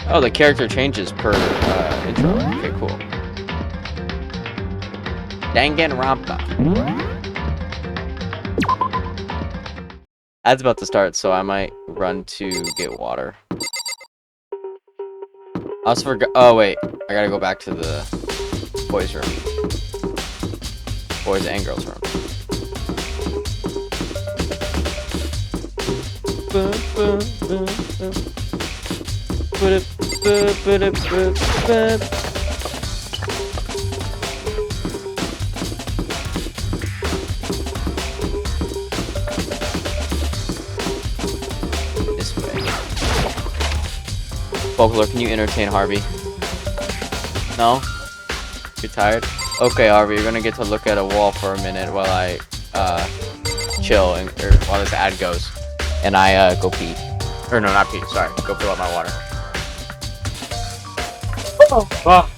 Oh, the character changes per intro. Okay, cool. Danganronpa. Ad's about to start, so I might run to get water. I also forgot. Oh wait, I gotta go back to the boys' room. Boys and girls' room. This way. Folklore, can you entertain Harvey? No? You're tired? Okay, Harvey, you're gonna get to look at a wall for a minute while I chill and or while this ad goes. And I go pee. Or no, not pee, sorry. Go fill up my water. Oh. Oh.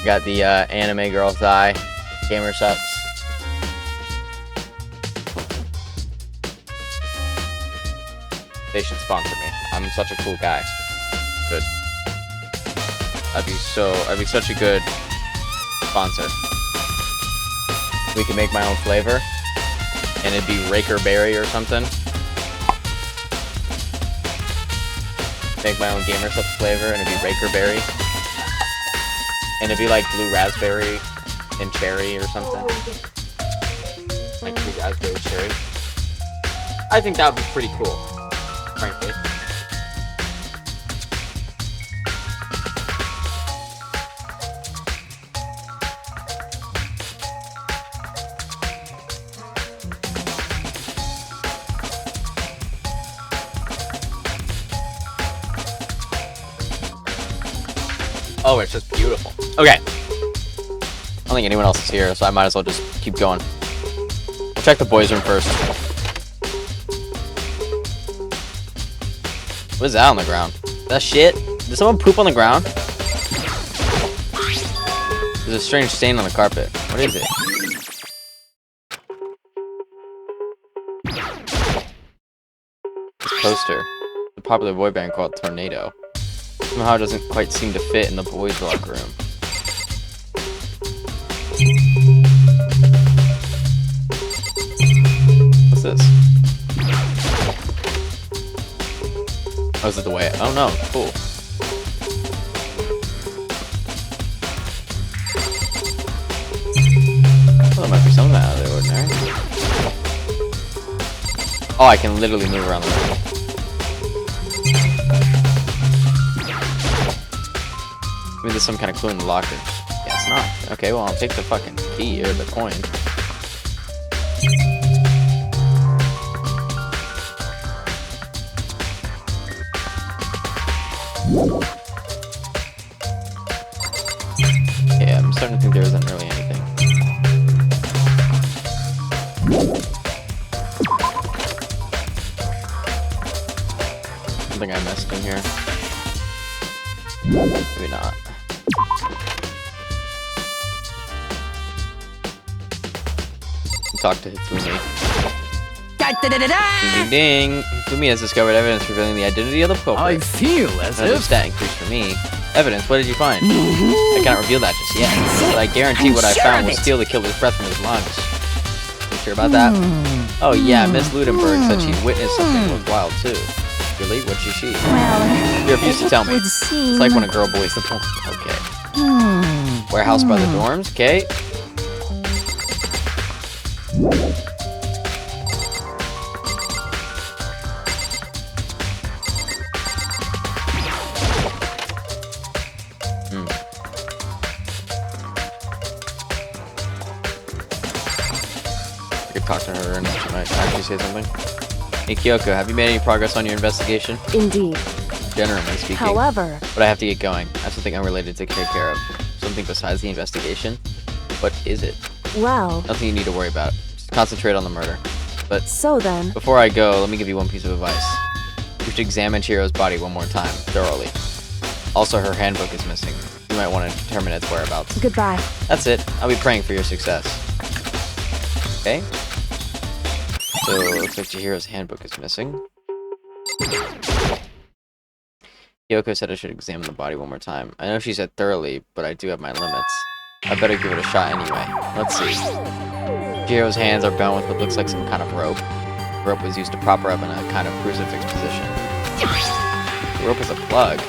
Got the anime girl's eye. Gamer subs. They should sponsor me. I'm such a cool guy. Good. I'd be such a good sponsor. We can make my own flavor, and it'd be Raker Berry or something. Make my own Gamer Subs flavor, and it'd be Raker Berry, and it'd be like blue raspberry and cherry or something. Like blue raspberry cherry. I think that would be pretty cool, frankly. Oh, it's just beautiful. Okay. I don't think anyone else is here, so I might as well just keep going. We'll check the boys' room first. What is that on the ground? Is that shit? Did someone poop on the ground? There's a strange stain on the carpet. What is it? This poster. A popular boy band called Tornado. Somehow it doesn't quite seem to fit in the boys' locker room. What's this? Oh, is it the way? Oh no, cool. Oh, there might be something out of the ordinary. Oh, I can literally move around the room. Maybe there's some kind of clue in the locker. Yeah, it's not. Okay, well, I'll take the fucking key or the coin. Yeah, I'm starting to think there isn't really anything. Something I missed in here. Maybe not. Talk to Hitsumi. Ding ding ding! Hitsumi has discovered evidence revealing the identity of the culprit. I feel as Another if... stat increase for me. Evidence? What did you find? I cannot reveal that just yet, but I guarantee what I found will steal the killer's breath from his lungs. You sure about that? Oh yeah, Miss Ludenberg said she witnessed something worthwhile too. Really? What did she? Well, You refuse to tell me. It's like when a girl bullies the boy. Okay. Warehouse by the dorms? Okay. I could talk to her and she might actually say something. Hey Kyoko, have you made any progress on your investigation? Indeed. Generally speaking. However, But I have to get going. I have something unrelated to take care of. Something besides the investigation. What is it? well, Nothing you need to worry about. Just concentrate on the murder. But so then, before I go, let me give you one piece of advice. You should examine Chihiro's body one more time, thoroughly. Also, her handbook is missing. You might want to determine its whereabouts. Goodbye. That's it. I'll be praying for your success. Okay. So, it looks like Chihiro's handbook is missing. Yoko said I should examine the body one more time. I know she said thoroughly, but I do have my limits. I better give it a shot anyway. Let's see. Chihiro's hands are bound with what looks like some kind of rope. The rope was used to prop her up in a kind of crucifix position. The rope is a plug.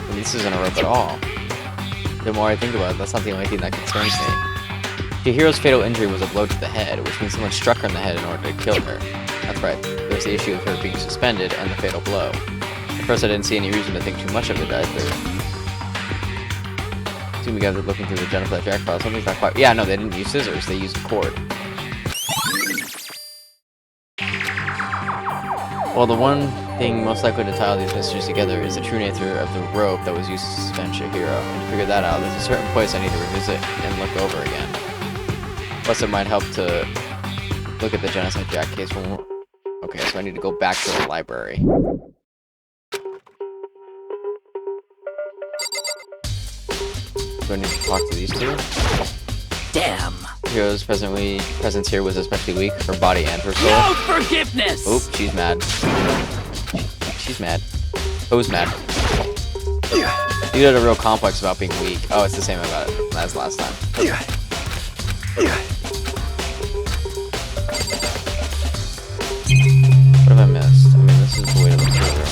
And this isn't a rope at all. The more I think about it, that's not the only thing that concerns me. Chihiro's fatal injury was a blow to the head, which means someone struck her in the head in order to kill her. That's right, there's the issue of her being suspended and the fatal blow. At first I didn't see any reason to think too much of it either. Assume you guys are looking through the genocide jack file, something's not quite— yeah, no, they didn't use scissors, they used a cord. Well, the one thing most likely to tie all these mysteries together is the true nature of the rope that was used to suspend Chihiro. And to figure that out, there's a certain place I need to revisit and look over again. Plus, it might help to look at the Genocide Jack case when we're— okay, so I need to go back to the library. Do I need to talk to these two? Damn. Chihiro's presence here was especially weak, her body and her soul. No forgiveness! Oop, she's mad. She's mad. Who's mad? You had a real complex about being weak. Oh, it's the same about it as last time. What have I missed? I mean, this is the way to look through.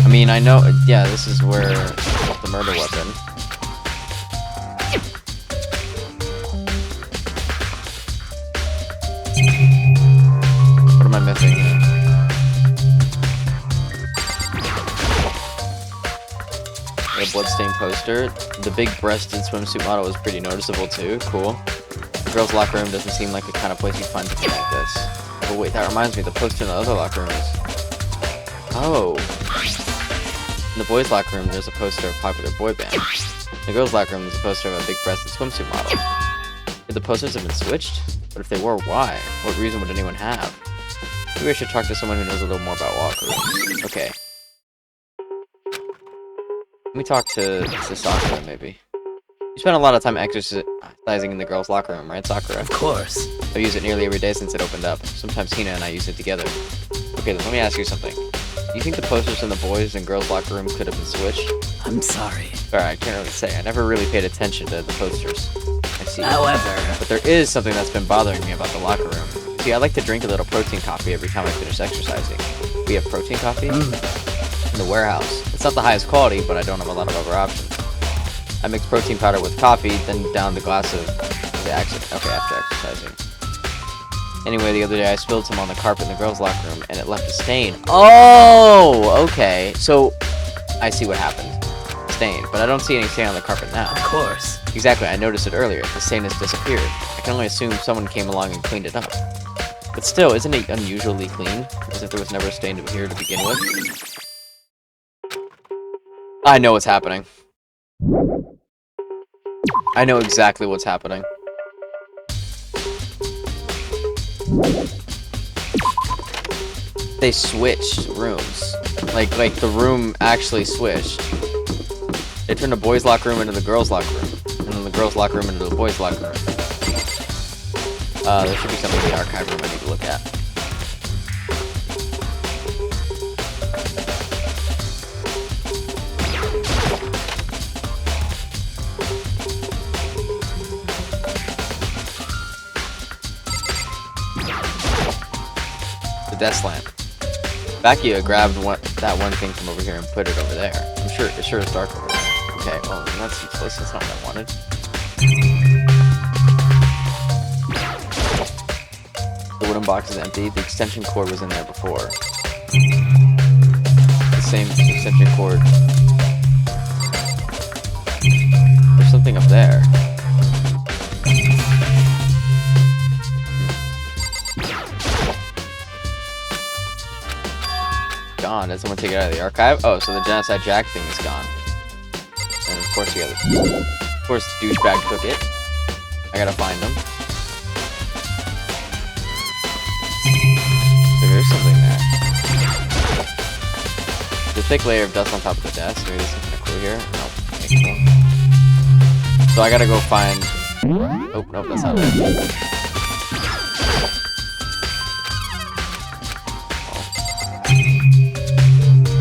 I mean, I know— yeah, this is where the murder weapon. What am I missing here? A bloodstained poster. The big breasted swimsuit model was pretty noticeable too. Cool. The girls' locker room doesn't seem like the kind of place you'd find something like this. Oh wait, that reminds me, the poster in the other locker room is— oh. In the boys' locker room, there's a poster of a popular boy band. In the girls' locker room, there's a poster of a big breasted swimsuit model. Could the posters have been switched? But if they were, why? What reason would anyone have? Maybe I should talk to someone who knows a little more about locker rooms. Okay. Let me talk to Sakura, maybe. You spent a lot of time exercising in the girls' locker room, right, Sakura? Of course. I've used it nearly every day since it opened up. Sometimes Hina and I use it together. Okay, then let me ask you something. Do you think the posters in the boys' and girls' locker room could have been switched? I'm sorry. Sorry, I can't really say. I never really paid attention to the posters. I see. However... but there is something that's been bothering me about the locker room. See, I like to drink a little protein coffee every time I finish exercising. We have protein coffee? In the warehouse. It's not the highest quality, but I don't have a lot of other options. I mix protein powder with coffee, then down the glass of the after exercising. Anyway, the other day I spilled some on the carpet in the girls' locker room, and it left a stain. Oh, okay. So, I see what happened. Stain, but I don't see any stain on the carpet now. Of course. Exactly, I noticed it earlier. The stain has disappeared. I can only assume someone came along and cleaned it up. But still, isn't it unusually clean? As if there was never a stain here to begin with? I know what's happening. I know exactly what's happening. They switched rooms. Like the room actually switched. They turned the boys' locker room into the girls' locker room. And then the girls' locker room into the boys' locker room. There should be something in the archive room I need to look at. The desk lamp. Bakia grabbed that one thing from over here and put it over there. I'm sure it's dark over there. Okay, well, that's useless. That's not what I wanted. The wooden box is empty. The extension cord was in there before. The same extension cord. There's something up there. Gone. Did someone take it out of the archive? Oh, so the Genocide Jack thing is gone. And of course the other. Of course, the douchebag took it. I gotta find them. There's something there. The thick layer of dust on top of the desk. Maybe there's something cool here. Nope. Okay, cool. So I gotta go find... Oh, nope, that's not it.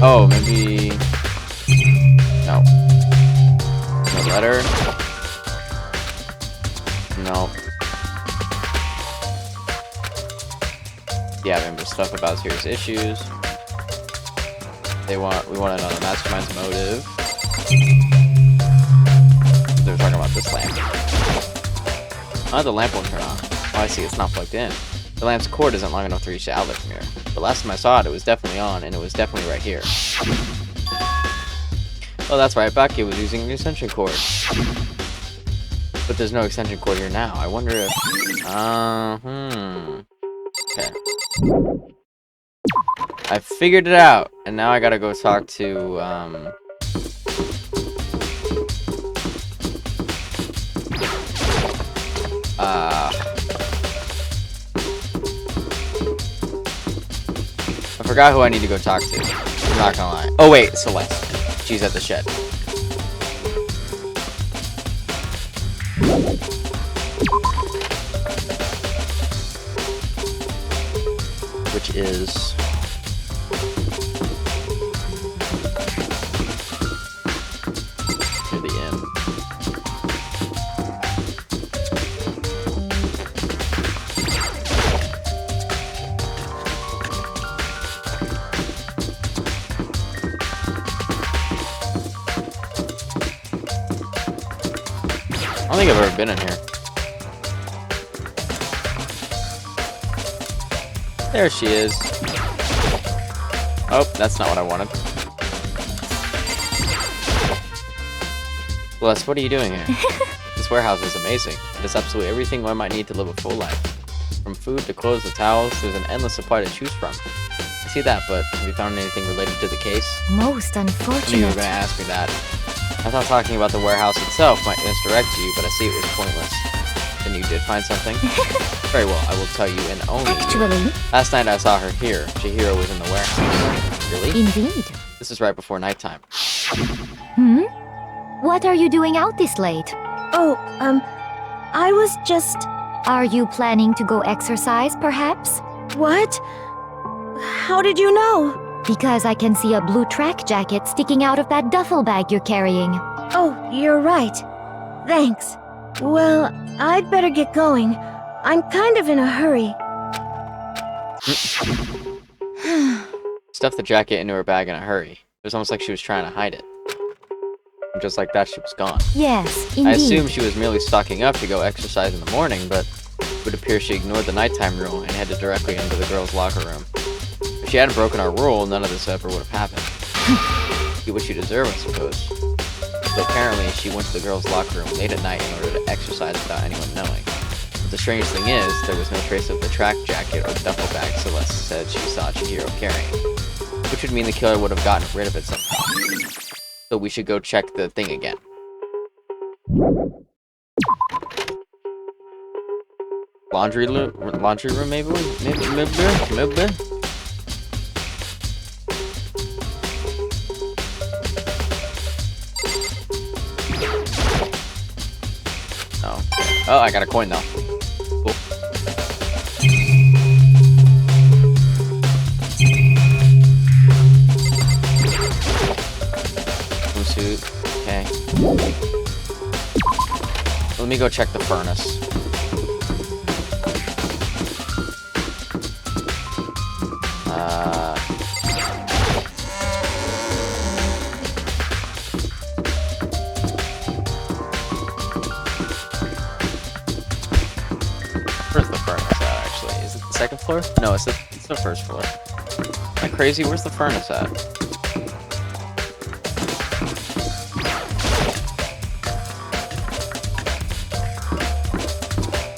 Oh, maybe... No. No letter? No. Yeah, maybe stuff about serious issues. We want to know the mastermind's motive. They're talking about this lamp. Oh, the lamp won't turn on. Oh, I see, it's not plugged in. The lamp's cord isn't long enough to reach the outlet from here. But last time I saw it, it was definitely on, and it was definitely right here. Oh, that's right, Baki was using an extension cord. But there's no extension cord here now. I wonder if... Okay. I figured it out, and now I gotta go talk to, I forgot who I need to go talk to. I'm not gonna lie. Oh wait, Celeste. She's at the shed. Which is... near the inn. I don't think I've ever been in here. There she is. Oh, that's not what I wanted. Celeste, what are you doing here? This warehouse is amazing. It has absolutely everything one might need to live a full life. From food to clothes to towels, there's an endless supply to choose from. I see that, but have you found anything related to the case? Most I knew you were unfortunate. going to ask me that. I thought talking about the warehouse itself might misdirect you, but I see it was pointless. Then you did find something? Very well, I will tell you and only you. Actually, Last night I saw her here. Chihiro was in the warehouse. Really? indeed. This is right before nighttime. Hmm? What are you doing out this late? Oh, I was just... Are you planning to go exercise, perhaps? What? How did you know? Because I can see a blue track jacket sticking out of that duffel bag you're carrying. Oh, you're right. Thanks. Well, I'd better get going. I'm kind of in a hurry. Stuffed the jacket into her bag in a hurry. It was almost like she was trying to hide it. And just like that, she was gone. Yes, indeed. I assumed she was merely stocking up to go exercise in the morning, but it would appear she ignored the nighttime rule and headed directly into the girls' locker room. If she hadn't broken our rule, none of this ever would have happened. Get what you deserve, I suppose. So apparently, she went to the girls' locker room late at night in order to exercise without anyone knowing. But the strange thing is, there was no trace of the track jacket or duffel bag Celeste said she saw Chihiro carrying. Which would mean the killer would have gotten rid of it somehow. So we should go check the thing again. Laundry room, maybe? Maybe? Oh. Oh, I got a coin though. Cool. Suit. Okay. Let me go check the furnace. Where's the furnace at, actually? Is it the second floor? No, it's the first floor. Am I crazy? Where's the furnace at?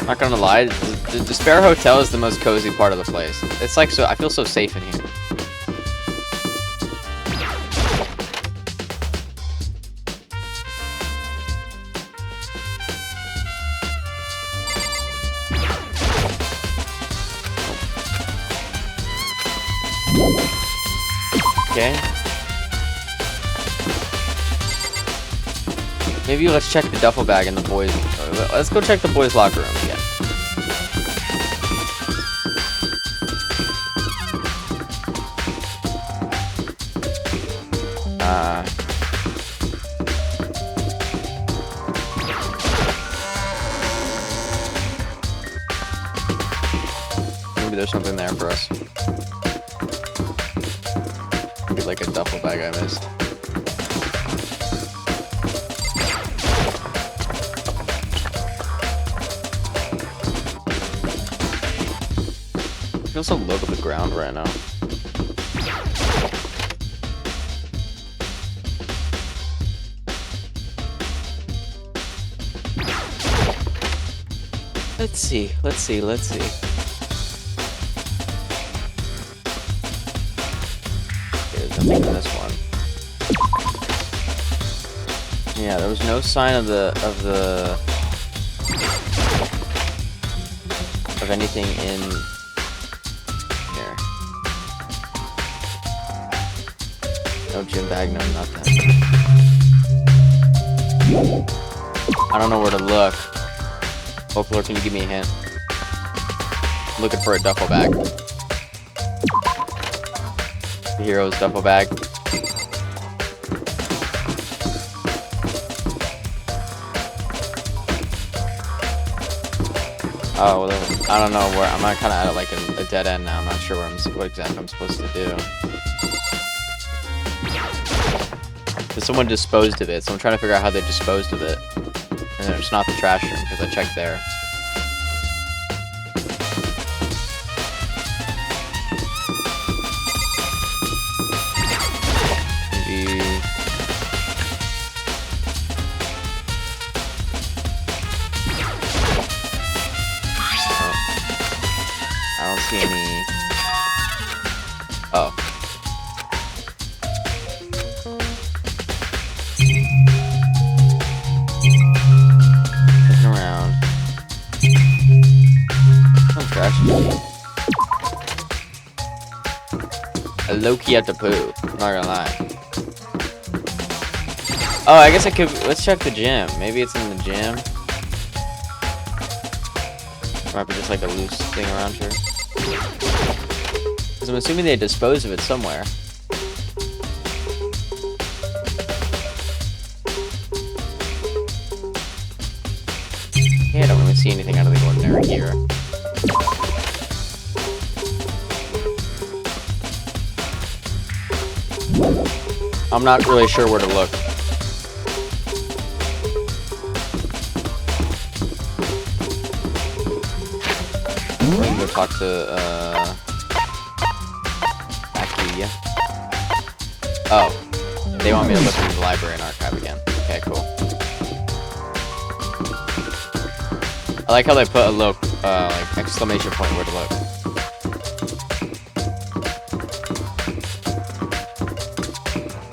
Not gonna lie, the Despair Hotel is the most cozy part of the place. It's like I feel so safe in here. Okay. Maybe let's check the duffel bag in the boys. Let's go check the boys' locker room again. Maybe there's something there for us. Maybe like a duffel bag I missed. I feel so low to the ground right now. Let's see. Okay, there's nothing in this one. Yeah, there was no sign of anything in here. No gym bag, no nothing. I don't know where to look. Folklore, can you give me a hint? I'm looking for a duffel bag. The hero's duffel bag. Oh, well, I don't know where. I'm kind of at like a dead end now. I'm not sure what exactly I'm supposed to do. But someone disposed of it, so I'm trying to figure out how they disposed of it. And it's not the trash room because I checked there. Maybe. I don't see any. Oh. Looking around. Some trash. A low-key at the poo. I'm not gonna lie. Oh, I guess I could. Let's check the gym. Maybe it's in the gym. Might be just like a loose thing around here. Because I'm assuming they disposed of it somewhere. Yeah, I don't really see anything out of the ordinary here. I'm not really sure where to look. We're gonna go talk to, Aki. Oh. They want me to look in the library and archive again. Okay, cool. I like how they put a little, like, exclamation point where to look.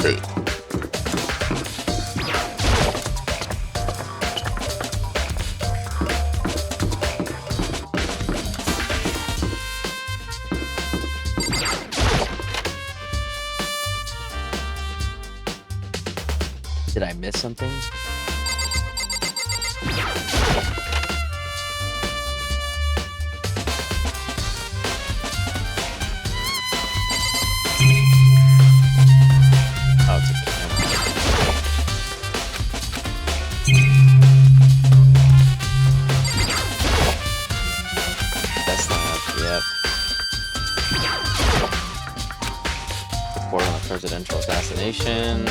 See. Did I miss something? Oh, it's a camera. That's not, yep. Report on the presidential assassination.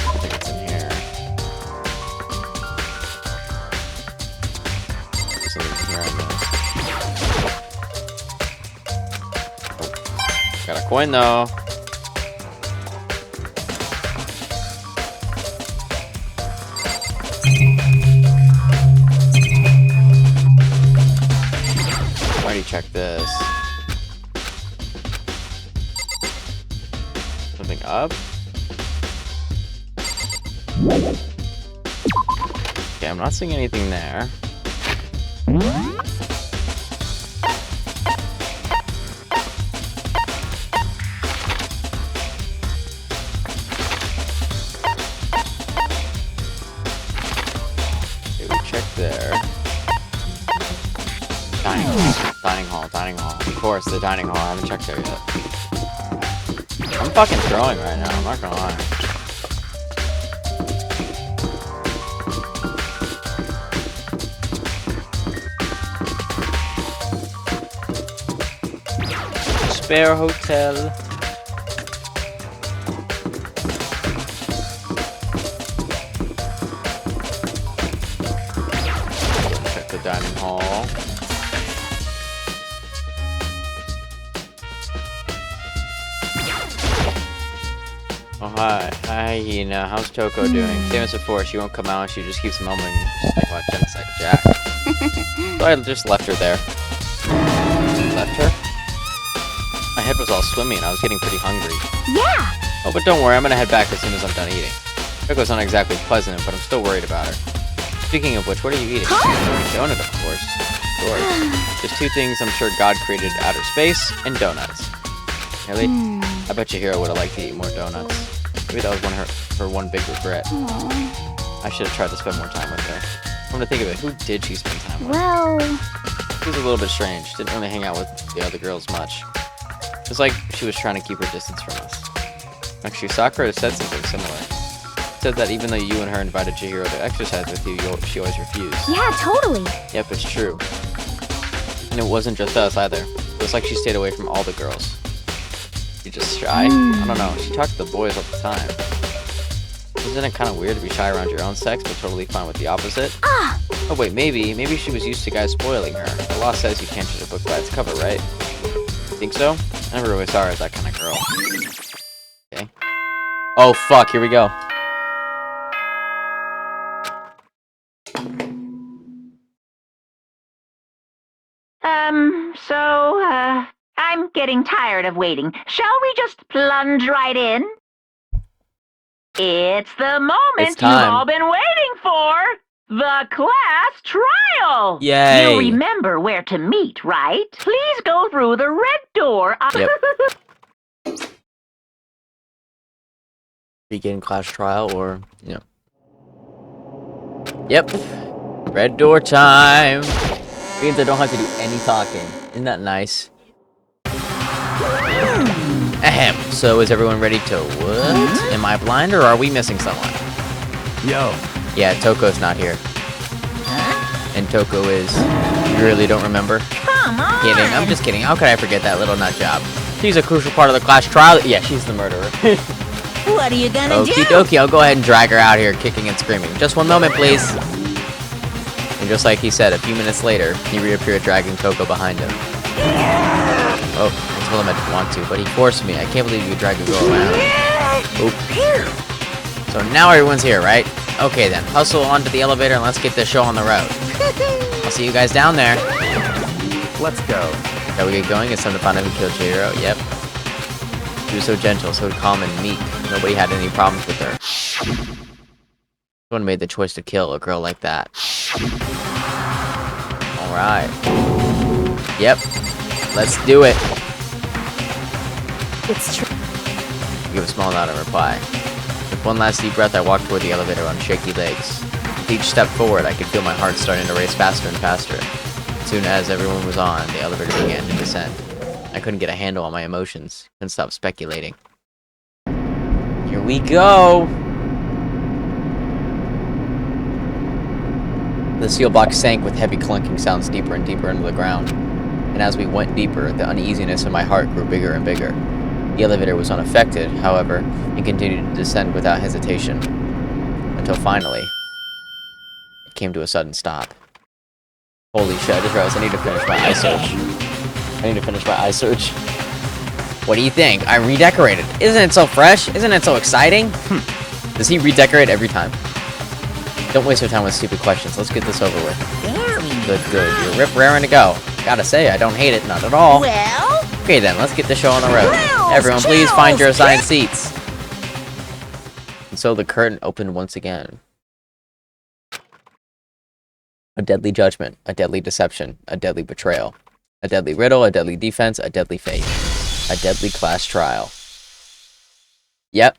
I think it's in here. Something here I missed. Oh. Got a coin though. Already checked this. Something up? Okay, I'm not seeing anything there. there. Dining hall. Of course, the dining hall. I haven't checked there yet. I'm fucking throwing right now, I'm not gonna lie. Spare hotel. Check the dining hall. Oh, hi. Hi, Hina. How's Toko doing? Same as before, she won't come out, she just keeps mumbling. Just like, what, genocide Jack? So I just left her there. Left her? My head was all swimmy and I was getting pretty hungry. Yeah! Oh, but don't worry, I'm gonna head back as soon as I'm done eating. Toko's not exactly pleasant, but I'm still worried about her. Speaking of which, what are you eating? Donut, of course. Of course. Just two things I'm sure God created: outer space and donuts. Really? I bet your hero would have liked to eat more donuts. Maybe that was her one big regret. I should have tried to spend more time with her. Come to think of it, who did she spend time with? Well... She was a little bit strange. Didn't really hang out with the other girls much. It was like she was trying to keep her distance from us. Actually, Sakura said something similar. Said that even though you and her invited Chihiro to exercise with you, she always refused. Yeah, totally. Yep, it's true. And it wasn't just us either. It was like she stayed away from all the girls. She just shy? I don't know. She talked to the boys all the time. Isn't it kind of weird to be shy around your own sex, but totally fine with the opposite? Oh wait, maybe she was used to guys spoiling her. The law says you can't judge a book by its cover, right? Think so? I never really saw her as that kind of girl. Okay. Oh fuck, here we go. I'm getting tired of waiting. Shall we just plunge right in? It's the moment It's you've time. all been waiting for! The class trial! Yay! You'll remember where to meet, right? Please go through the red door. Yep. Begin class trial or, you know. Yep. Red door time. Means I don't have to do any talking. Isn't that nice? Ahem. So is everyone ready to what? Am I blind or are we missing someone? Yo. Yeah, Toko's not here. And Toko is... You really don't remember? Come on! Kidding. I'm just kidding. How could I forget that little nut job? She's a crucial part of the class trial. Yeah, she's the murderer. What are you gonna Okie do? dokie, I'll go ahead and drag her out here kicking and screaming. Just one moment, please. And just like he said, a few minutes later, he reappeared dragging Toko behind him. Oh, I told him I didn't want to, but he forced me. I can't believe you dragged a girl around. Oop. So now everyone's here, right? Okay then, hustle onto the elevator and let's get this show on the road. I'll see you guys down there. Let's go. Shall we get going? It's time to find out who killed Chihiro. Yep. She was so gentle, so calm and meek. Nobody had any problems with her. Someone made the choice to kill a girl like that. Alright. Yep. Let's do it. It's true. I give a small nod in reply. With one last deep breath, I walked toward the elevator on shaky legs. With each step forward, I could feel my heart starting to race faster and faster. As soon as everyone was on, the elevator began to descend. I couldn't get a handle on my emotions. Couldn't stop speculating. Here we go! The seal box sank with heavy clunking sounds deeper and deeper into the ground. And as we went deeper, the uneasiness in my heart grew bigger and bigger. The elevator was unaffected, however, and continued to descend without hesitation. Until finally, it came to a sudden stop. Holy shit, I just realized I need to finish my eye search. What do you think? I redecorated. Isn't it so fresh? Isn't it so exciting? Does he redecorate every time? Don't waste your time with stupid questions. Let's get this over with. Good. You're raring to go. Gotta say, I don't hate it, not at all. Well? Okay then, let's get the show on the road. Thrills, Everyone, please chills, find your assigned seats. And so the curtain opened once again. A deadly judgment, a deadly deception, a deadly betrayal, a deadly riddle, a deadly defense, a deadly fate, a deadly class trial. Yep.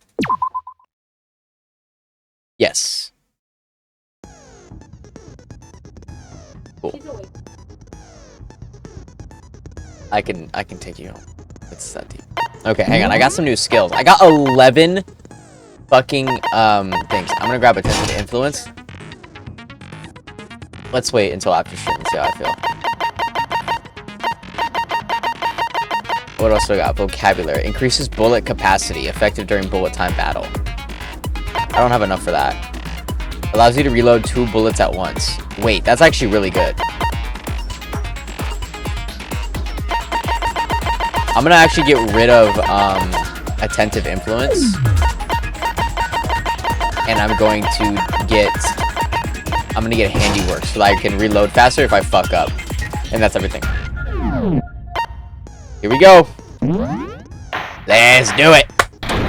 Yes. Cool. I can take you home. It's that deep. Okay, hang on. I got some new skills. I got 11 fucking things. I'm gonna grab attention to influence. Let's wait until after stream and see how I feel. What else do I got? Vocabulary. Increases bullet capacity. Effective during bullet time battle. I don't have enough for that. Allows you to reload 2 bullets at once. Wait, that's actually really good. I'm gonna actually get rid of attentive influence. And I'm gonna get handiwork so that I can reload faster if I fuck up. And that's everything. Here we go. Let's do it.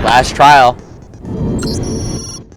Last trial.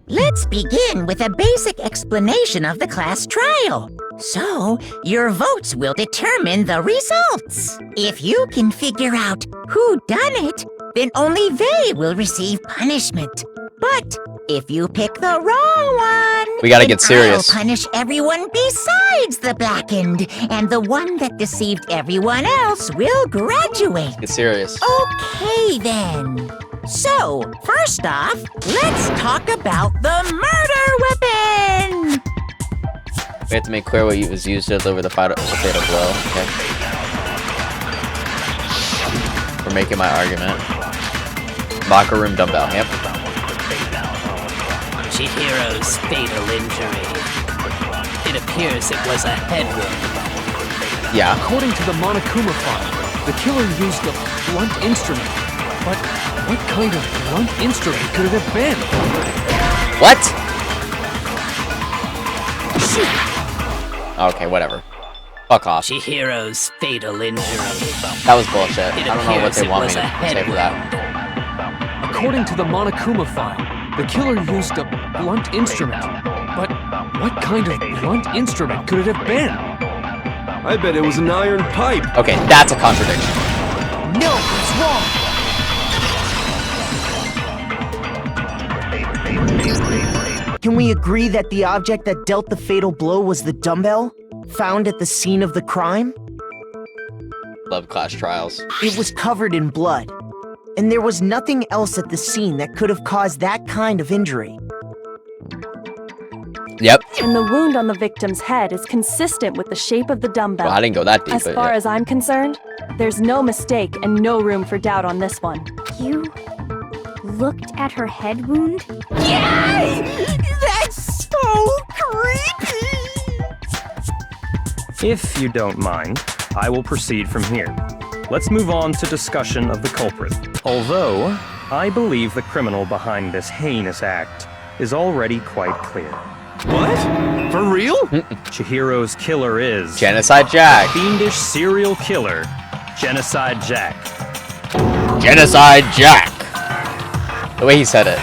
Let's begin with a basic explanation of the class trial. So, your votes will determine the results. If you can figure out who done it, then only they will receive punishment. But if you pick the wrong one, we gotta then get serious. I'll punish everyone besides the blackened, and the one that deceived everyone else will graduate. Get serious. Okay then. So, first off, let's talk about the murder weapon! We have to make clear what was used to deliver the fatal blow. Okay. We're making my argument. Locker room dumbbell. Yep. Chihiro's fatal injury. It appears it was a head wound. Yeah. According to the Monokuma file, the killer used a blunt instrument. But what kind of blunt instrument could it have been? What? Okay, whatever. Fuck off. Chihiro's fatal injury. That was bullshit. It I don't know what appears they it want me was to a head say for that. According to the Monokuma file, the killer used a blunt instrument. But what kind of blunt instrument could it have been? I bet it was an iron pipe. Okay, that's a contradiction. No, it's wrong. Can we agree that the object that dealt the fatal blow was the dumbbell, found at the scene of the crime? Love class trials. It was covered in blood, and there was nothing else at the scene that could have caused that kind of injury. Yep. And the wound on the victim's head is consistent with the shape of the dumbbell. Well, I didn't go that deep. As but far yeah. as I'm concerned, there's no mistake and no room for doubt on this one. You looked at her head wound? Yay! That's so creepy! If you don't mind, I will proceed from here. Let's move on to discussion of the culprit. Although, I believe the criminal behind this heinous act is already quite clear. What? For real? Chihiro's killer is Genocide Jack. fiendish serial killer, Genocide Jack. Genocide Jack. The way he said it.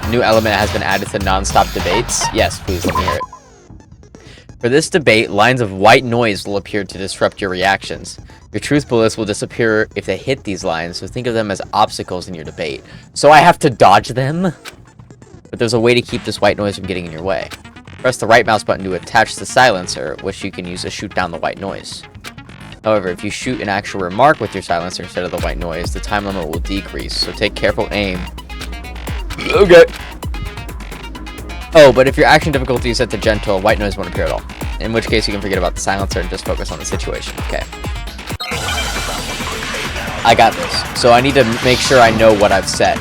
New element has been added to non-stop debates. Yes, please let me hear it. For this debate, lines of white noise will appear to disrupt your reactions. Your truth bullets will disappear if they hit these lines, so think of them as obstacles in your debate. So I have to dodge them? But there's a way to keep this white noise from getting in your way. Press the right mouse button to attach the silencer, which you can use to shoot down the white noise. However, if you shoot an actual remark with your silencer instead of the white noise, the time limit will decrease, so take careful aim. Okay. Oh, but if your action difficulty is set to gentle, white noise won't appear at all. In which case, you can forget about the silencer and just focus on the situation. Okay. I got this. So I need to make sure I know what I've set.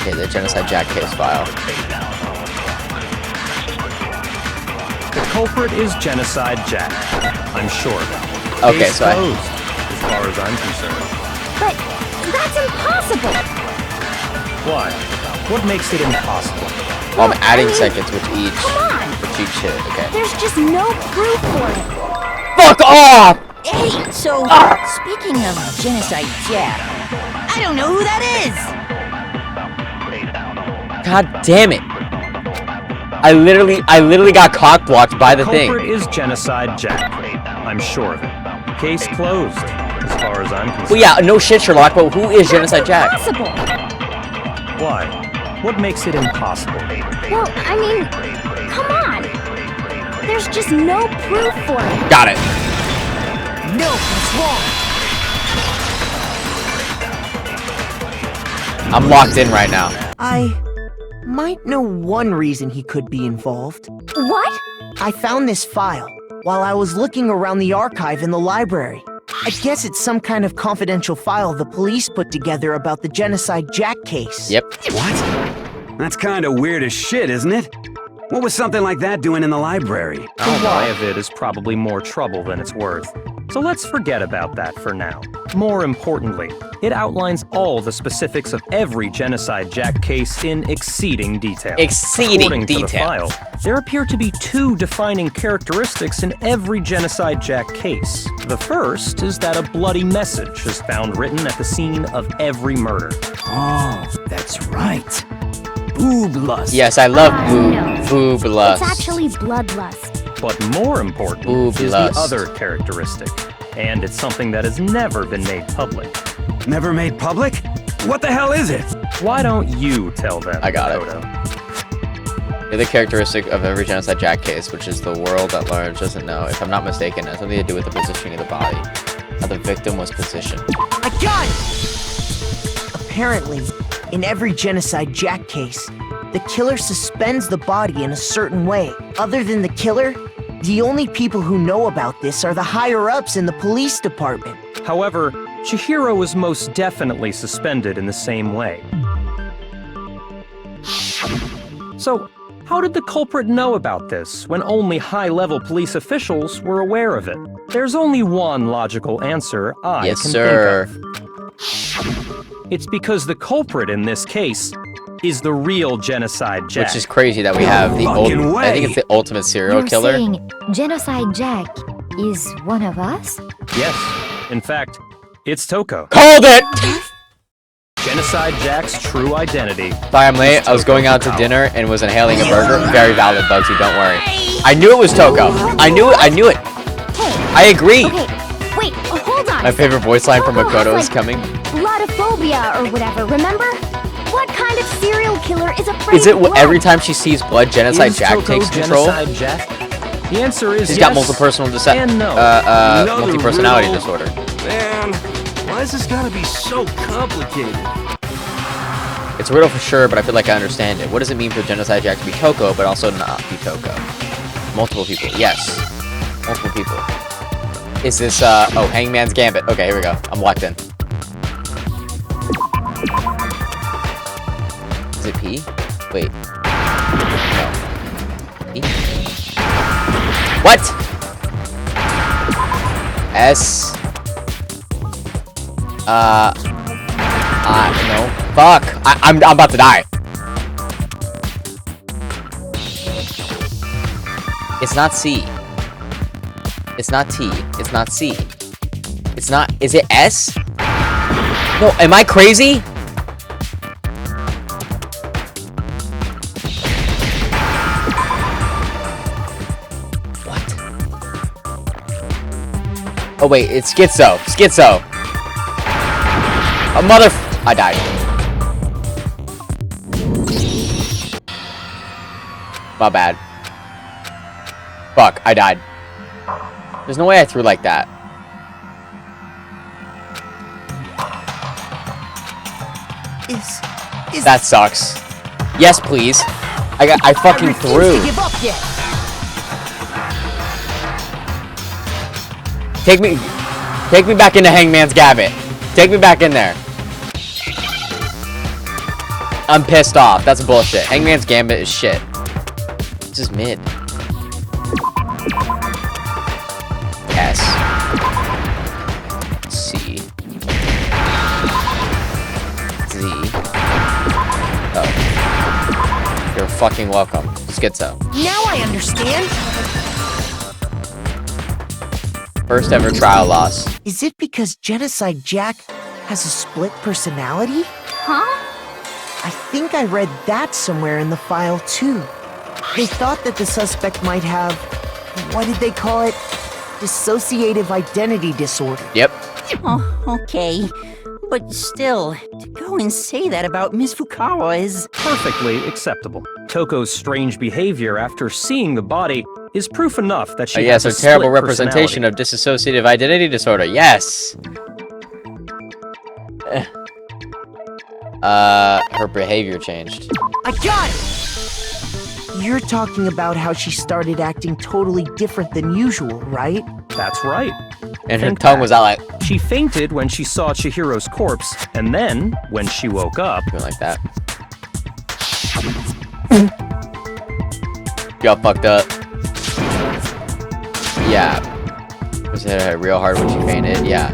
Okay, the Genocide Jack case file. The culprit is Genocide Jack. I'm sure. Okay, Case so closed, as far as I'm concerned. But that's impossible! Why? What makes it impossible? I'm adding seconds with each hit. Okay. There's just no proof for it. Fuck off! Hey, so, speaking of Genocide Jack, I don't know who that is! God damn it! I literally got cock blocked by the thing. Culprit is Genocide Jack. I'm sure of it. Case closed, as far as I'm concerned. Well, yeah, no shit, Sherlock, but who is Genocide Jack? Impossible! Why? What makes it impossible? Well, I mean, Come on! There's just no proof for it. Got it. No, that's wrong. I'm locked in right now. I might know one reason he could be involved. What? I found this file while I was looking around the archive in the library. I guess it's some kind of confidential file the police put together about the Genocide Jack case. Yep. What? That's kind of weird as shit, isn't it? What was something like that doing in the library? Why of it is probably more trouble than it's worth. So let's forget about that for now. More importantly, it outlines all the specifics of every Genocide Jack case in exceeding detail. According to the file, there appear to be two defining characteristics in every Genocide Jack case. The first is that a bloody message is found written at the scene of every murder. Oh, that's right. Boob lust. Yes, I love No. boob lust. It's actually bloodlust. But more important Boob is lust. the other characteristic, and it's something that has never been made public. Never made public? What the hell is it? Why don't you tell them, I got it. Odo? The other characteristic of every Genocide Jack case, which is the world at large doesn't know, if I'm not mistaken, has something to do with the positioning of the body. How the victim was positioned. I got it! Apparently, in every Genocide Jack case, the killer suspends the body in a certain way. Other than the killer, the only people who know about this are the higher-ups in the police department. However, Chihiro was most definitely suspended in the same way. So, how did the culprit know about this when only high-level police officials were aware of it? There's only one logical answer I Yes, can sir. think of. It's because the culprit in this case is the real Genocide Jack. Which is crazy that we have the Fucking way. I think it's the ultimate serial You're killer. saying Genocide Jack is one of us? Yes. In fact, it's Toko. Called it! Genocide Jack's true identity. Sorry, I'm late. I was going out to dinner and was inhaling a burger. Very valid, Bugsy. Don't worry. I knew it was Toko. I knew it. I knew it. Hey. I agree. Okay. Wait. Hold on. My favorite voice line from Toko Makoto has, is coming. Blodophobia or whatever. Remember? What kind of serial killer is afraid Is it of blood? every time she sees blood, Genocide Is Jack Toko takes control? Genocide Jack? The answer is He's yes. got multiple and no. multi-personality riddle. disorder. Man, why does this gotta be so complicated? It's a riddle for sure, but I feel like I understand it. What does it mean for Genocide Jack to be Toko, but also not be Toko? Multiple people. Yes. Multiple people. Is this, oh, Hangman's Gambit. Okay, here we go. I'm locked in. Is it P? Wait. No. P? What? S? No. Fuck. I'm about to die. It's not C. It's not T. It's not C. It's not. Is it S? No, am I crazy? What? Oh wait, it's Schizo. Schizo. A mother. I died. My bad. Fuck, I died. There's no way I threw like that. That sucks. Yes, please. I fucking threw. To give up yet. Take me back into Hangman's Gambit. Take me back in there. I'm pissed off. That's bullshit. Hangman's Gambit is shit. It's just mid. S. C. Z. Oh. You're fucking welcome. Schizo. Now I understand. First ever trial loss. Is it because Genocide Jack has a split personality? Huh? I think I read that somewhere in the file too. They thought that the suspect might have, what did they call it? Dissociative identity disorder. Yep. Oh, okay. But still, to go and say that about Miss Fukawa is... Perfectly acceptable. Toko's strange behavior after seeing the body is proof enough that she has yes, a a terrible split representation personality. of dissociative identity disorder. Yes! Her behavior changed. I got it! You're talking about how she started acting totally different than usual, right? That's right. And her Think tongue back. was out like... She fainted when she saw Chihiro's corpse, and then, when she woke up... Doing like that. Got fucked up. Yeah. Was it real hard when she fainted? Yeah.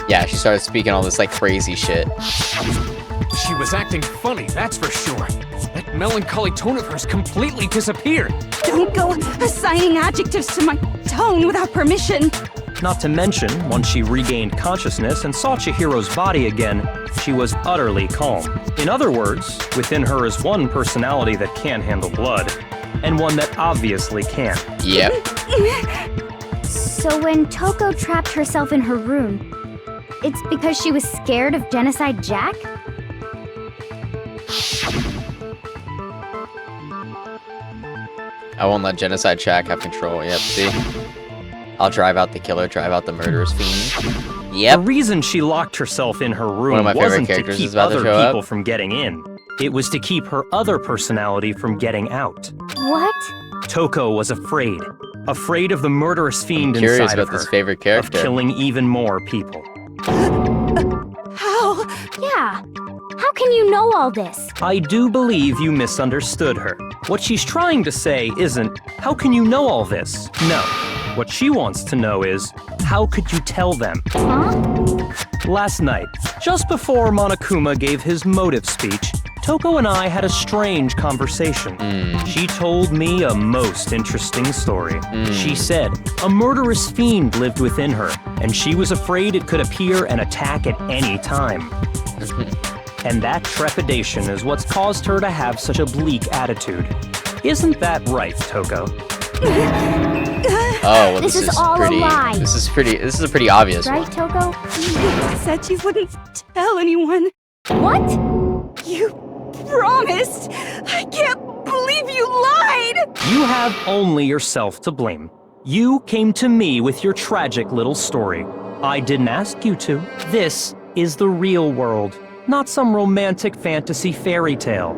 Yeah, she started speaking all this, like, crazy shit. She was acting funny, that's for sure. That melancholy tone of hers completely disappeared. Don't go assigning adjectives to my tone without permission. Not to mention, once she regained consciousness and saw Chihiro's body again, she was utterly calm. In other words, within her is one personality that can handle blood, and one that obviously can't. Yep. So when Toko trapped herself in her room, it's because she was scared of Genocide Jack? I won't let Genocide Jack have control. Yep, see? I'll drive out the killer, drive out the murderous fiend. Yep. The reason she locked herself in her room One of my favorite wasn't to characters is keep about to other show people up. from getting in. It was to keep her other personality from getting out. What? Toko was afraid. Afraid of the murderous fiend Curious inside about of her. this favorite character. Of killing even more people. How? Yeah. How can you know all this? I do believe you misunderstood her. What she's trying to say isn't, how can you know all this? No. What she wants to know is, how could you tell them? Huh? Last night, just before Monokuma gave his motive speech, Toko and I had a strange conversation. She told me a most interesting story. She said a murderous fiend lived within her, and she was afraid it could appear and attack at any time. And that trepidation is what's caused her to have such a bleak attitude. Isn't that right, Toko? Oh, well, This this is all a pretty. lie. This is pretty obvious Right, one. Toko? You said you wouldn't tell anyone. What? You promised. I can't believe you lied. You have only yourself to blame. You came to me with your tragic little story. I didn't ask you to. This is the real world, not some romantic fantasy fairy tale.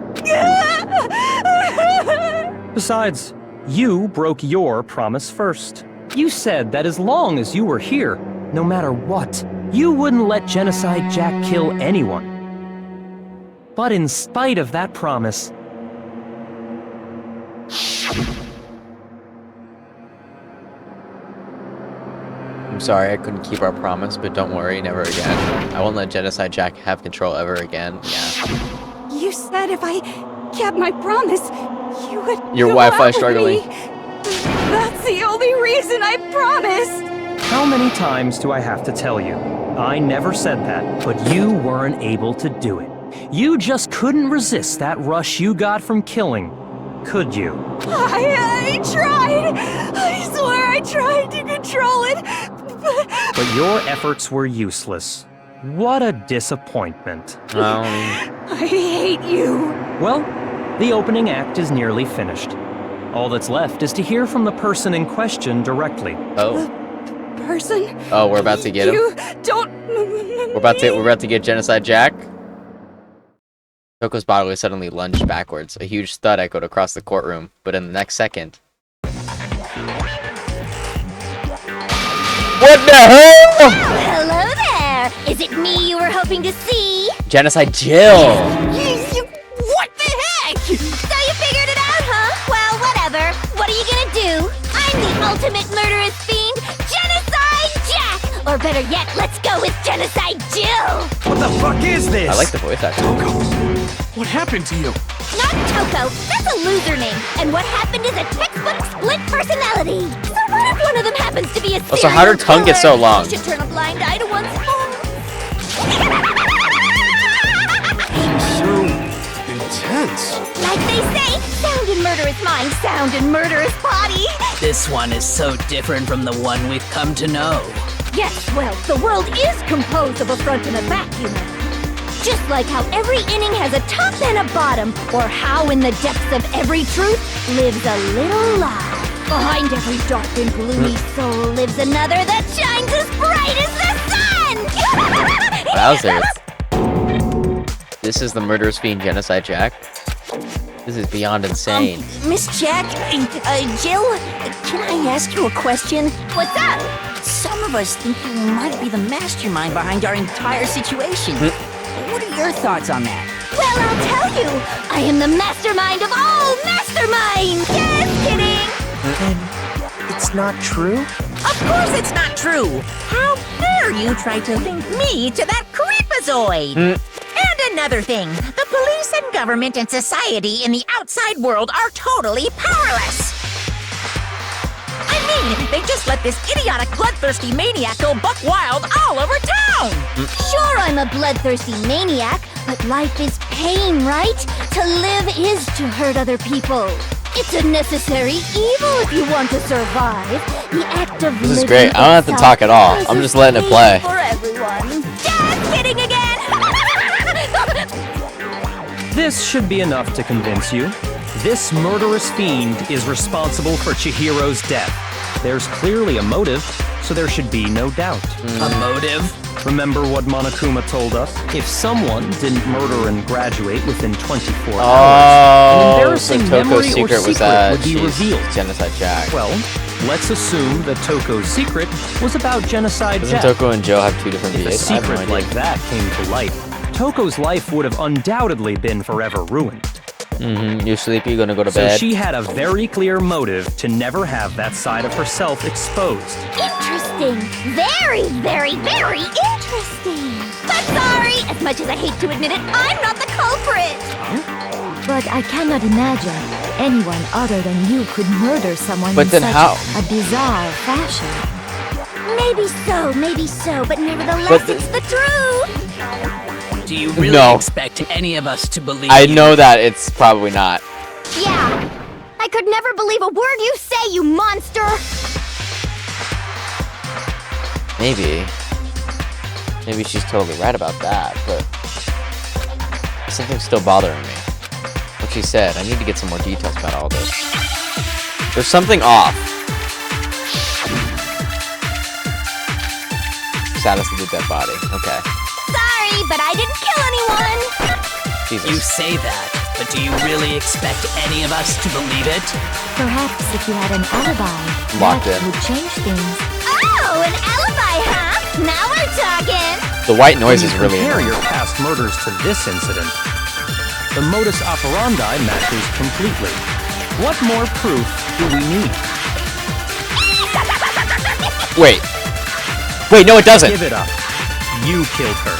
Besides, you broke your promise first. You said that as long as you were here, no matter what, you wouldn't let Genocide Jack kill anyone. But in spite of that promise, I'm sorry I couldn't keep our promise, but don't worry, never again. I won't let Genocide Jack have control ever again. Yeah. You said if I kept my promise, you would. Your go Wi-Fi out with struggling. me. That's the only reason I promised. how many times do I have to tell you? I never said that, but you weren't able to do it. You just couldn't resist that rush you got from killing, could you? I tried. I swear I tried to control it. But your efforts were useless. What a disappointment. I hate you. Well, the opening act is nearly finished. All that's left is to hear from the person in question directly. Oh. Person? Oh, we're about to get him. You don't. We're about to get Genocide Jack. Toko's body suddenly lunged backwards. A huge thud echoed across the courtroom, but in the next second... What the hell?! Hello there! Is it me you were hoping to see? Genocide Jill! What the heck? So you figured it out, huh? Well, whatever. What are you gonna do? I'm the ultimate murderous fiend, Genocide Jack! Or better yet, let's go with Genocide Jill! What the fuck is this? I like the voice acting. What happened to you? Not Toko, that's a loser name. And what happened is a textbook split personality. So what if one of them happens to be a Oh, so how'd her tongue get so long? You should turn a blind eye to one's fault. So intense. Like they say, sound in murderous mind, sound in murderous body. This one is so different from the one we've come to know. Yes, well, the world is composed of a front and a back, you know. Just like how every inning has a top and a bottom, or how in the depths of every truth lives a little lie. Behind every dark and gloomy soul lives another that shines as bright as the sun! Wowzers. This is the murderous fiend Genocide Jack? This is beyond insane. Miss Jack, Jill, can I ask you a question? What's up? Some of us think you might be the mastermind behind our entire situation. What are your thoughts on that? Well, I'll tell you. I am the mastermind of all masterminds! Just kidding! Then it's not true? Of course it's not true! How dare you try to link me to that creepazoid? And another thing, the police and government and society in the outside world are totally powerless! I mean, they just let this idiotic, bloodthirsty maniac go buck wild all over town! Sure, I'm a bloodthirsty maniac, but life is pain, right? To live is to hurt other people. It's a necessary evil if you want to survive. The act of This is living great. I don't have to itself talk at all. is I'm a just letting it space play. For everyone. Just kidding again! This should be enough to convince you. This murderous fiend is responsible for Chihiro's death. There's clearly a motive, so there should be no doubt. A motive? Remember what Monokuma told us? If someone didn't murder and graduate within 24 hours, an Oh, so embarrassing memory Toko's or secret was secret that would be she's revealed. Genocide Jack. Well, let's assume that Toko's secret was about Genocide Doesn't Jack. Toko and Joe have two different If a V8s? I have no secret idea. like that came to light, Toko's life would have undoubtedly been forever ruined. You sleepy? Gonna go to So bed? she had a very clear motive to never have that side of herself exposed. Interesting. Very, very, very interesting. But sorry, as much as I hate to admit it, I'm not the culprit. But I cannot imagine anyone other than you could murder someone But in then such how? a bizarre fashion. Maybe so, but nevertheless, But it's the truth. Do you really No. expect any of us to believe I you? know that it's probably not. Yeah. I could never believe a word you say, you monster. Maybe. Maybe she's totally right about that, but something's still bothering me. What she said, I need to get some more details about all this. There's something off. Saddest of the dead body. Okay. Sorry, but I didn't kill anyone. Jesus. You say that, but do you really expect any of us to believe it? Perhaps if you had an alibi, Locked that in. would change things. Oh, an alibi, huh? Now we're talking. The white noise When is you really compare annoying. your past murders to this incident, the modus operandi matches completely. What more proof do we need? Wait. Wait, no it doesn't. Give it up. You killed her.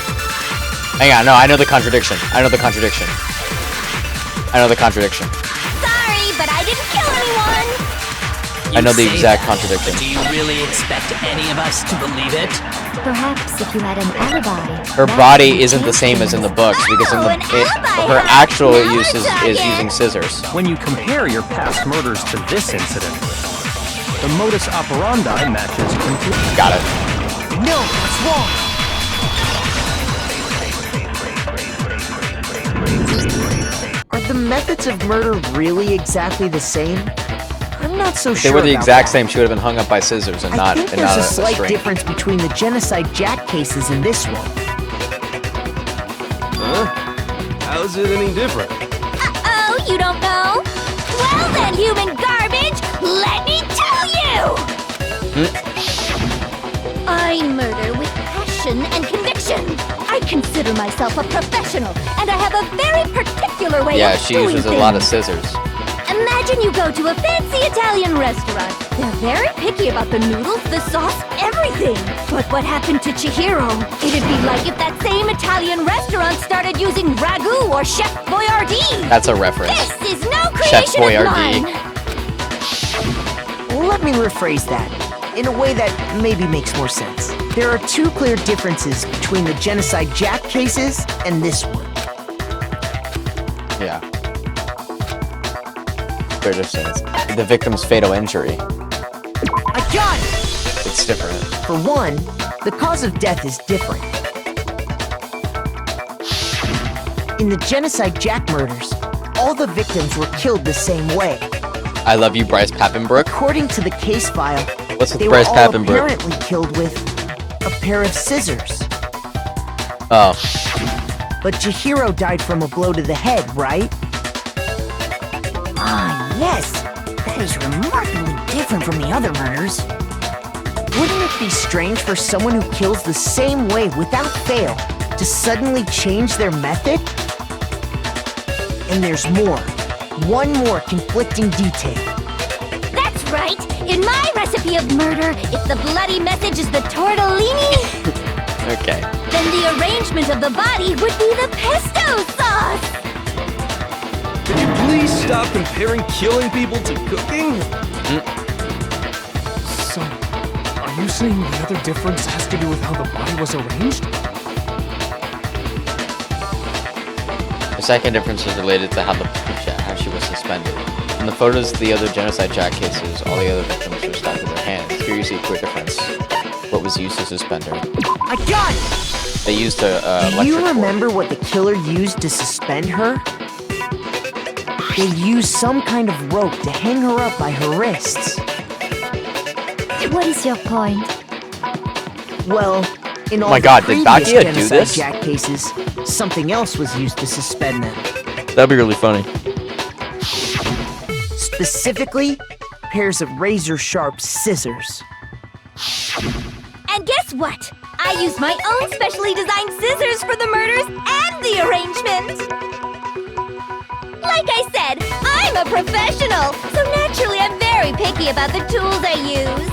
Hang on, no, I know the contradiction. I know the contradiction. Sorry, but I didn't kill anyone. I know the say exact that, contradiction. But do you really expect any of us to believe it? Perhaps if you had an alibi. Her that body would isn't the change same as in the things. books because in the her actual use is using scissors. When you compare your past murders to this incident, the modus operandi matches completely. Got it. No, that's wrong. Are the methods of murder really exactly the same? I'm not so If sure. they were the about exact that. same, she would have been hung up by scissors and I not think and there's not a slight string. difference between the Genocide Jack cases and this one. Huh? How's it any different? Uh-oh, you don't know? Well then, human garbage, let me tell you! I murder with passion and conviction. I consider myself a professional, and I have a very particular way Yeah, of she doing uses things. a lot of scissors. Imagine you go to a fancy Italian restaurant. They're very picky about the noodles, the sauce, everything. But what happened to Chihiro? It'd be like if that same Italian restaurant started using ragu or Chef Boyardee. That's a reference. This is no Chef creation of Boyardee. mine. Let me rephrase that in a way that maybe makes more sense. There are two clear differences between the Genocide Jack cases and this one. Yeah. Clear difference. The victim's fatal injury. I got it! It's different. For one, the cause of death is different. In the Genocide Jack murders, all the victims were killed the same way. I love you, Bryce Papenbrook. According to the case file, What's with they Bryce were all Papenbrook? apparently killed with a pair of scissors. Oh. But Chihiro died from a blow to the head, right? Ah, yes. That is remarkably different from the other murders. Wouldn't it be strange for someone who kills the same way without fail to suddenly change their method? And there's more. One more conflicting detail. That's right! In my recipe of murder, if the bloody message is the tortellini, Okay. then the arrangement of the body would be the pesto sauce! Could you please stop comparing killing people to cooking? So, are you saying the other difference has to do with how the body was arranged? The second difference is related to how she was suspended. In the photos of the other Genocide Jack cases, all the other victims were stuck with their hands. Here you see a clear difference. What was used to suspend her? I got it! They used a Do you electric remember what the killer used to suspend her? They used some kind of rope to hang her up by her wrists. What is your point? Well, in all my the God, did previous Dakia do Genocide this? Jack cases, something else was used to suspend them. That'd be really funny. Specifically, pairs of razor-sharp scissors. And guess what? I used my own specially designed scissors for the murders and the arrangement! Like I said, I'm a professional, so naturally I'm very picky about the tools I use.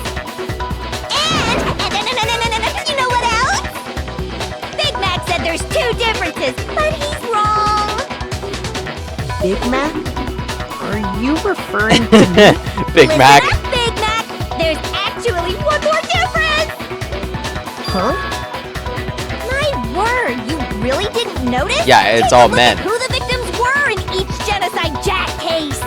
And you know what else? Big Mac said there's two differences, but he's wrong. Big Mac? Are you referring to me? Big Listen Mac. up, Big Mac! There's actually one more difference! Huh? My word, you really didn't notice? Yeah, it's Take a all look men. at who the victims were in each Genocide Jack case.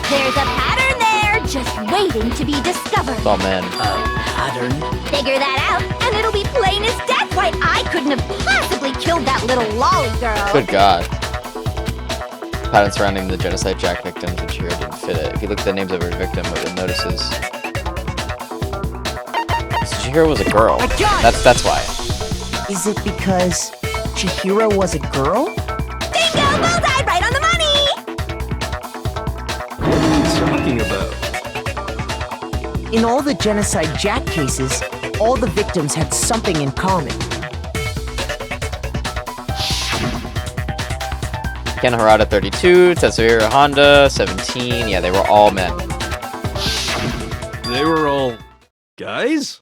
There's a pattern there, just waiting to be discovered. It's all men. Pattern? Figure that out, and it'll be plain as death why I couldn't have possibly killed that little lolly girl. Good God. Pattern surrounding the Genocide Jack victims, and Chihiro didn't fit it. If you look at the names of every victim, what you'll notice is Chihiro was a girl. That's why. Is it because Chihiro was a girl? Bingo! Bullseye! Right on the money! What are you talking about? In all the Genocide Jack cases, all the victims had something in common. Ken Harada 32, Tetsuhiro Honda 17. Yeah, they were all men. They were all guys?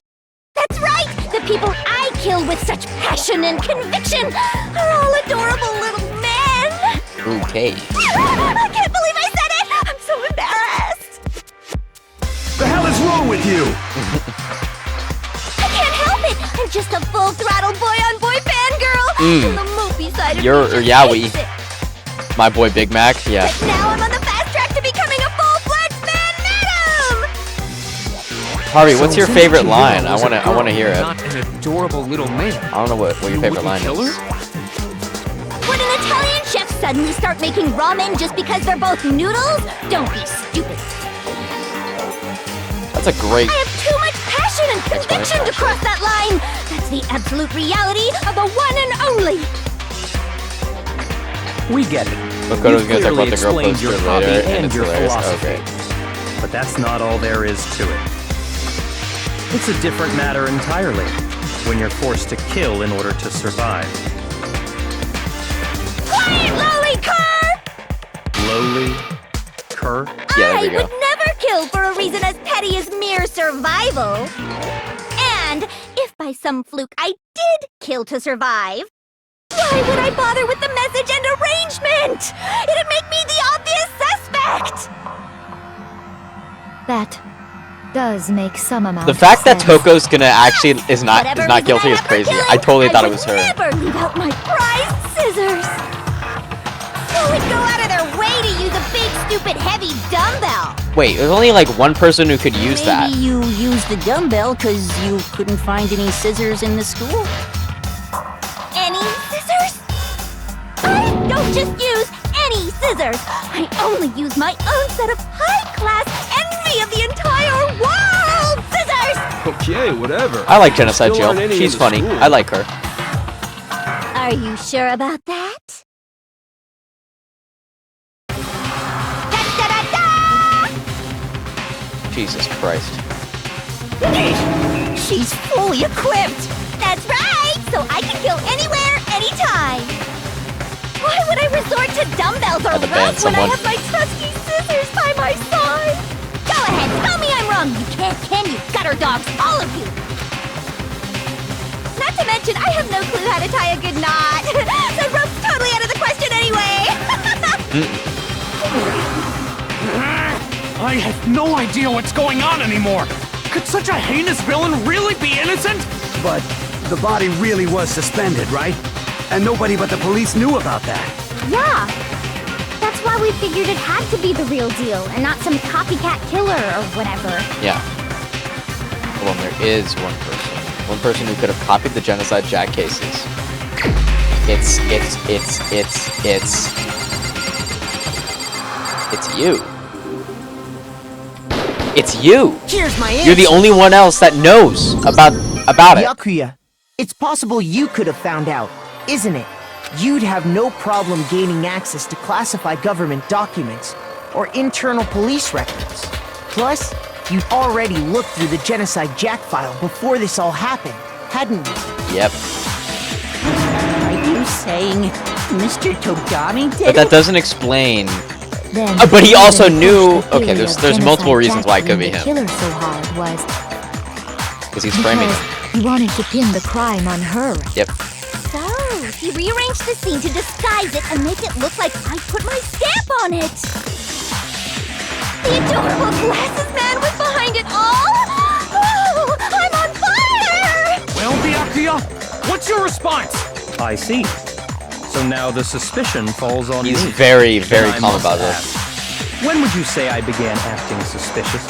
That's right! The people I kill with such passion and conviction are all adorable little men! Okay. I can't believe I said it! I'm so embarrassed! The hell is wrong with you? I can't help it! I'm just a full-throttle boy-on-boy fangirl! And the movie side of You're me just Yaoi. hates it. My boy Big Mac, yeah. But now I'm on the fast track to becoming a full-fledged fan madam! Harvey, what's your favorite line? I wanna hear it. Not an adorable little man. I don't know what your favorite line kill is. her? Would an Italian chef suddenly start making ramen just because they're both noodles? Don't be stupid. That's a great. I have too much passion and conviction to cross that line. That's the absolute reality of the one and only. We get it. Makoto's You've gonna talk about clearly the girl explained poster your later, hobby and and it's your hilarious. philosophy. Okay. But that's not all there is to it. It's a different matter entirely when you're forced to kill in order to survive. Quiet, lolly cur! Lowly cur? Yeah, there I we go. would never kill for a reason as petty as mere survival. And if by some fluke I did kill to survive, why would I bother with the message and arrangement? It'd make me the obvious suspect! That does make some amount The of fact that sense. Toko's gonna actually is not Whatever guilty reason is I have for crazy. killing, I totally thought it would was her. never leave out my prized scissors. Who would go out of their way to use a big, stupid, heavy dumbbell? Wait, there's only like one person who could use that. Maybe you used the dumbbell because you couldn't find any scissors in the school? Any scissors? I don't just use any scissors. I only use my own set of high-class envy of the entire world scissors! Okay, whatever. I like Genocide Still Jill. aren't any in She's the funny. school. I like her. Are you sure about that? Jesus Christ. She's fully equipped! That's right! So I can go anywhere, anytime! Why would I resort to dumbbells or Had to ban ropes when I someone. have my trusty scissors by my side? Go ahead, tell me I'm wrong! You can't, can you? Gutter dogs, all of you! Not to mention, I have no clue how to tie a good knot! The rope's totally out of the question anyway! I have no idea what's going on anymore. Could such a heinous villain really be innocent? But the body really was suspended, right? And nobody but the police knew about that. Yeah! That's why we figured it had to be the real deal, and not some copycat killer or whatever. Yeah. Well, there is one person. One person who could have copied the Genocide Jack cases. It's you. It's you! Here's my answer. You're the only one else that knows about it. Yakuya, it's possible you could have found out, isn't it? You'd have no problem gaining access to classified government documents or internal police records. Plus, you'd already looked through the Genocide Jack file before this all happened, hadn't you? Yep. Are you saying Mr. Togami did But that it? doesnn explain. Then, But he also the knew. theory Okay, of there's multiple Genocide reasons Jack why it could be being the him. killer so hard was Because he's framing because it. he wanted to pin the crime on her. Yep. So, he rearranged the scene to disguise it and make it look like I put my stamp on it! The adorable glasses man was behind it all! Oh, I'm on fire! Well, Byakuya, what's your response? I see. So now the suspicion falls on He's me. very, very And I calm must about ask, this. When would you say I began acting suspicious?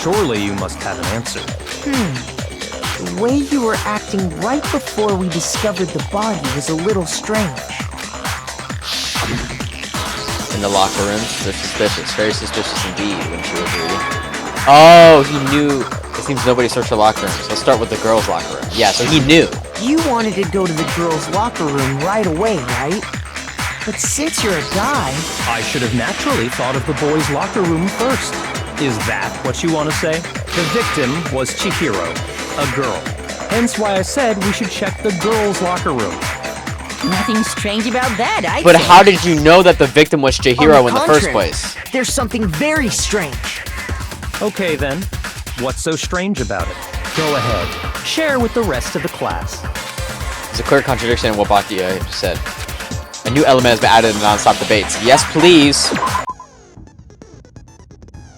Surely you must have an answer. The way you were acting right before we discovered the body was a little strange. In the locker rooms, they're suspicious. Very suspicious indeed, wouldn't you agree? Oh, he knew. It seems nobody searched the locker rooms. Let's start with the girls' locker room. Yeah, so he knew. You wanted to go to the girls' locker room right away, right? But since you're a guy... I should have naturally thought of the boys' locker room first. Is that what you want to say? The victim was Chihiro, a girl. Hence why I said we should check the girls' locker room. Nothing strange about that, I But think. how did you know that the victim was Chihiro in the first contrary, place? There's something very strange. Okay then, what's so strange about it? Go ahead, share with the rest of the class. There's a clear contradiction in what Bakia just said. A new element has been added in non-stop debates. Yes, please!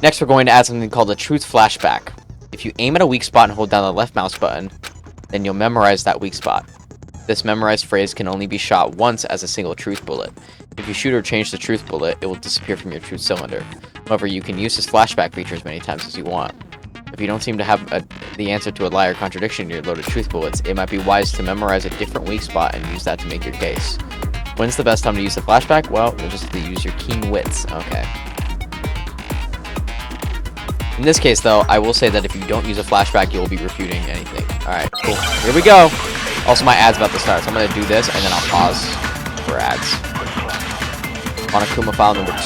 Next, we're going to add something called a truth flashback. If you aim at a weak spot and hold down the left mouse button, then you'll memorize that weak spot. This memorized phrase can only be shot once as a single truth bullet. If you shoot or change the truth bullet, it will disappear from your truth cylinder. However, you can use this flashback feature as many times as you want. If you don't seem to have the answer to a lie or contradiction in your loaded truth bullets, it might be wise to memorize a different weak spot and use that to make your case. When's the best time to use the flashback? Well, you'll just have to use your keen wits. Okay. In this case, though, I will say that if you don't use a flashback, you will be refuting anything. Alright, cool. Here we go! Also, my ad's about to start, so I'm going to do this, and then I'll pause for ads. Monokuma file number 2.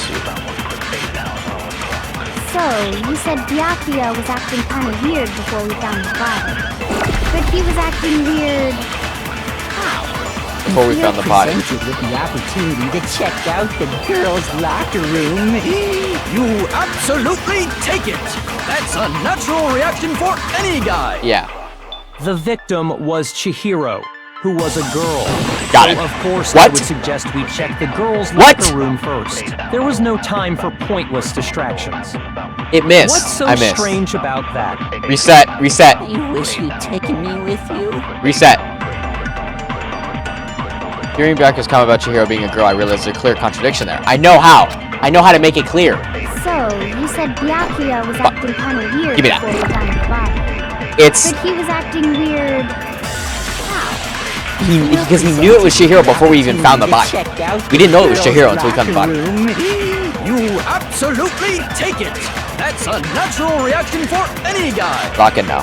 So, you said Byakuya was acting kind of weird before we found the body. But he was acting weird... how? Before we found the body. Presented with the opportunity to check out the girls' locker room. You absolutely take it! That's a natural reaction for any guy! Yeah. The victim was Chihiro, who was a girl. Got So it. of course, What? I would suggest we check the girls' What? locker room first. There was no time for pointless distractions. It missed. What's so I missed. strange about that? Reset. Reset. I wish you'd taken me with you. Reset. Hearing Byakuya's comment about Chihiro being a girl, I realized there's a clear contradiction there. I know how. I know how to make it clear. So, you said Byakuya was acting kind of weird Give me that. before we found the body. It's But he was acting weird. How? because he knew it was Chihiro before we even found the body. We didn't know it was Chihiro until we found the body. You absolutely take it. That's a natural reaction for any guy. Rockin' now.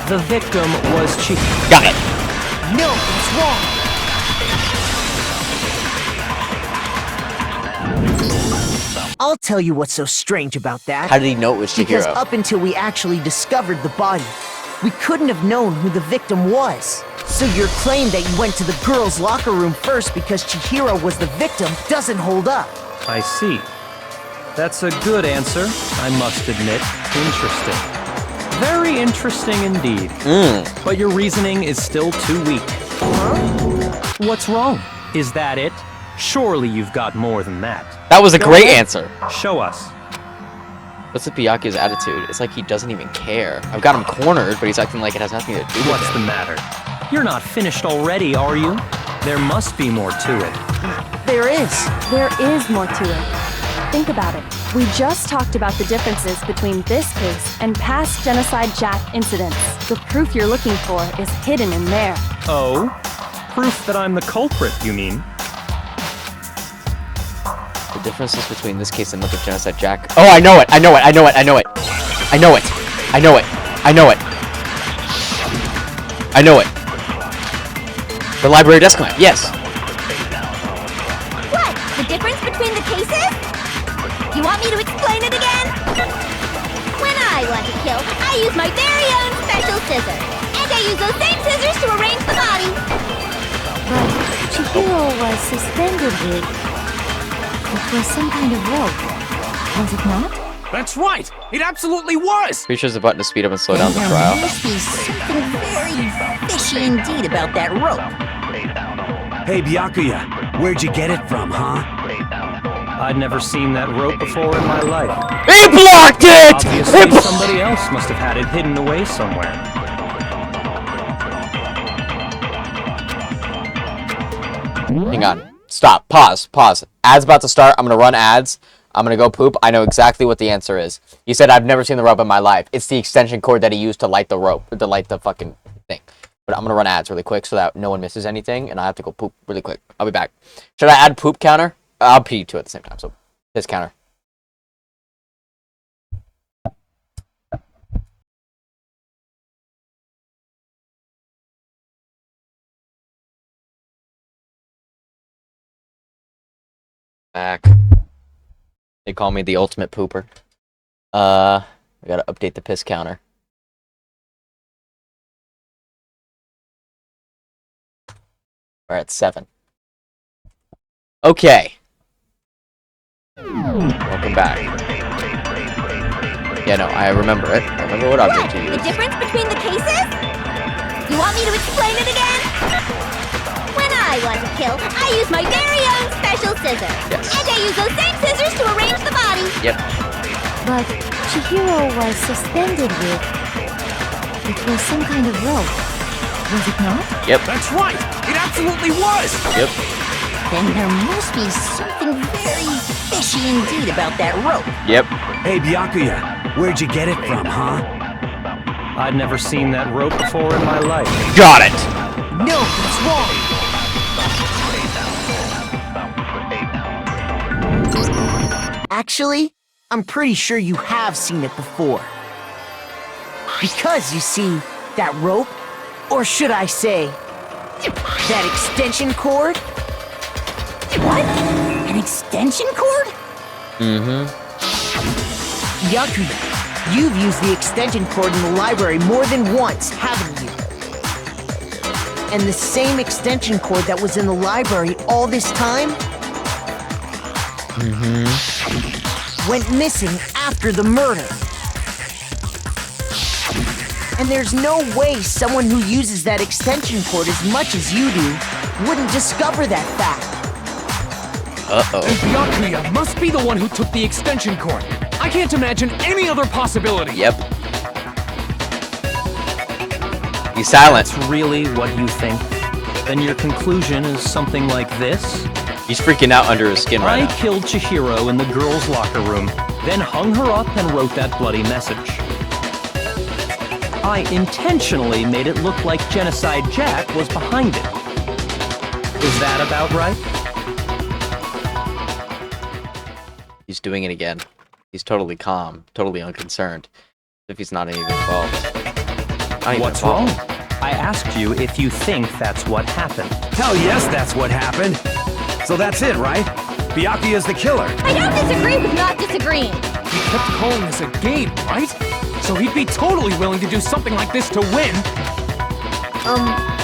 The victim was Chihiro. Got it. No, it's wrong. I'll tell you what's so strange about that. How did he know it was Because Chihiro? up until we actually discovered the body, we couldn't have known who the victim was. So your claim that you went to the girls' locker room first because Chihiro was the victim doesn't hold up. I see. That's a good answer, I must admit. Interesting. Very interesting indeed. But your reasoning is still too weak. What's wrong? Is that it? Surely you've got more than that. That was a great answer. Show us. What's with Byakuya's attitude? It's like he doesn't even care. I've got him cornered, but he's acting like it has nothing to do with What's it. the matter? You're not finished already, are you? There must be more to it. There is. There is more to it. Think about it. We just talked about the differences between this case and past Genocide Jack incidents. The proof you're looking for is hidden in there. Oh? Proof that I'm the culprit, you mean? The differences between this case and look at Genocide Jack. Oh, I know it! I know it! I know it! I know it! I know it! I know it! I know it! I know it! The library desk clamp, yes! What? The difference between the cases? You want me to explain it again? When I want to kill, I use my very own special scissors. And I use those same scissors to arrange the body. But Chihiro was suspended with... It was some kind of rope. Was it not? That's right. It absolutely was. Pretty sure there's a button to speed up and slow down the trial. There must be something very fishy indeed about that rope. Hey, Byakuya, where'd you get it from, huh? I'd never seen that rope before in my life. He blocked it! Obviously, somebody else must have had it hidden away somewhere. Hang on. Stop. Pause. Pause. Ads about to start. I'm gonna run ads. I'm gonna go poop. I know exactly what the answer is. You said I've never seen the rope in my life. It's the extension cord that he used to light the rope, to light the fucking thing. But I'm gonna run ads really quick so that no one misses anything, and I have to go poop really quick. I'll be back. Should I add poop counter? I'll pee too at the same time. So this counter. Back. They call me the ultimate pooper. I gotta update the piss counter. We're at 7. Okay. Welcome back. Yeah, no, I remember it. I remember what object to The use. difference between the cases? You want me to explain it again? When I want to kill, I use my very own special scissors. Yes. And I use those same scissors to arrange the body. Yep. But Chihiro was suspended with... It was some kind of rope. Was it not? Yep. That's right. It absolutely was. Yep. Then there must be something very fishy indeed about that rope. Yep. Hey, Byakuya, where'd you get it from, huh? I'd never seen that rope before in my life. Got it! No, it's wrong. Actually, I'm pretty sure you have seen it before. Because, you see, that rope, or should I say, that extension cord? What? An extension cord? Mm-hmm. Byakuya, you've used the extension cord in the library more than once, haven't you? And the same extension cord that was in the library all this time went missing after the murder. And there's no way someone who uses that extension cord as much as you do wouldn't discover that fact. Uh-oh. Byakuya must be the one who took the extension cord. I can't imagine any other possibility. Yep. He's silent. That's really what you think? Then your conclusion is something like this? He's freaking out under his skin right I now. killed Chihiro in the girls' locker room, then hung her up and wrote that bloody message. I intentionally made it look like Genocide Jack was behind it. Is that about right? He's doing it again. He's totally calm, totally unconcerned. As if he's not even involved. Not even What's involved. wrong? I asked you if you think that's what happened. Hell yes, that's what happened. So that's it, right? Byakuya is the killer. I don't disagree with not disagreeing. He kept calling this a game, right? So he'd be totally willing to do something like this to win.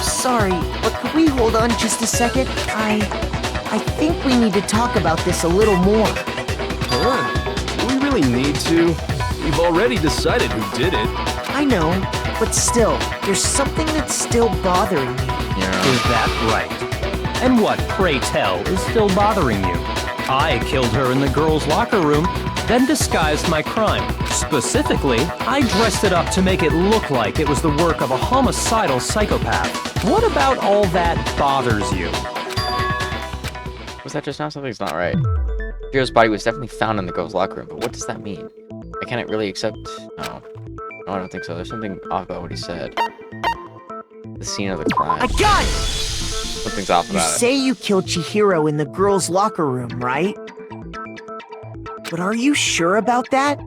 Sorry, but could we hold on just a second? I think we need to talk about this a little more. Do we really need to? We've already decided who did it. I know, but still, there's something that's still bothering me. Is that right? And what, pray tell, is still bothering you? I killed her in the girls' locker room, then disguised my crime. Specifically, I dressed it up to make it look like it was the work of a homicidal psychopath. What about all that bothers you? Was that just now? Something's not right. Chihiro's body was definitely found in the girls' locker room, but what does that mean? I can't really accept... No. No, I don't think so. There's something off about what he said. The scene of the crime. I got it! Something's off You about it. say you killed Chihiro in the girls' locker room, right? But are you sure about that?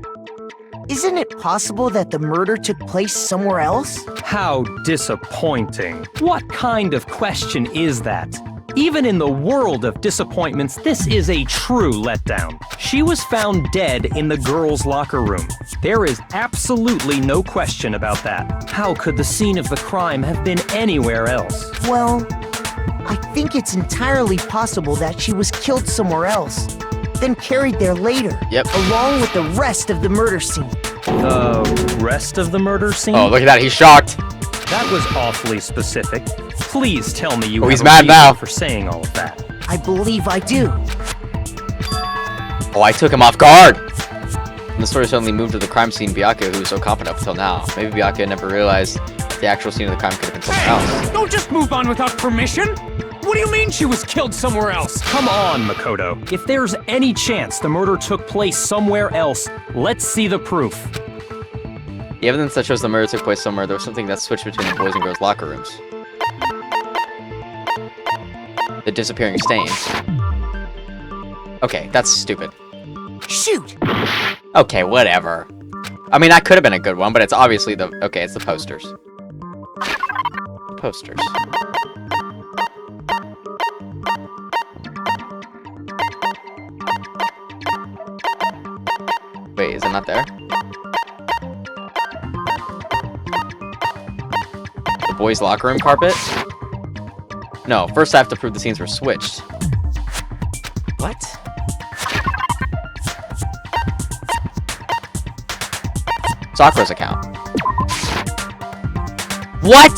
Isn't it possible that the murder took place somewhere else? How disappointing. What kind of question is that? Even in the world of disappointments, this is a true letdown. She was found dead in the girls' locker room. There is absolutely no question about that. How could the scene of the crime have been anywhere else? Well, I think it's entirely possible that she was killed somewhere else, then carried there later. Yep. Along with the rest of the murder scene. The rest of the murder scene? Oh, look at that. He's shocked. That was awfully specific. Please tell me you Oh, have he's a mad reason now. for saying all of that. I believe I do. Oh, I took him off guard. And the story suddenly moved to the crime scene Byakuya, who was so confident up until now. Maybe Byakuya never realized the actual scene of the crime could have been somewhere else. Don't just move on without permission! What do you mean she was killed somewhere else? Come on, Makoto. If there's any chance the murder took place somewhere else, let's see the proof. The evidence that shows the murder took place somewhere, there was something that switched between the boys and girls' locker rooms. The disappearing stains. Okay, that's stupid. Shoot! Okay, whatever. I mean, that could have been a good one, but it's obviously the... Okay, it's the posters. The posters. Wait, is it not there? The boys' locker room carpet? No, first I have to prove the scenes were switched. What? Sakura's account. What?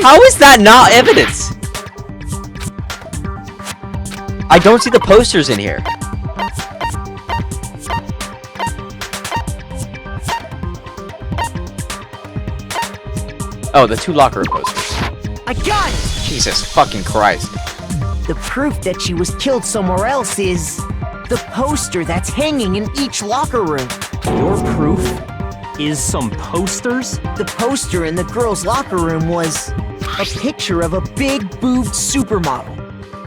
How is that not evidence? I don't see the posters in here. Oh, the two locker room posters. I got it! Jesus fucking Christ. The proof that she was killed somewhere else is the poster that's hanging in each locker room. Your proof is some posters? The poster in the girls' locker room was a picture of a big boobed supermodel.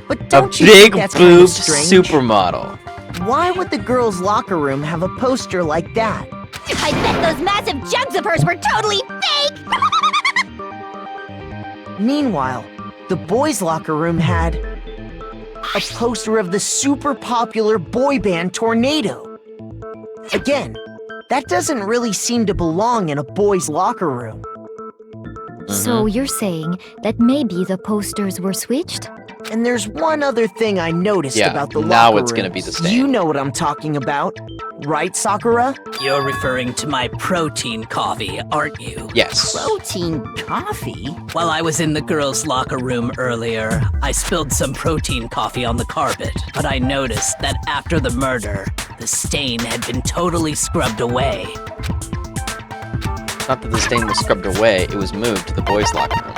But don't you think that's kind of boobed strange? supermodel. Why would the girls' locker room have a poster like that? I bet those massive jugs of hers were totally fake! Meanwhile, the boys' locker room had a poster of the super popular boy band Tornado. Again, that doesn't really seem to belong in a boys' locker room. So you're saying that maybe the posters were switched? And there's one other thing I noticed Yeah, about the now locker it's gonna be rooms. the stain. You know what I'm talking about, right, Sakura? You're referring to my protein coffee, aren't you? Yes. Protein coffee? While I was in the girls' locker room earlier, I spilled some protein coffee on the carpet, but I noticed that after the murder, the stain had been totally scrubbed away. Not that the stain was scrubbed away, it was moved to the boys' locker room.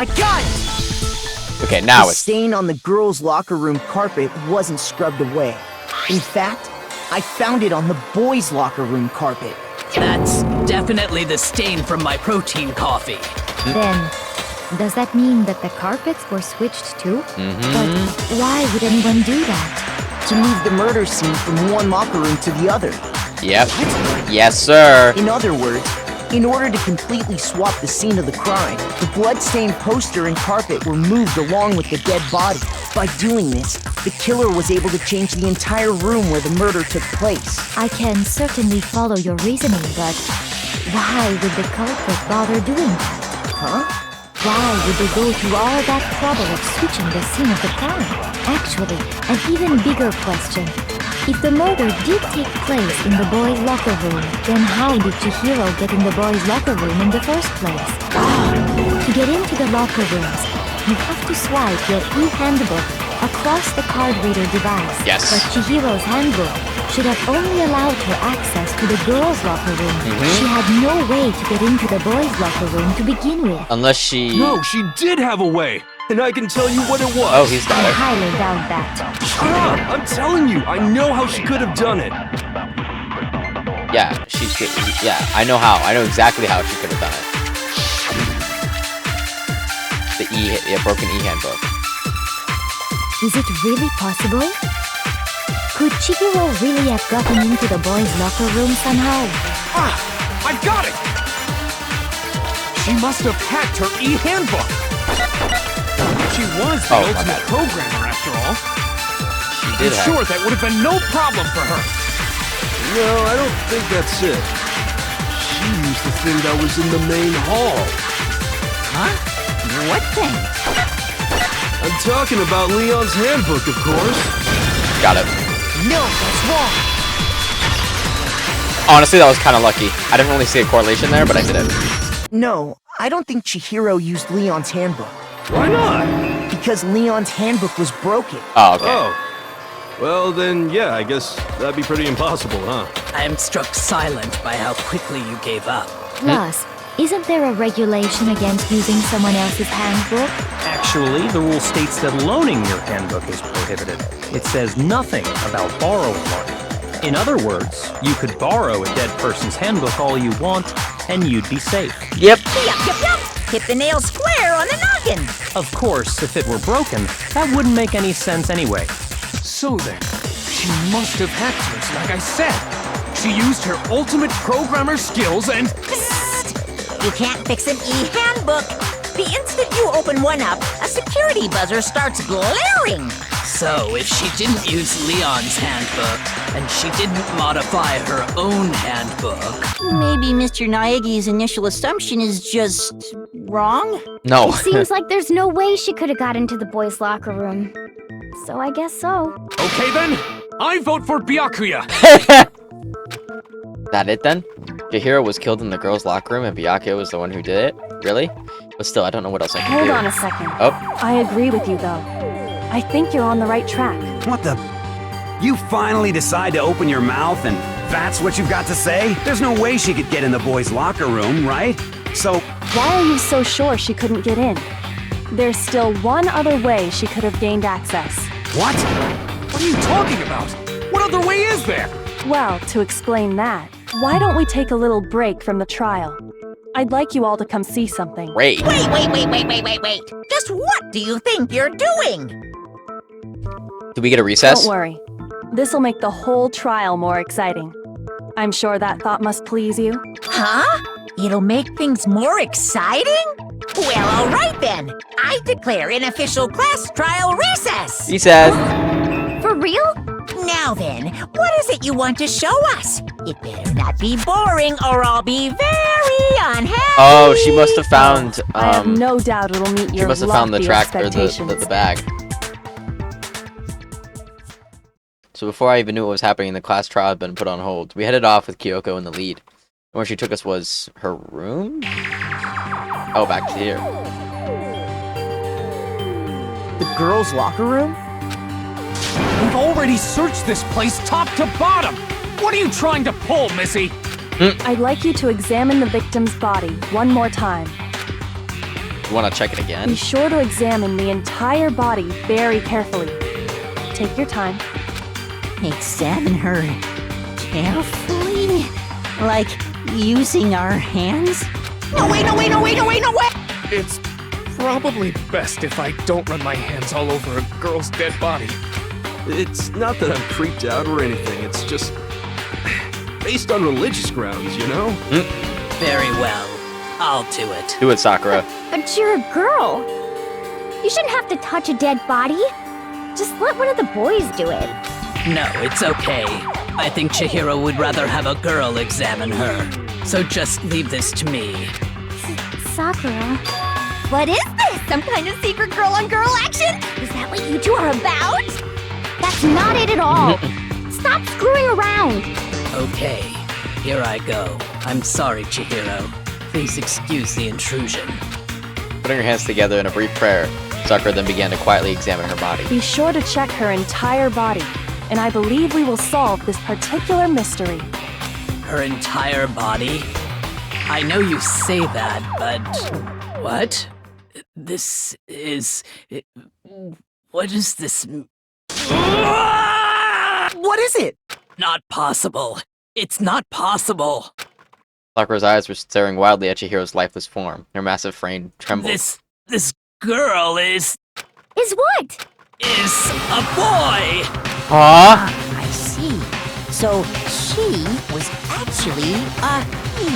I got it! Okay, now The it's... stain on the girls' locker room carpet wasn't scrubbed away. In fact, I found it on the boys' locker room carpet. That's definitely the stain from my protein coffee. Then, does that mean that the carpets were switched too? Mm-hmm. But why would anyone do that? To move the murder scene from one locker room to the other. Yep. Yes, sir. In other words, in order to completely swap the scene of the crime, the blood-stained poster and carpet were moved along with the dead body. By doing this, the killer was able to change the entire room where the murder took place. I can certainly follow your reasoning, but why would the culprit bother doing that? Huh? Why would they go through all that trouble of switching the scene of the crime? Actually, an even bigger question. If the murder did take place in the boys' locker room, then how did Chihiro get in the boys' locker room in the first place? To get into the locker rooms, you have to swipe your e-handbook across the card reader device. Yes. But Chihiro's handbook should have only allowed her access to the girls' locker room. She had no way to get into the boys' locker room to begin with. Unless she... No, she did have a way. And I can tell you what it was. Oh, he's got I it. highly doubt that. Shut up! I'm telling you, I know how she could have done it. Yeah, she should... Yeah, I know how. I know exactly how she could have done it. The broken e-handbook. Is it really possible? Could Chihiro really have gotten into the boys' locker room somehow? Ah! I got it! She must have hacked her e-handbook. She was the ultimate programmer, after all. She did I'm sure that would have been no problem for her. No, I don't think that's it. She used the thing that was in the main hall. Huh? What thing? I'm talking about Leon's handbook, of course. Got it. No, that's wrong. Honestly, that was kind of lucky. I didn't really see a correlation there, but I did it. No, I don't think Chihiro used Leon's handbook. Why not? Because Leon's handbook was broken. Oh, okay. Oh. Well, then, yeah, I guess that'd be pretty impossible, huh? I am struck silent by how quickly you gave up. Plus, isn't there a regulation against using someone else's handbook? Actually, the rule states that loaning your handbook is prohibited. It says nothing about borrowing one. In other words, you could borrow a dead person's handbook all you want, and you'd be safe. Yep. Yup. Hit the nail square on the noggin. Of course, if it were broken, that wouldn't make any sense anyway. So then, she must have hacked hers, like I said. She used her ultimate programmer skills and... Psst! You can't fix an e-handbook. The instant you open one up, a security buzzer starts blaring. So, if she didn't use Leon's handbook, and she didn't modify her own handbook... Maybe Mr. Naegi's initial assumption is just wrong? No. It seems like there's no way she could have got into the boys' locker room. So I guess so. Okay then, I vote for Byakuya. That it then? Chihiro was killed in the girls' locker room and Byakuya was the one who did it? Really? But still, I don't know what else I can do. Hold on a second. Oh. I agree with you, though. I think you're on the right track. What the? You finally decide to open your mouth and that's what you've got to say? There's no way she could get in the boys' locker room, right? So... Why are you so sure she couldn't get in? There's still one other way she could have gained access. What? What are you talking about? What other way is there? Well, to explain that, why don't we take a little break from the trial? I'd like you all to come see something. Great. Wait. Just what do you think you're doing? Do we get a recess? Don't worry. This'll make the whole trial more exciting. I'm sure that thought must please you. Huh? It'll make things more exciting? Well, all right then. I declare an official class trial recess. He said. For real? Now then, what is it you want to show us? It better not be boring or I'll be very unhappy. Oh, she must have found, I have no doubt it'll meet your she must have found the lofty track, or expectations. the bag. So before I even knew what was happening, the class trial had been put on hold. We headed off with Kyoko in the lead. And where she took us was her room? Oh, back to here. The girls' locker room? We've already searched this place top to bottom. What are you trying to pull, Missy? I'd like you to examine the victim's body one more time. You want to check it again? Be sure to examine the entire body very carefully. Take your time. Examine her carefully? Like using our hands? No, wait, no, wait, no, wait, no, wait, no, wait! It's probably best if I don't run my hands all over a girl's dead body. It's not that I'm creeped out or anything, it's just based on religious grounds, you know? Very well. I'll do it. Do it, Sakura. But you're a girl. You shouldn't have to touch a dead body. Just let one of the boys do it. No, it's okay. I think Chihiro would rather have a girl examine her. So just leave this to me. Sakura. What is this? Some kind of secret girl-on-girl action? Is that what you two are about? That's not it at all. Stop screwing around. Okay, here I go. I'm sorry, Chihiro. Please excuse the intrusion. Putting her hands together in a brief prayer, Sakura then began to quietly examine her body. Be sure to check her entire body, and I believe we will solve this particular mystery. Her entire body? I know you say that, but... What? This is... What is this... What is it? Not possible. It's not possible. Sakura's eyes were staring wildly at Chihiro's lifeless form. Her massive frame trembled. This girl is what? Is a boy! Huh? I see. So she was actually a he.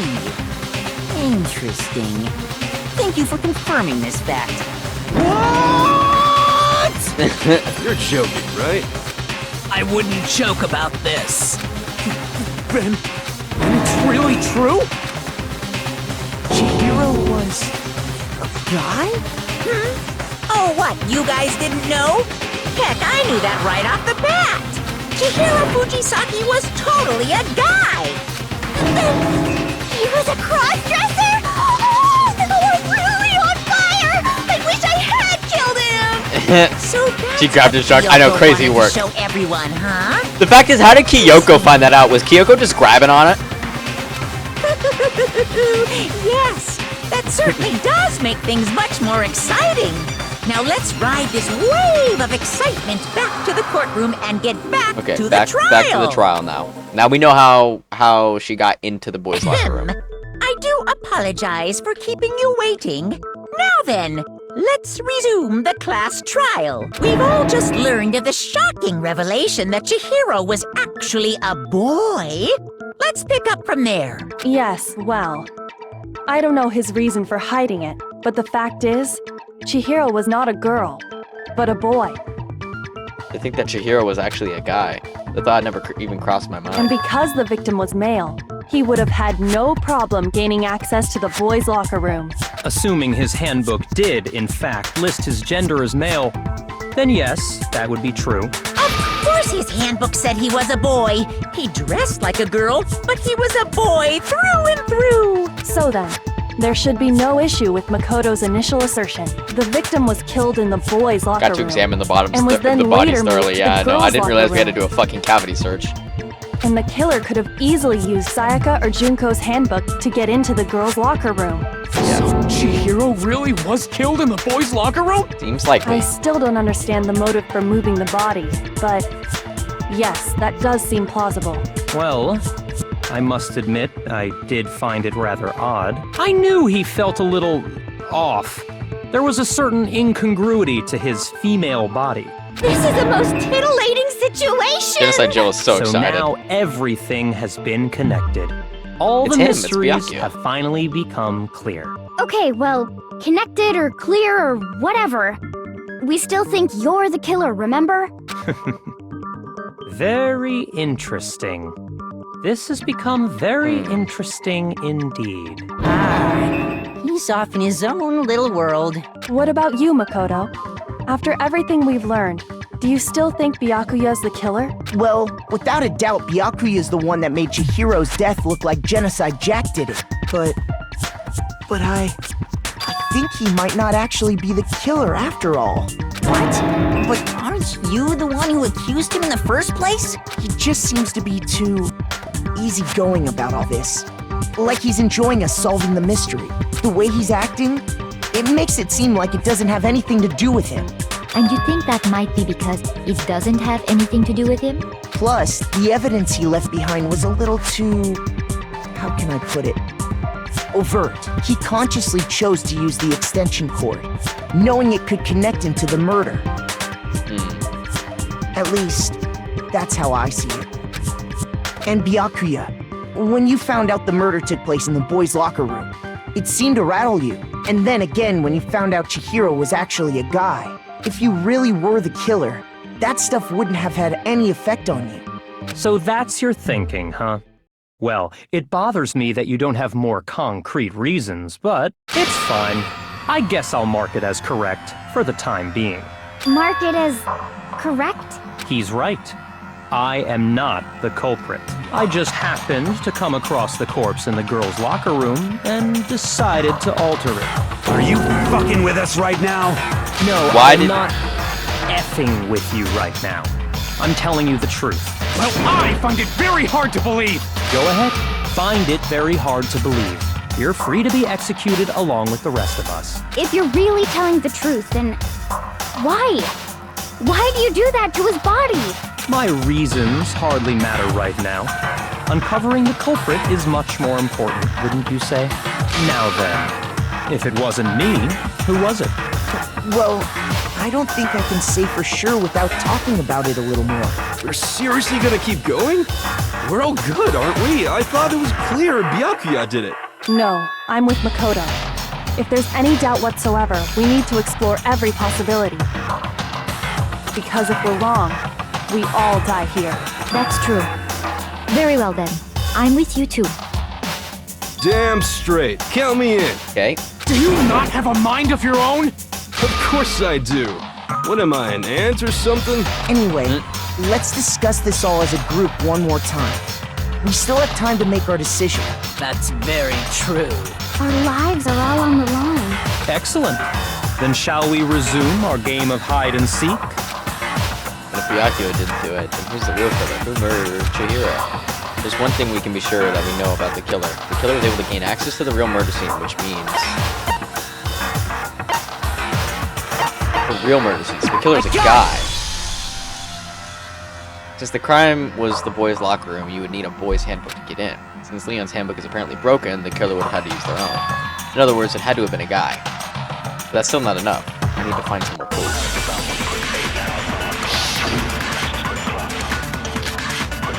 Interesting. Thank you for confirming this fact. What? You're joking, right? I wouldn't joke about this. Ben, it's really true? Chihiro was a guy? Oh, what? You guys didn't know? Heck, I knew that right off the bat. Chihiro Fujisaki was totally a guy. He was a cross-dresser? Oh, I'm really on fire! I wish I had killed him! So that's She grabbed his what shark. I know, Kyoko crazy wanted to work. show everyone, huh? The fact is, how did Kyoko find that out? Was Kyoko just grabbing on it? Yes, that certainly does make things much more exciting. Now let's ride this wave of excitement back to the courtroom and get back Okay, to back the trial. to the trial now. Now we know how she got into the boys' locker room. I do apologize for keeping you waiting. Now then, let's resume the class trial. We've all just learned of the shocking revelation that Chihiro was actually a boy. Let's pick up from there. Yes, well, I don't know his reason for hiding it, but the fact is, Chihiro was not a girl, but a boy. I think that Chihiro was actually a guy. The thought never even crossed my mind. And because the victim was male, he would have had no problem gaining access to the boys' locker room. Assuming his handbook did, in fact, list his gender as male, then yes, that would be true. Of course his handbook said he was a boy. He dressed like a girl, but he was a boy through and through. So then, there should be no issue with Makoto's initial assertion. The victim was killed in the boys' locker room. Got to examine the bottoms, and was then the bodies later moved thoroughly. to Yeah, the no, I girls' didn't realize we had to locker do a fucking cavity search. And the killer could have easily used Sayaka or Junko's handbook to get into the girls' locker room. So Chihiro really was killed in the boys' locker room? Seems likely. I still don't understand the motive for moving the body, but yes, that does seem plausible. Well, I must admit, I did find it rather odd. I knew he felt a little off. There was a certain incongruity to his female body. This is the most titillating situation! Genocide Jill is so excited. Now everything has been connected. All It's the him, it's mysteries Byakuya. have finally become clear. Okay, well, connected or clear or whatever. We still think you're the killer, remember? Very interesting. This has become very interesting indeed. He's off in his own little world. What about you, Makoto? After everything we've learned, do you still think Byakuya's the killer? Well, without a doubt, Byakuya is the one that made Chihiro's death look like Genocide Jack did it. But I think he might not actually be the killer after all. What? But aren't you the one who accused him in the first place? He just seems to be too easygoing about all this. Like he's enjoying us solving the mystery. The way he's acting, It makes it seem like it doesn't have anything to do with him. And you think that might be because it doesn't have anything to do with him? Plus, the evidence he left behind was a little too... how can I put it? Overt. He consciously chose to use the extension cord, knowing it could connect him to the murder. At least, that's how I see it. And Byakuya, when you found out the murder took place in the boys' locker room, it seemed to rattle you. And then again, when you found out Chihiro was actually a guy. If you really were the killer, that stuff wouldn't have had any effect on you. So that's your thinking, huh? Well, it bothers me that you don't have more concrete reasons, but it's fine. I guess I'll mark it as correct for the time being. Mark it as correct? He's right. I am not the culprit. I just happened to come across the corpse in the girls' locker room and decided to alter it. Are you fucking with us right now? No, I'm not effing with you right now. I'm telling you the truth. Well, I find it very hard to believe! Go ahead. Find it very hard to believe. You're free to be executed along with the rest of us. If you're really telling the truth, then why? Why do you do that to his body? My reasons hardly matter right now. Uncovering the culprit is much more important, wouldn't you say? Now then, if it wasn't me, who was it? Well, I don't think I can say for sure without talking about it a little more. We're seriously gonna keep going? We're all good, aren't we? I thought it was clear Byakuya did it. No, I'm with Makoto. If there's any doubt whatsoever, we need to explore every possibility. Because if we're wrong, we all die here. That's true. Very well then. I'm with you too. Damn straight. Count me in. Okay. Do you not have a mind of your own? Of course I do. What am I, an ant or something? Anyway, let's discuss this all as a group one more time. We still have time to make our decision. That's very true. Our lives are all on the line. Excellent. Then shall we resume our game of hide and seek? And if Byakuya didn't do it, then who's the real killer? Who murdered Chihiro? There's one thing we can be sure that we know about the killer. The killer was able to gain access to the real murder scene, which means... the real murder scene. So the killer's a guy. Since the crime was the boys' locker room, you would need a boys' handbook to get in. Since Leon's handbook is apparently broken, the killer would have had to use their own. In other words, it had to have been a guy. But that's still not enough. We need to find some more clues.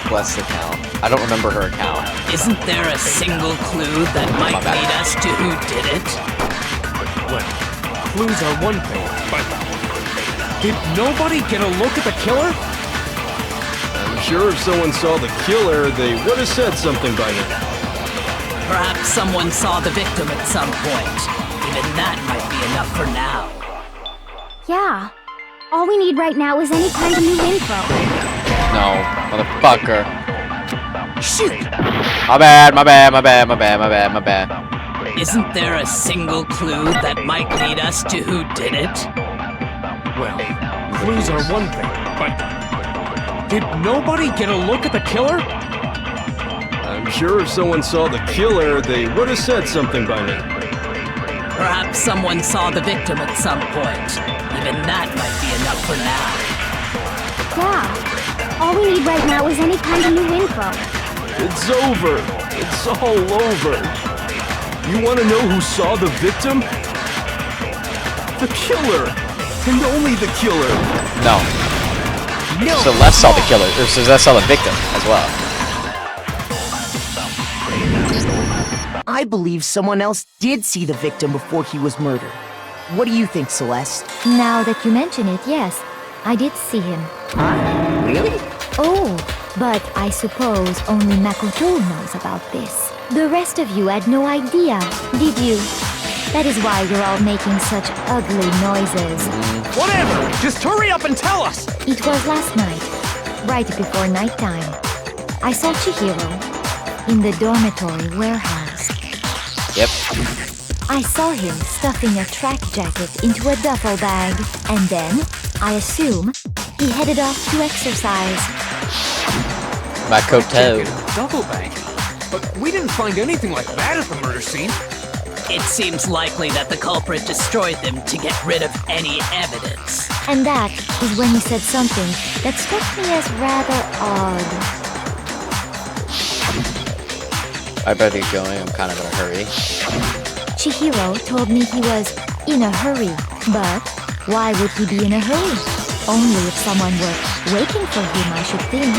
Bless the account. I don't remember her account. Isn't there a single clue that might lead us to who did it? Well, clues are one thing, but... did nobody get a look at the killer? I'm sure if someone saw the killer, they would have said something by now. Perhaps someone saw the victim at some point. Even that might be enough for now. Yeah. All we need right now is any kind of new info. No, motherfucker. Shoot! My bad, my bad, my bad, my bad, my bad, my bad. Isn't there a single clue that might lead us to who did it? Well, clues are one thing, but... did nobody get a look at the killer? I'm sure if someone saw the killer, they would have said something by now. Perhaps someone saw the victim at some point. Even that might be enough for now. Yeah. All we need right now is any kind of new info. It's over. It's all over. You want to know who saw the victim? The killer. And only the killer. No. No. Celeste saw the killer, or Celeste saw the victim as well. I believe someone else did see the victim before he was murdered. What do you think, Celeste? Now that you mention it, yes. I did see him. Huh? Really? Oh, but I suppose only Makoto knows about this. The rest of you had no idea, did you? That is why you're all making such ugly noises. Whatever! Just hurry up and tell us! It was last night, right before nighttime. I saw Chihiro in the dormitory warehouse. Yep. I saw him stuffing a track jacket into a duffel bag, and then, I assume, he headed off to exercise. Makoto. Duffel bag? But we didn't find anything like that at the murder scene. It seems likely that the culprit destroyed them to get rid of any evidence. And that is when he said something that struck me as rather odd. I better get going, I'm kind of in a hurry. Chihiro told me he was in a hurry, but why would he be in a hurry? Only if someone were waiting for him, I should think.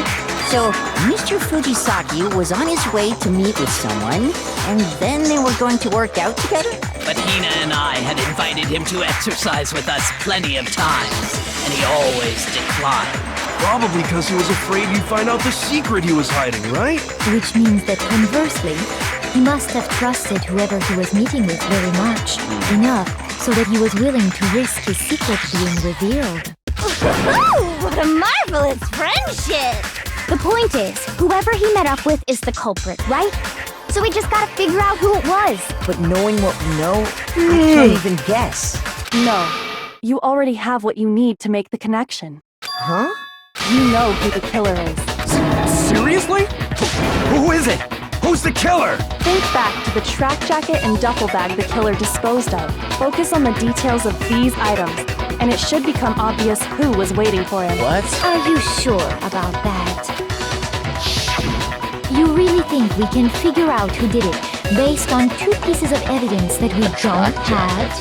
So, Mr. Fujisaki was on his way to meet with someone, and then they were going to work out together? But Hina and I had invited him to exercise with us plenty of times, and he always declined. Probably because he was afraid you'd find out the secret he was hiding, right? Which means that conversely, he must have trusted whoever he was meeting with very much, enough so that he was willing to risk his secret being revealed. What a marvelous friendship! The point is, whoever he met up with is the culprit, right? So we just gotta figure out who it was. But knowing what we know, I can't even guess. No. You already have what you need to make the connection. Huh? You know who the killer is. Seriously? Who is it? Who's the killer? Think back to the track jacket and duffel bag the killer disposed of. Focus on the details of these items, and it should become obvious who was waiting for him. What? Are you sure about that? You really think we can figure out who did it based on 2 pieces of evidence that we don't have?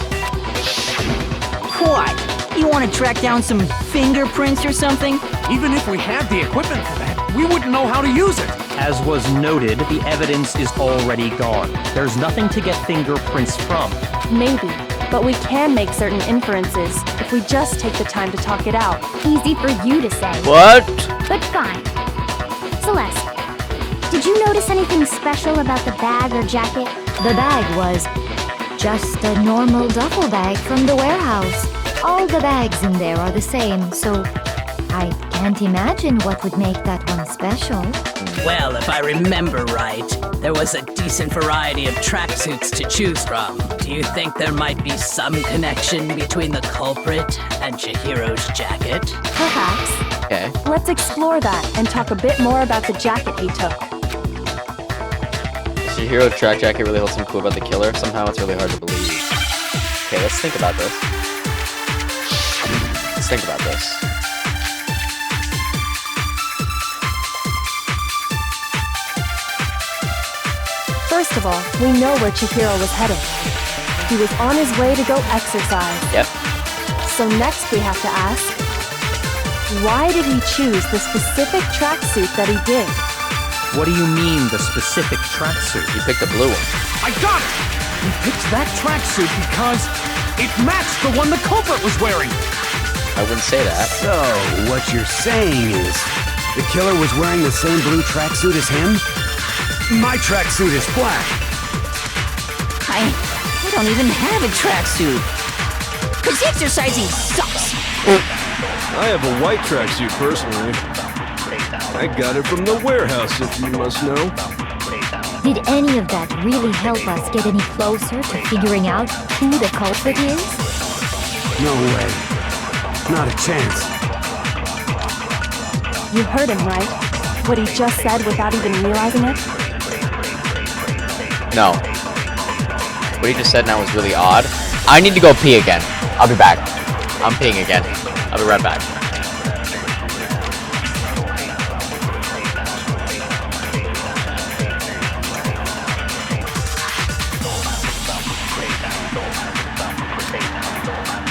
What? You want to track down some fingerprints or something? Even if we had the equipment for that, we wouldn't know how to use it. As was noted, the evidence is already gone. There's nothing to get fingerprints from. Maybe, but we can make certain inferences if we just take the time to talk it out. Easy for you to say. What? But fine. Celeste, did you notice anything special about the bag or jacket? The bag was just a normal duffel bag from the warehouse. All the bags in there are the same, so I can't imagine what would make that one special. Well, if I remember right, there was a decent variety of tracksuits to choose from. Do you think there might be some connection between the culprit and Chihiro's jacket? Perhaps. Okay. Let's explore that and talk a bit more about the jacket he took. Chihiro's track jacket really holds some clue about the killer. Somehow it's really hard to believe. Okay, let's think about this. Let's think about this. First of all, we know where Chihiro was headed. He was on his way to go exercise. Yep. So next we have to ask, why did he choose the specific tracksuit that he did? What do you mean, the specific tracksuit? He picked a blue one. I got it! He picked that tracksuit because it matched the one the culprit was wearing. I wouldn't say that. So, what you're saying is, the killer was wearing the same blue tracksuit as him? My tracksuit is black. I don't even have a tracksuit. Cause exercising sucks. I have a white tracksuit personally. I got it from the warehouse, if you must know. Did any of that really help us get any closer to figuring out who the culprit is? No way. Not a chance. You heard him, right? What he just said without even realizing it? No. What he just said now was really odd. I need to go pee again. I'll be back. I'm peeing again. I'll be right back.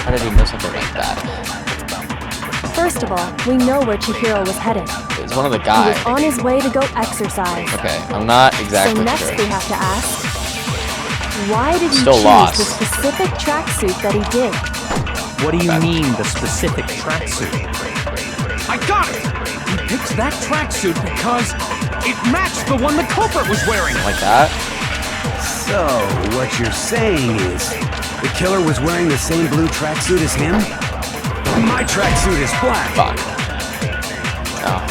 How did he know something like that? First of all, we know where Chihiro was headed. It's one of the He guys. was on his way to go exercise. Okay, I'm not exactly So next sure. we have to ask, why did he Still choose lost. the specific tracksuit that he did? What do you mean, the specific tracksuit? I got it! He picked that tracksuit because it matched the one the culprit was wearing. Like that? So, what you're saying is, the killer was wearing the same blue tracksuit as him? My tracksuit is black. Fuck. Oh.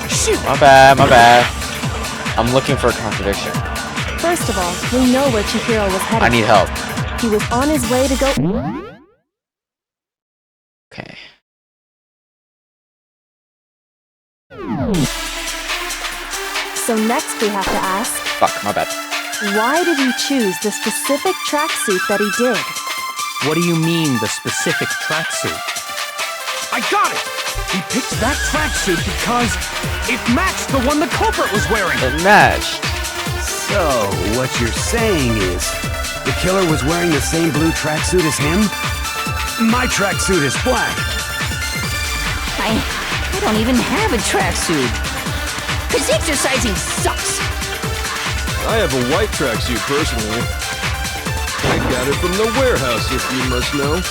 Shoot. My bad, my bad. I'm looking for a contradiction. First of all, we know where Chihiro was headed. I need help. He was on his way to go... Okay. So next we have to ask, Fuck, my bad. Why did he choose the specific tracksuit that he did? What do you mean, the specific tracksuit? I got it! He picked that tracksuit because it matched the one the culprit was wearing! It matched. So, what you're saying is, the killer was wearing the same blue tracksuit as him? My tracksuit is black. I don't even have a tracksuit. Cause exercising sucks. I have a white tracksuit personally. I got it from the warehouse, if you must know.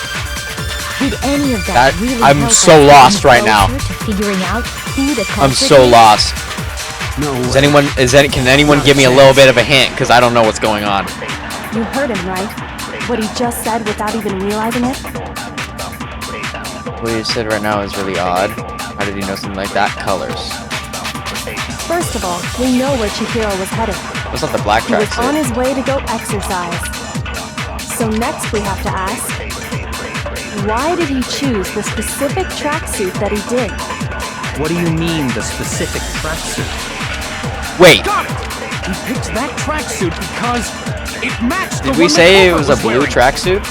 Did any of that really I'm help so us lost getting right now. closer to figuring out who the I'm culprit so is? lost. No Can anyone give me a little bit of a hint? Because I don't know what's going on. You heard him, right? What he just said without even realizing it? What you said right now is really odd. How did you know something like that? Colors. First of all, we know where Chihiro was headed. What's not the black He was on tracksuit? his way to go exercise. So next we have to ask, why did he choose the specific tracksuit that he did? What do you mean, the specific tracksuit? Wait, Got it! He picked that tracksuit because it matched the did one we the say it culprit was a blue wearing. tracksuit?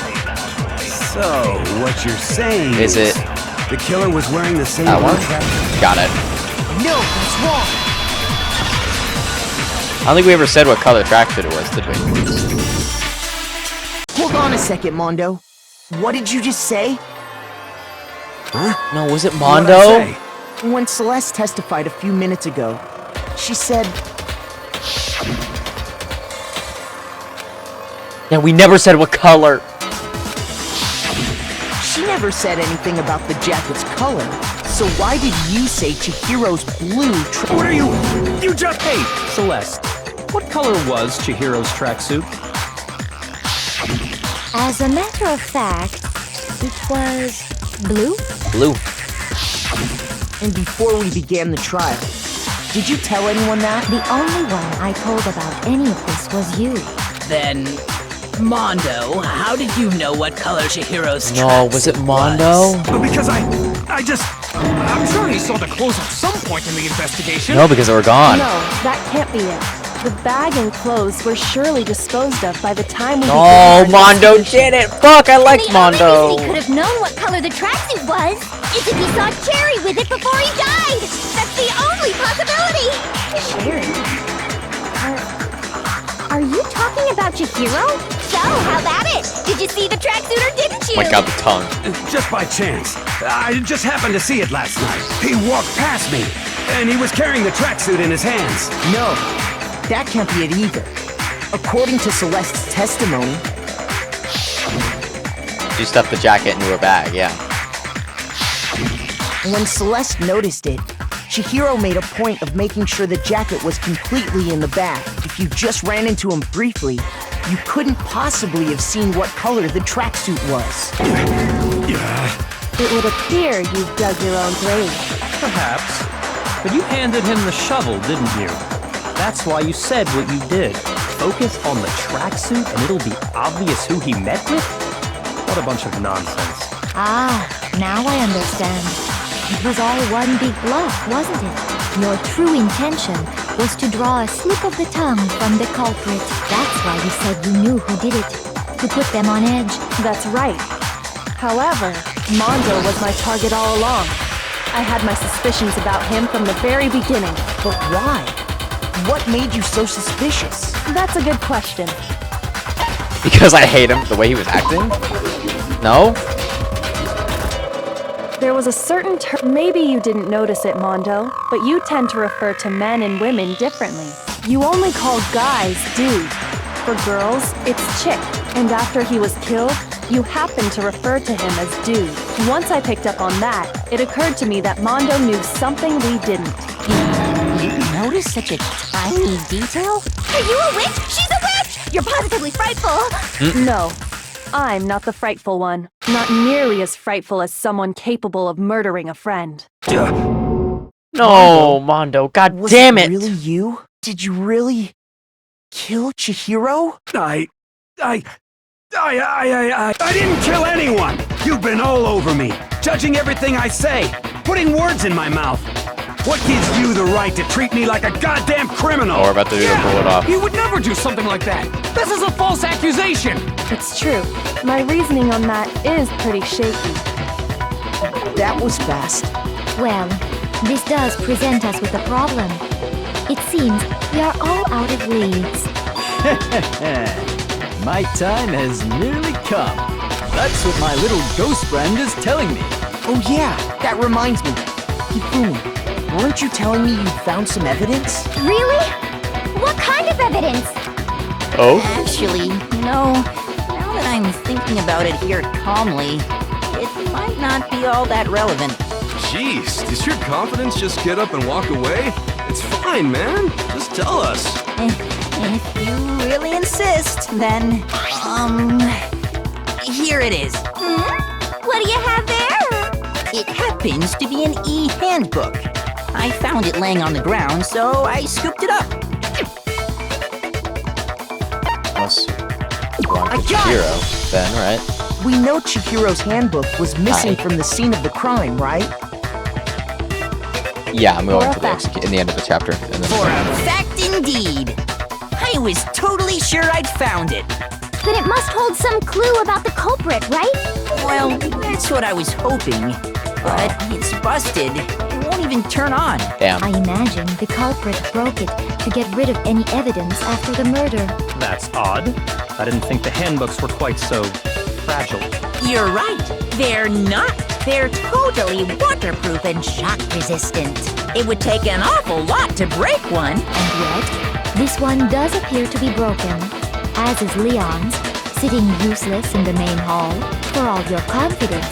So, what you're saying Is it the killer was wearing the same that blue one? tracksuit? Got it. No, that's wrong. I don't think we ever said what color tracksuit it was, did we? Hold on a second, Mondo. What did you just say? Huh? No, was it What'd Mondo? I say? When Celeste testified a few minutes ago, she said, Yeah, we never said what color. she never said anything about the jacket's color. So why did you say Chihiro's blue What are you? You just... Hey, Celeste, what color was Chihiro's tracksuit? As a matter of fact, it was blue. Blue. And before we began the trial, did you tell anyone that? The only one I told about any of this was you. Then, Mondo, how did you know what color Chihiro's No, was it Mondo? Because I'm sure he saw the clothes at some point in the investigation. No, because they were gone. No, that can't be it. The bag and clothes were surely disposed of by the time we Oh, began our Mondo investigation. did it! Fuck, I like The Mondo! only reason he could have known what color the tracksuit was is if he saw Cherry with it before he died. That's the only possibility. Cherry? Are you talking about Chihiro? So, how about it? Did you see the tracksuit or didn't you? Oh my god, the tongue. Just by chance. I just happened to see it last night. He walked past me, and he was carrying the tracksuit in his hands. No, that can't be it either. According to Celeste's testimony, She stuffed the jacket into her bag, yeah. when Celeste noticed it, Chihiro made a point of making sure the jacket was completely in the bag. If you just ran into him briefly, you couldn't possibly have seen what color the tracksuit was. It would appear you've dug your own grave. Perhaps. But you handed him the shovel, didn't you? That's why you said what you did. Focus on the tracksuit and it'll be obvious who he met with? What a bunch of nonsense. Ah, now I understand. It was all one big bluff, wasn't it? Your true intention was to draw a slip of the tongue from the culprit. That's why you said you knew who did it. To put them on edge. That's right. However, Mondo was my target all along. I had my suspicions about him from the very beginning. But why? What made you so suspicious? That's a good question. Because I hate him, the way he was acting? No? There was a certain term. Maybe you didn't notice it, Mondo, but you tend to refer to men and women differently. You only call guys dude. For girls, it's chick. And after he was killed, you happened to refer to him as dude. Once I picked up on that, it occurred to me that Mondo knew something we didn't. You noticed such a tiny detail? Are you a witch? She's a witch! You're positively frightful. No, I'm not the frightful one. Not nearly as frightful as someone capable of murdering a friend. No, Mondo, god Was damn it it! really you? Did you really kill Chihiro? I didn't kill anyone! You've been all over me, judging everything I say, putting words in my mouth. What gives you the right to treat me like a goddamn criminal? Oh, we're about to do the bullet off. He would never do something like that. This is a false accusation. It's true. My reasoning on that is pretty shaky. That was fast. Well, this does present us with a problem. It seems we are all out of leads. My time has nearly come. That's what my little ghost friend is telling me. Oh yeah, that reminds me. Hifumi, weren't you telling me you found some evidence? Really? What kind of evidence? Oh? Actually, now that I'm thinking about it here calmly, it might not be all that relevant. Jeez, does your confidence just get up and walk away? It's fine, man. Just tell us. If you really insist, then, here it is. What do you have there? It happens to be an e-handbook. I found it laying on the ground, so I scooped it up. Must belong to I got it! Chihiro, then, right? We know Chihiro's handbook was missing from the scene of the crime, right? Yeah, I'm going to the in the end of the chapter. And then For a fact indeed. I was totally sure I'd found it. Then it must hold some clue about the culprit, right? Well, that's what I was hoping. But it's busted. It won't even turn on. Damn. I imagine the culprit broke it to get rid of any evidence after the murder. That's odd. I didn't think the handbooks were quite so fragile. You're right. They're not. They're totally waterproof and shock resistant. It would take an awful lot to break one. And yet, this one does appear to be broken, as is Leon's, sitting useless in the main hall. For all your confidence,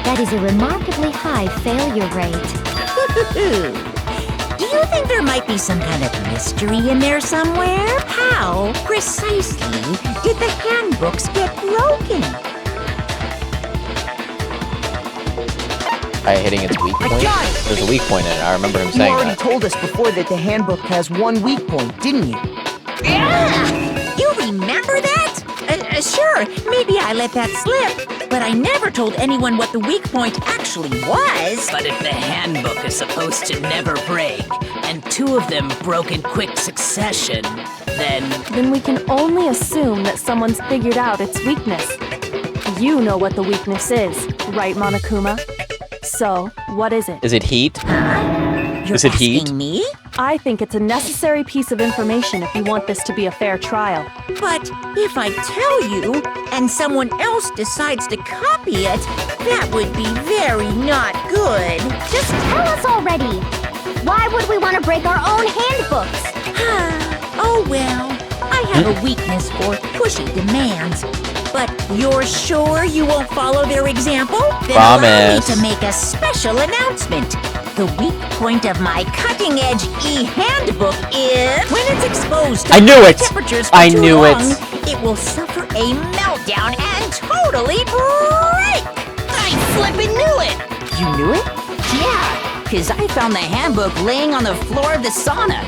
that is a remarkably high failure rate. Do you think there might be some kind of mystery in there somewhere? How precisely did the handbooks get broken? By hitting its weak point? got it! There's a weak point in it. I remember him You saying already that. told us before that the handbook has one weak point, didn't you? You remember that? Sure, maybe I let that slip, but I never told anyone what the weak point actually was. But if the handbook is supposed to never break, and two of them broke in quick succession, Then we can only assume that someone's figured out its weakness. You know what the weakness is, right, Monokuma? So, what is it? Is it heat? You're Is it heat? asking me? I think it's a necessary piece of information if you want this to be a fair trial. But if I tell you, and someone else decides to copy it, that would be very not good. Just tell us already. Why would we want to break our own handbooks? Oh well, I have a weakness for pushy demands. But you're sure you won't follow their example? Then allow me Promise. to make a special announcement. The weak point of my cutting-edge e-handbook is when it's exposed to I knew it! temperatures for I too knew it. long, it will suffer a meltdown and totally break. I flippin' knew it. You knew it? Yeah, because I found the handbook laying on the floor of the sauna.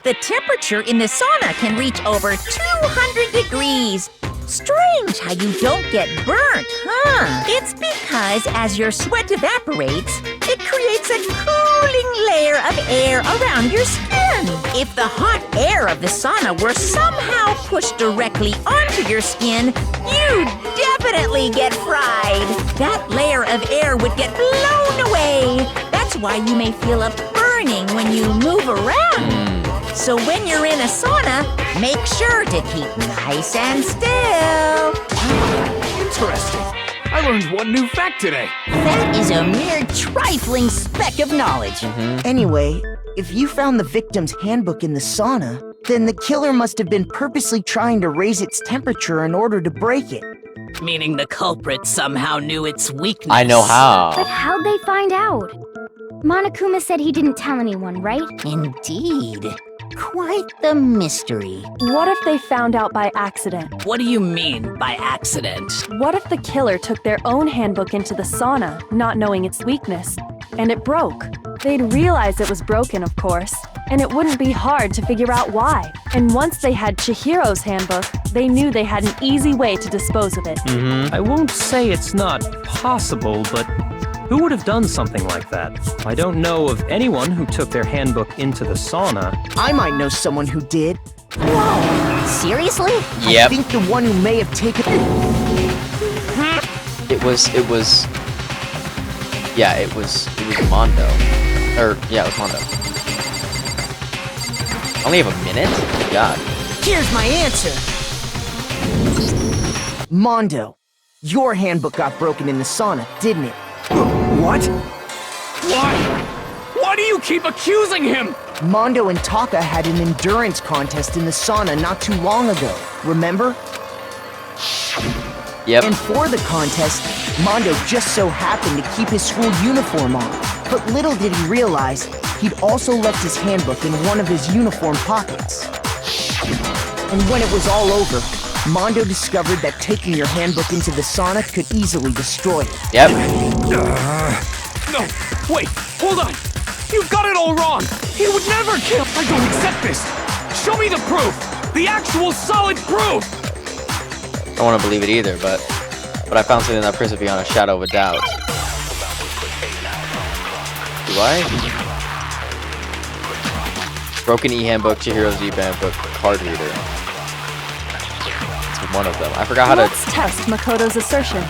The temperature in the sauna can reach over 200 degrees. Strange how you don't get burnt, huh? It's because as your sweat evaporates, it creates a cooling layer of air around your skin. If the hot air of the sauna were somehow pushed directly onto your skin, you'd definitely get fried. That layer of air would get blown away. That's why you may feel a burning when you move around. So when you're in a sauna, make sure to keep nice and still. Interesting. I learned one new fact today. That is a mere trifling speck of knowledge. Anyway, if you found the victim's handbook in the sauna, then the killer must have been purposely trying to raise its temperature in order to break it. meaning the culprit somehow knew its weakness. I know how. But how'd they find out? Monokuma said he didn't tell anyone, right? Indeed. Quite the mystery. What if they found out by accident? What do you mean by accident? What if the killer took their own handbook into the sauna, not knowing its weakness, and it broke? They'd realize it was broken, of course, and it wouldn't be hard to figure out why. And once they had Chihiro's handbook, they knew they had an easy way to dispose of it. I won't say it's not possible, but Who would have done something like that? I don't know of anyone who took their handbook into the sauna. I might know someone who did. Whoa! Seriously? Yep. I think the one who may have taken... It was Mondo. Yeah, it was Mondo. Only have a minute? God. Here's my answer. Mondo, your handbook got broken in the sauna, didn't it? What? Why? Why do you keep accusing him? Mondo and Taka had an endurance contest in the sauna not too long ago, remember? Yep. And for the contest, Mondo just so happened to keep his school uniform on. But little did he realize, he'd also left his handbook in one of his uniform pockets. And when it was all over, Mondo discovered that taking your handbook into the sauna could easily destroy it. Yep. No, wait, hold on. You've got it all wrong. He would never kill. I don't accept this. Show me the proof. The actual solid proof. I don't want to believe it either, but I found something that proves it beyond a shadow of a doubt. Do I? Broken e-handbook, Chihiro's e-handbook, card reader. It's one of them. I forgot how to... Let's test Makoto's assertion.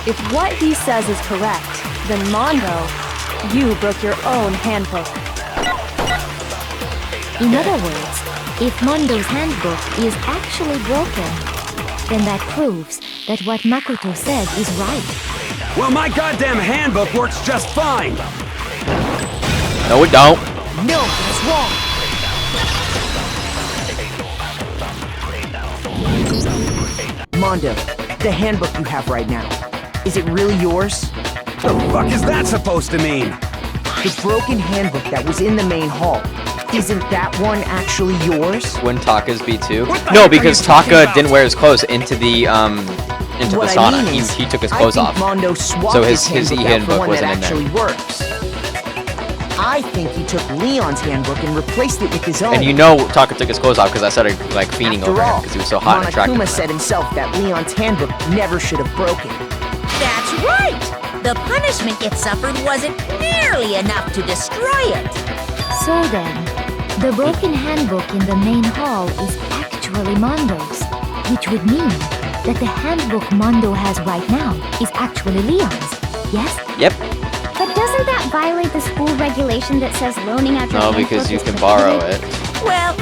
If what he says is correct, then Mondo, you broke your own handbook. In other words, if Mondo's handbook is actually broken, then that proves that what Makoto said is right. Well, my goddamn handbook works just fine. No, it don't. No, that's wrong. Mondo, the handbook you have right now, is it really yours? The fuck is that supposed to mean? The broken handbook that was in the main hall, isn't that one actually yours? Wouldn't Taka's be too? What the No, heck are because you talking Taka about? didn't wear his clothes into the What I sauna. mean is, He took his clothes I off. think Mondo swapped So his handbook out for e-handbook one wasn't that in there. actually works. I think he took Leon's handbook and replaced it with his own. And you know Taka took his clothes off because I started like fiending After over him all, because he was so hot and attractive. Monokuma said himself that Leon's handbook never should have broken. That's right! The punishment it suffered wasn't nearly enough to destroy it. So then, the broken handbook in the main hall is actually Mondo's, which would mean that the handbook Mondo has right now is actually Leon's, yes? Yep. But doesn't that violate the school regulation that says loaning out your No, handbook because you is can borrow it. Well,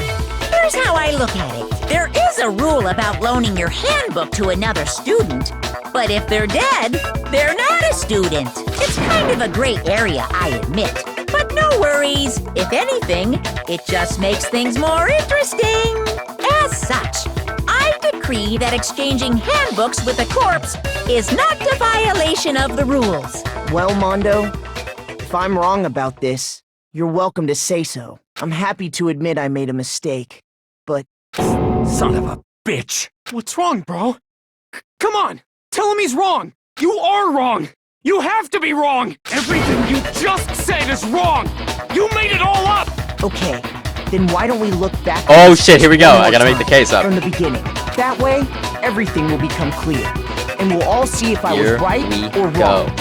here's how I look at it. There is a rule about loaning your handbook to another student, but if they're dead, they're not a student. It's kind of a gray area, I admit. But no worries. If anything, it just makes things more interesting. As such, I decree that exchanging handbooks with a corpse is not a violation of the rules. Well, Mondo, if I'm wrong about this, you're welcome to say so. I'm happy to admit I made a mistake, but... Son of a bitch. What's wrong, bro? Come on. Tell him he's wrong. You are wrong. You have to be wrong. Everything you just said is wrong. You made it all up. Okay, then why don't we look back... Oh at shit, here we go. one more I gotta make the time, case up. From the beginning. That way, everything will become clear. And we'll all see if I was Here right we or go. wrong.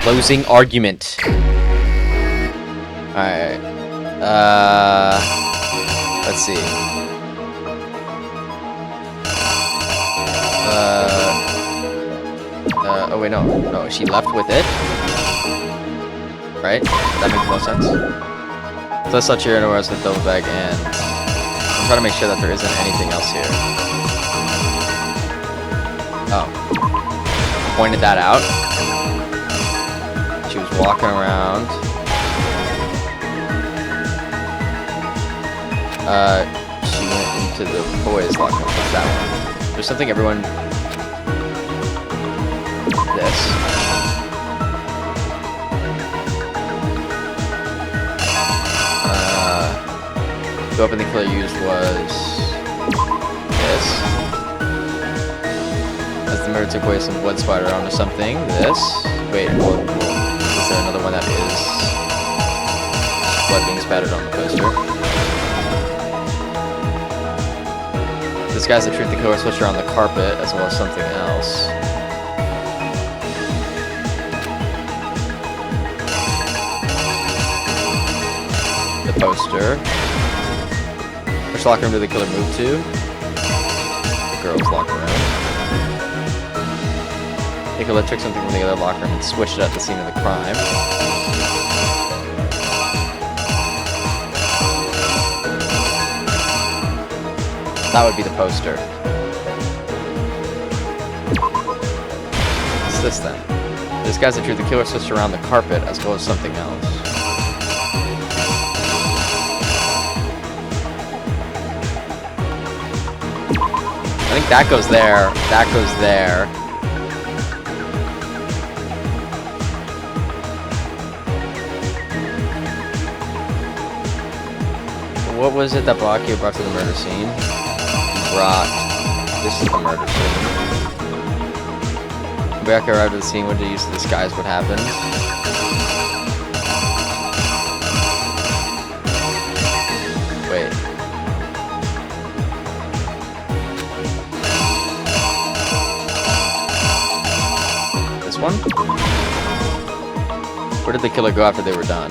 Closing argument. Alright. Let's see. Oh wait, no, she left with it. Right? That makes no sense. So let's touch here anywhere else in the double bag, and I'm trying to make sure that there isn't anything else here. Oh. Pointed that out. She was walking around. She went into the boys' locker. What's that one? There's something everyone... This. The weapon the killer used was... This. As the murder took away some blood spider onto something. This. Wait, well, is there another one that is... blood being spattered on the poster? This guy's the truth the killer switched around the carpet, as well as something else. poster. Which locker room did the killer move to? The girls' locker room. The killer took something from the other locker room and switched it at the scene of the crime. That would be the poster. What's this then? This guy's the truth. The killer switched around the carpet as well as something else. I think that goes there. That goes there. What was it that Bellacchio brought to the murder scene? This is the murder scene. Bellacchio arrived at the scene. What did he use to disguise what happened? Wait. This one? Where did the killer go after they were done?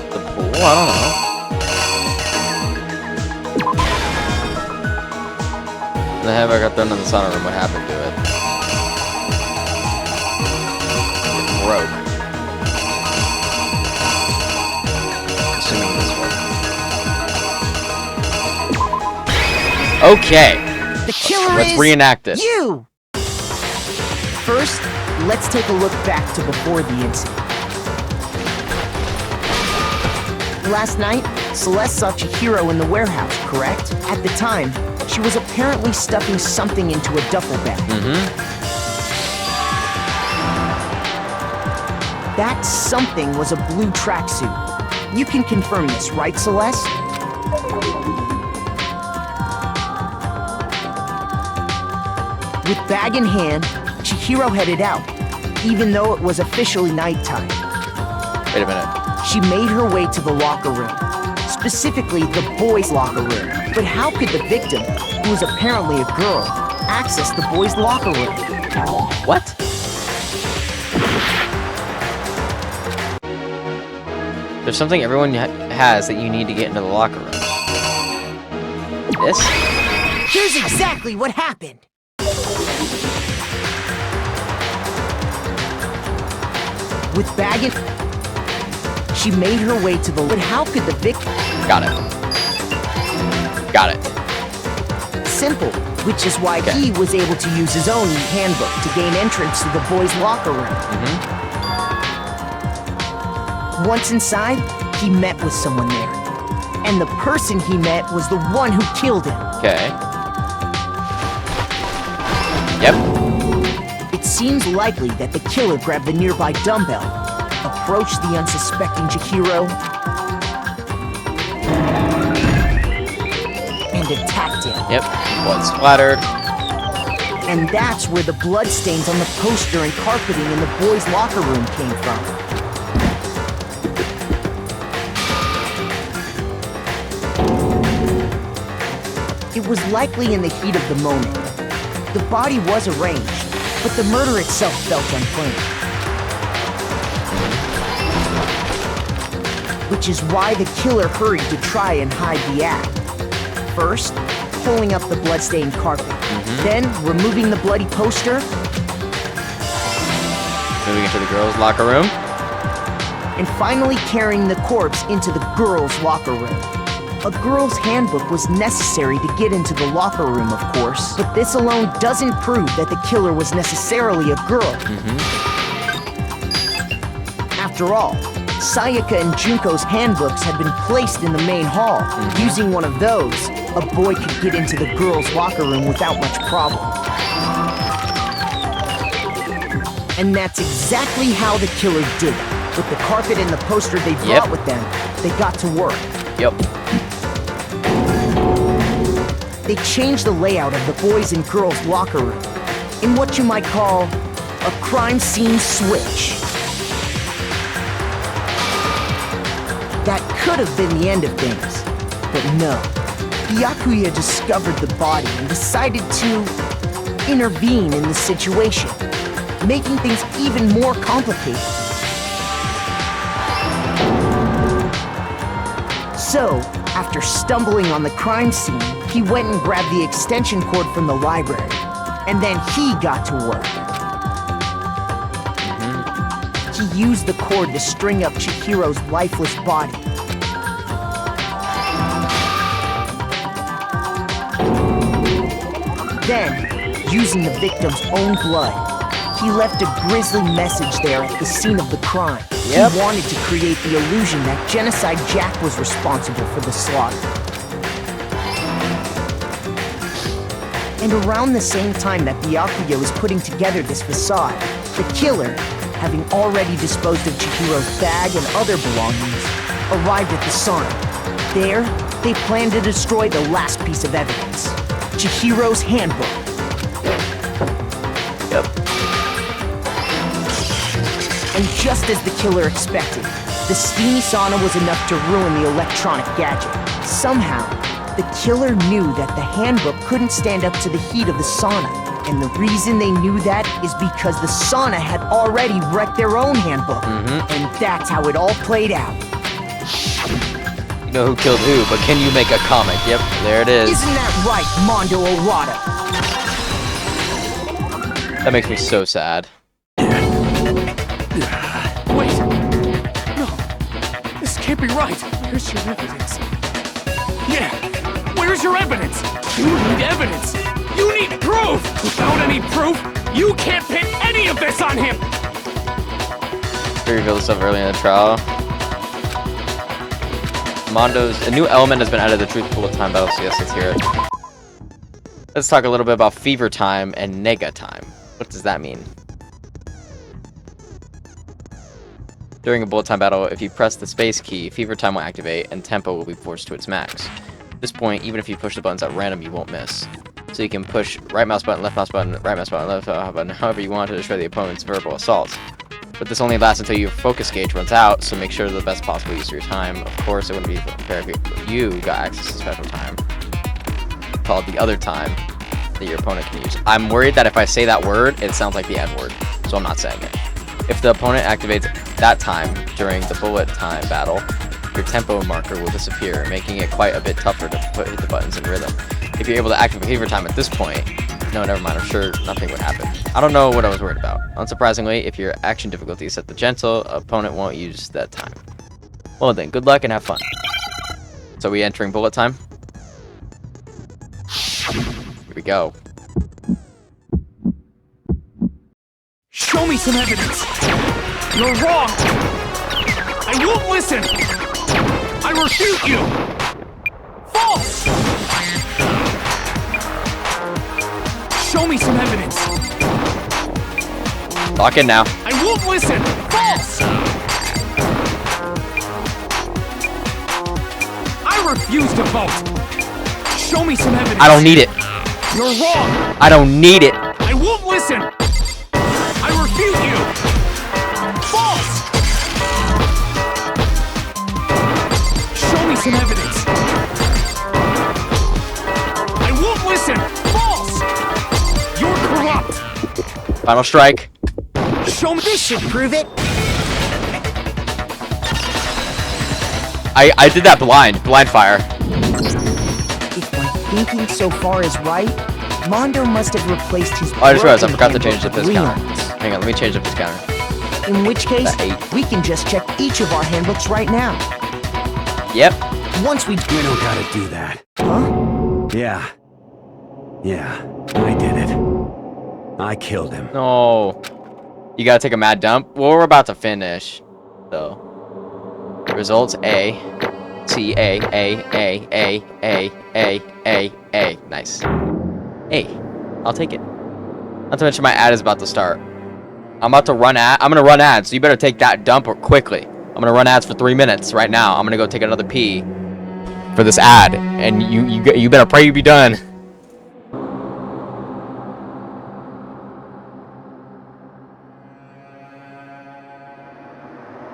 The pool? I don't know. The hammer got thrown in the sauna room. What happened to it? It broke. Assuming this one. Okay. The killer Let's is reenact it. you! First, let's take a look back to before the incident. Last night, Celeste saw Chihiro in the warehouse, correct? At the time, she was apparently stuffing something into a duffel bag. That something was a blue tracksuit. You can confirm this, right, Celeste? With bag in hand, Chihiro headed out, even though it was officially nighttime. Wait a minute. She made her way to the locker room, specifically the boys' locker room. But how could the victim, who was apparently a girl, access the boys' locker room? What? There's something everyone has that you need to get into the locker room. This? Here's exactly what happened. With baggage, she made her way to the... But how could the victim... Got it. Got it. Simple, which is why he was able to use his own handbook to gain entrance to the boys' locker room. Once inside, he met with someone there. And the person he met was the one who killed him. Okay. Yep. It seems likely that the killer grabbed the nearby dumbbell, approached the unsuspecting Chihiro, and attacked him. Yep. Blood splattered. And that's where the bloodstains on the poster and carpeting in the boys' locker room came from. It was likely in the heat of the moment. The body was arranged, but the murder itself felt unplanned. Which is why the killer hurried to try and hide the act. First, pulling up the bloodstained carpet. Then, removing the bloody poster. Moving into the girls' locker room. And finally carrying the corpse into the girls' locker room. A girl's handbook was necessary to get into the locker room, of course, but this alone doesn't prove that the killer was necessarily a girl. After all, Sayaka and Junko's handbooks had been placed in the main hall. Using one of those, a boy could get into the girls' locker room without much problem. And that's exactly how the killer did it. With the carpet and the poster they brought with them, they got to work. They changed the layout of the boys' and girls' locker room in what you might call a crime scene switch. That could have been the end of things, but no. Byakuya discovered the body and decided to intervene in the situation, making things even more complicated. So, after stumbling on the crime scene, he went and grabbed the extension cord from the library. And then he got to work. He used the cord to string up Chihiro's lifeless body. Then, using the victim's own blood, he left a grisly message there at the scene of the crime. Yep. He wanted to create the illusion that Genocide Jack was responsible for the slaughter. And around the same time that Byakuya was putting together this facade, the killer, having already disposed of Chihiro's bag and other belongings, arrived at the sauna. There, they planned to destroy the last piece of evidence, Chihiro's handbook. Yep. And just as the killer expected, the steamy sauna was enough to ruin the electronic gadget. Somehow, the killer knew that the handbook couldn't stand up to the heat of the sauna. And the reason they knew that is because the sauna had already wrecked their own handbook. And that's how it all played out. You know who killed who, but can you make a comic? Yep, there it is. Isn't that right, Mondo Owada? That makes me so sad. Wait! No! This can't be right! Where's your evidence? Yeah! Where's your evidence? You need evidence! You need proof! Without any proof, you can't pin any of this on him! We revealed this stuff early in the trial. A new element has been added to the Truth Bullet Time battle, so yes, let's hear it. Let's talk a little bit about Fever Time and Nega Time. What does that mean? During a bullet time battle, if you press the space key, Fever Time will activate and tempo will be forced to its max. At this point, even if you push the buttons at random, you won't miss. So you can push right mouse button, left mouse button, right mouse button, left mouse button, however you want to destroy the opponent's verbal assaults. But this only lasts until your focus gauge runs out, so make sure the best possible use of your time. Of course, it wouldn't be fair if you got access to special time, called the other time, that your opponent can use. I'm worried that if I say that word, it sounds like the N word, so I'm not saying it. If the opponent activates that time during the bullet time battle, your tempo marker will disappear, making it quite a bit tougher to hit the buttons in rhythm. If you're able to activate Fever Time at this point, no, never mind, I'm sure nothing would happen. I don't know what I was worried about. Unsurprisingly, if your action difficulty is set to gentle, opponent won't use that time. Well then, good luck and have fun. So we entering bullet time? Here we go. Show me some evidence! You're wrong! I won't listen! I refute you! False! Show me some evidence! Talking now. I won't listen! False! I refuse to vote! Show me some evidence! I don't need it. You're wrong! I don't need it. I won't listen! I refute you! False! Show me some evidence! I won't listen! False! You're corrupt! Final strike. Show me this should prove it. I did that blind fire. If my thinking so far is right, Mondo must have replaced his. Oh, I just realized I forgot to change the handbook piss with counter. Leon's. Hang on, let me change the piss counter. In which case, we can just check each of our handbooks right now. Yep. Once we don't gotta do that. Huh? Yeah. Yeah, I did it. I killed him. No. You gotta take a mad dump? Well, we're about to finish. So. Results A. C A A A A A A A A. Nice. A. I'll take it. Not to mention my ad is about to start. I'm gonna run ads, so you better take that dump quickly. I'm gonna run ads for 3 minutes right now. I'm gonna go take another pee for this ad, and you better pray you be done.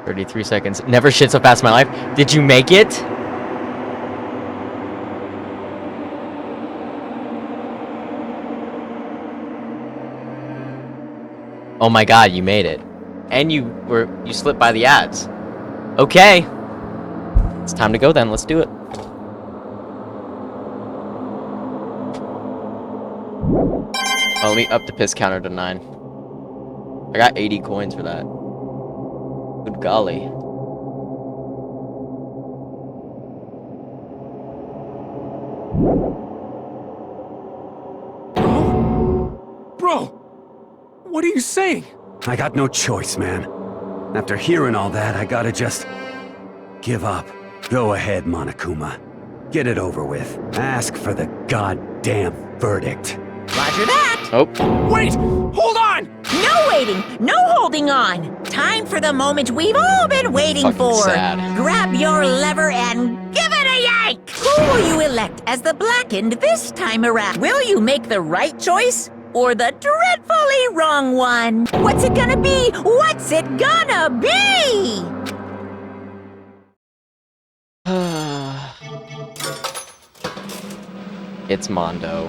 "33 seconds. Never shit so fast in my life. Did you make it?" Oh my god, you made it. And you slipped by the ads. Okay. It's time to go then. Let's do it. Oh, let me up the piss counter to 9. I got 80 coins for that. Good golly. Bro, what are you saying? I got no choice, man. After hearing all that, I gotta just give up. Go ahead, Monokuma. Get it over with. Ask for the goddamn verdict. Roger that. Oh. Wait! Hold on! No waiting, no holding on. Time for the moment we've all been waiting Fucking for. sad. Grab your lever and give it a yank. Who will you elect as the blackened this time around? Will you make the right choice or the dreadfully wrong one? What's it gonna be? What's it gonna be? It's Mondo.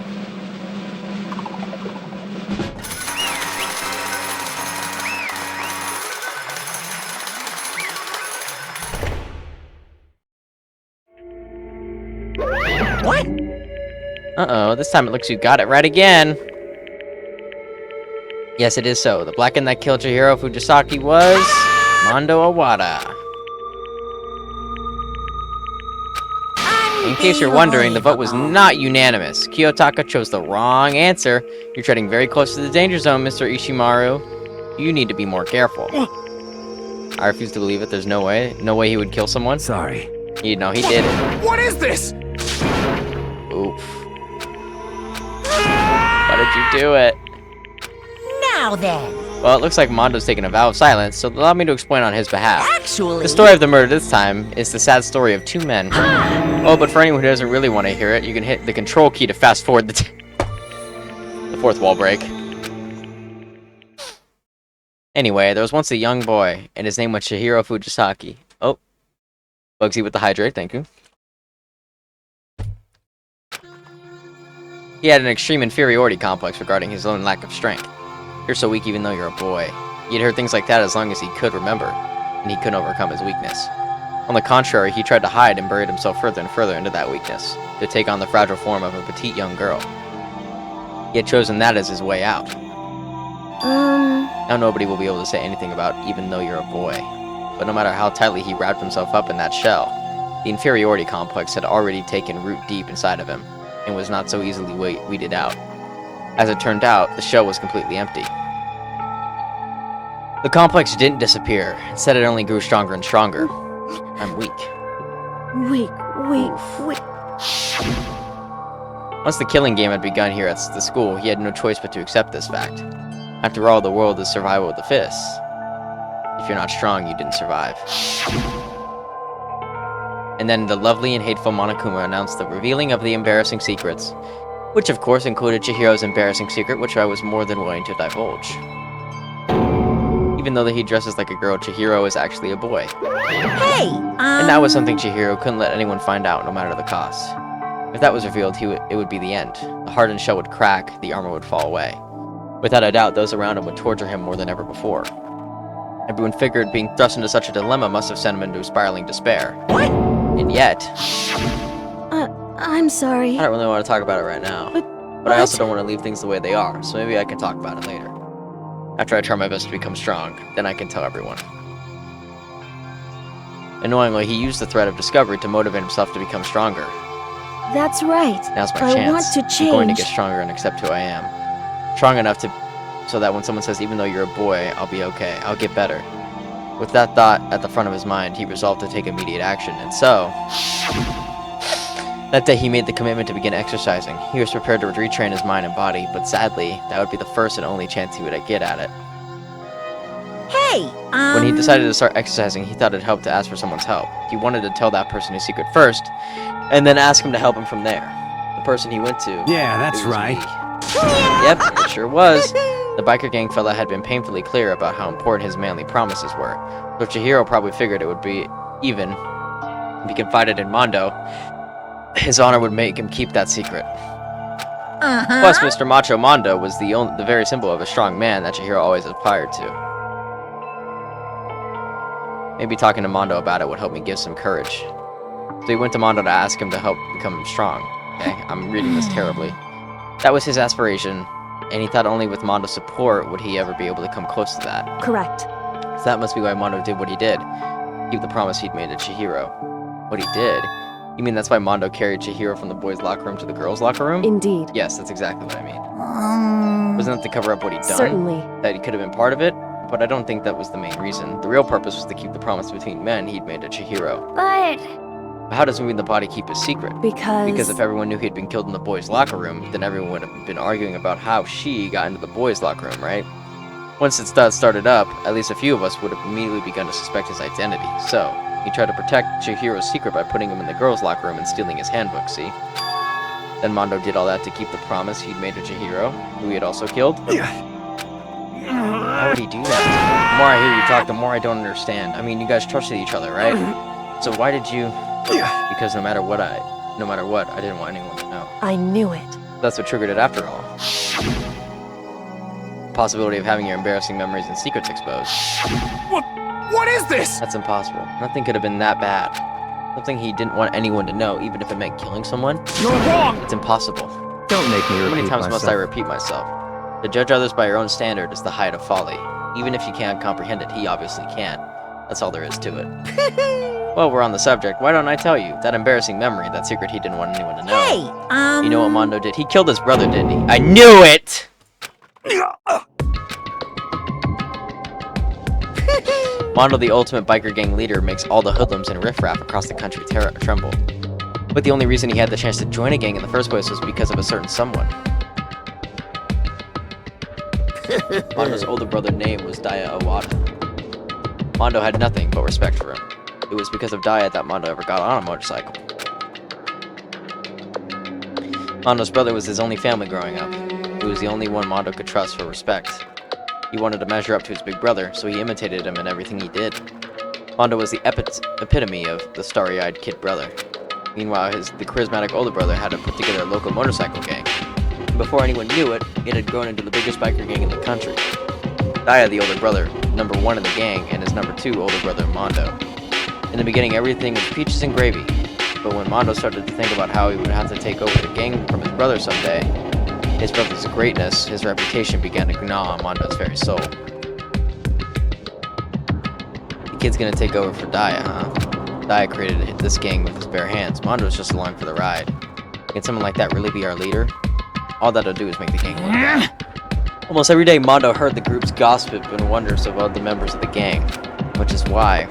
What? Uh-oh, this time it looks you got it right again. Yes, it is so. The Blackened that killed Chihiro Fujisaki was Mondo Awada. In case you're wondering, the vote was not unanimous. Kiyotaka chose the wrong answer. You're treading very close to the danger zone, Mr. Ishimaru. You need to be more careful. I refuse to believe it. There's no way. No way he would kill someone. Sorry. You know, he did it. What is this? Oof. Why did you do it? Now then. Well, it looks like Mondo's taking a vow of silence, so allow me to explain on his behalf. Actually... The story of the murder this time is the sad story of 2 men. Oh, but for anyone who doesn't really want to hear it, you can hit the control key to fast forward the 4th wall break. Anyway, there was once a young boy, and his name was Chihiro Fujisaki. Oh. Bugsy with the hydrate, thank you. He had an extreme inferiority complex regarding his own lack of strength. You're so weak even though you're a boy. He'd heard things like that as long as he could remember, and he couldn't overcome his weakness. On the contrary, he tried to hide and buried himself further and further into that weakness, to take on the fragile form of a petite young girl. He had chosen that as his way out. Now nobody will be able to say anything about even though you're a boy. But no matter how tightly he wrapped himself up in that shell, the inferiority complex had already taken root deep inside of him, and was not so easily weeded out. As it turned out, the shell was completely empty. The complex didn't disappear. Instead, it only grew stronger and stronger. I'm weak. Weak. Once the killing game had begun here at the school, he had no choice but to accept this fact. After all, the world is survival with the fists. If you're not strong, you didn't survive. And then the lovely and hateful Monokuma announced the revealing of the embarrassing secrets, which of course included Chihiro's embarrassing secret, which I was more than willing to divulge. Even though that he dresses like a girl, Chihiro is actually a boy. Hey, And that was something Chihiro couldn't let anyone find out, no matter the cost. If that was revealed, it would be the end. The hardened shell would crack, the armor would fall away. Without a doubt, those around him would torture him more than ever before. Everyone figured being thrust into such a dilemma must have sent him into spiraling despair. What? And yet... I'm sorry. I don't really want to talk about it right now. But I also don't want to leave things the way they are, so maybe I can talk about it later. After I try my best to become strong, then I can tell everyone. Annoyingly, he used the threat of discovery to motivate himself to become stronger. That's right. Now's my I chance. want to change. I'm going to get stronger and accept who I am. Strong enough so that when someone says, even though you're a boy, I'll be okay. I'll get better. With that thought at the front of his mind, he resolved to take immediate action, and so... That day he made the commitment to begin exercising. He was prepared to retrain his mind and body, but sadly, that would be the first and only chance he would get at it. Hey, When he decided to start exercising, he thought it'd help to ask for someone's help. He wanted to tell that person his secret first, and then ask him to help him from there. The person he went to... Yeah, that's it was right. me. Yep, it sure was. The biker gang fella had been painfully clear about how important his manly promises were, so Chihiro probably figured it would be even. If he confided in Mondo, his honor would make him keep that secret. Plus, Mr. Macho Mondo was the very symbol of a strong man that Chihiro always aspired to. Maybe talking to Mondo about it would help me give some courage. So he went to Mondo to ask him to help become strong. Okay, I'm reading this terribly. That was his aspiration, and he thought only with Mondo's support would he ever be able to come close to that. Correct. So that must be why Mondo did what he did. Keep the promise he'd made to Chihiro. What he did? You mean that's why Mondo carried Chihiro from the boys' locker room to the girls' locker room? Indeed. Yes, that's exactly what I mean. Wasn't that to cover up what he'd done? Certainly. That he could have been part of it? But I don't think that was the main reason. The real purpose was to keep the promise between men he'd made to Chihiro. But How does moving the body keep a secret? Because if everyone knew he'd been killed in the boys' locker room, then everyone would have been arguing about how she got into the boys' locker room, right? Once it started up, at least a few of us would have immediately begun to suspect his identity. So, he tried to protect Chihiro's secret by putting him in the girls' locker room and stealing his handbook, see? Then Mondo did all that to keep the promise he'd made to Chihiro, who he had also killed? Why would he do that? The more I hear you talk, the more I don't understand. I mean, you guys trusted each other, right? So why did you... Because no matter what, I didn't want anyone to know. I knew it. That's what triggered it after all. The possibility of having your embarrassing memories and secrets exposed. What is this? That's impossible. Nothing could have been that bad. Something he didn't want anyone to know, even if it meant killing someone. You're wrong! It's impossible. Don't make me How many repeat times must I myself. repeat myself? To judge others by your own standard is the height of folly. Even if you can't comprehend it, he obviously can't. That's all there is to it. Well, we're on the subject. Why don't I tell you? That embarrassing memory, that secret he didn't want anyone to know. Hey, You know what Mondo did? He killed his brother, didn't he? I knew it! Mondo, the ultimate biker gang leader, makes all the hoodlums and riffraff across the country tremble. But the only reason he had the chance to join a gang in the first place was because of a certain someone. Mondo's older brother's name was Daya Awada. Mondo had nothing but respect for him. It was because of Daya that Mondo ever got on a motorcycle. Mondo's brother was his only family growing up. He was the only one Mondo could trust for respect. He wanted to measure up to his big brother, so he imitated him in everything he did. Mondo was the epitome of the starry-eyed kid brother. Meanwhile, the charismatic older brother had to put together a local motorcycle gang. And before anyone knew it, it had grown into the biggest biker gang in the country. Daya, the older brother, number one in the gang, and his number two older brother, Mondo. In the beginning, everything was peaches and gravy. But when Mondo started to think about how he would have to take over the gang from his brother someday, his brother's greatness, his reputation began to gnaw on Mondo's very soul. The kid's gonna take over for Daya, huh? Daya created this gang with his bare hands. Mondo's just along for the ride. Can someone like that really be our leader? All that'll do is make the gang look bad. Almost every day, Mondo heard the group's gossip and wonders about the members of the gang, which is why...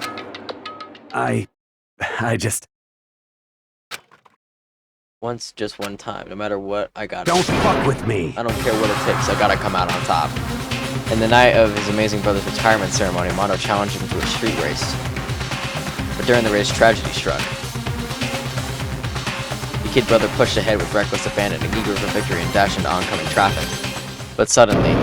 I just... Once, just one time, no matter what, I got it. Don't fuck with me! I don't care what it takes, I gotta come out on top. In the night of his amazing brother's retirement ceremony, Mondo challenged him to a street race. But during the race, tragedy struck. The kid brother pushed ahead with reckless abandon, eager for victory, and dashed into oncoming traffic. But suddenly...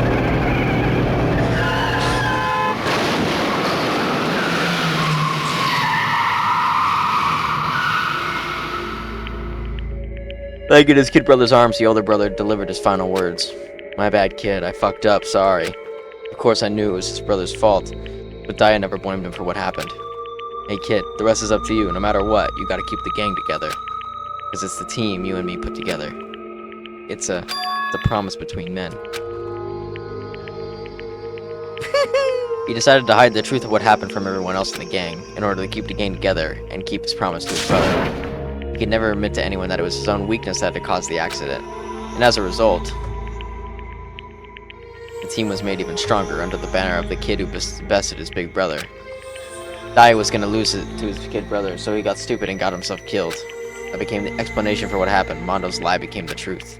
Like in his kid brother's arms, the older brother delivered his final words. My bad, kid. I fucked up. Sorry. Of course, I knew it was his brother's fault, but Daya never blamed him for what happened. Hey, kid. The rest is up to you. No matter what, you gotta keep the gang together. Because it's the team you and me put together. It's a promise between men. He decided to hide the truth of what happened from everyone else in the gang, in order to keep the gang together and keep his promise to his brother. He could never admit to anyone that it was his own weakness that had caused the accident. And as a result, the team was made even stronger under the banner of the kid who bested his big brother. Dai was going to lose it to his kid brother, so he got stupid and got himself killed. That became the explanation for what happened. Mondo's lie became the truth.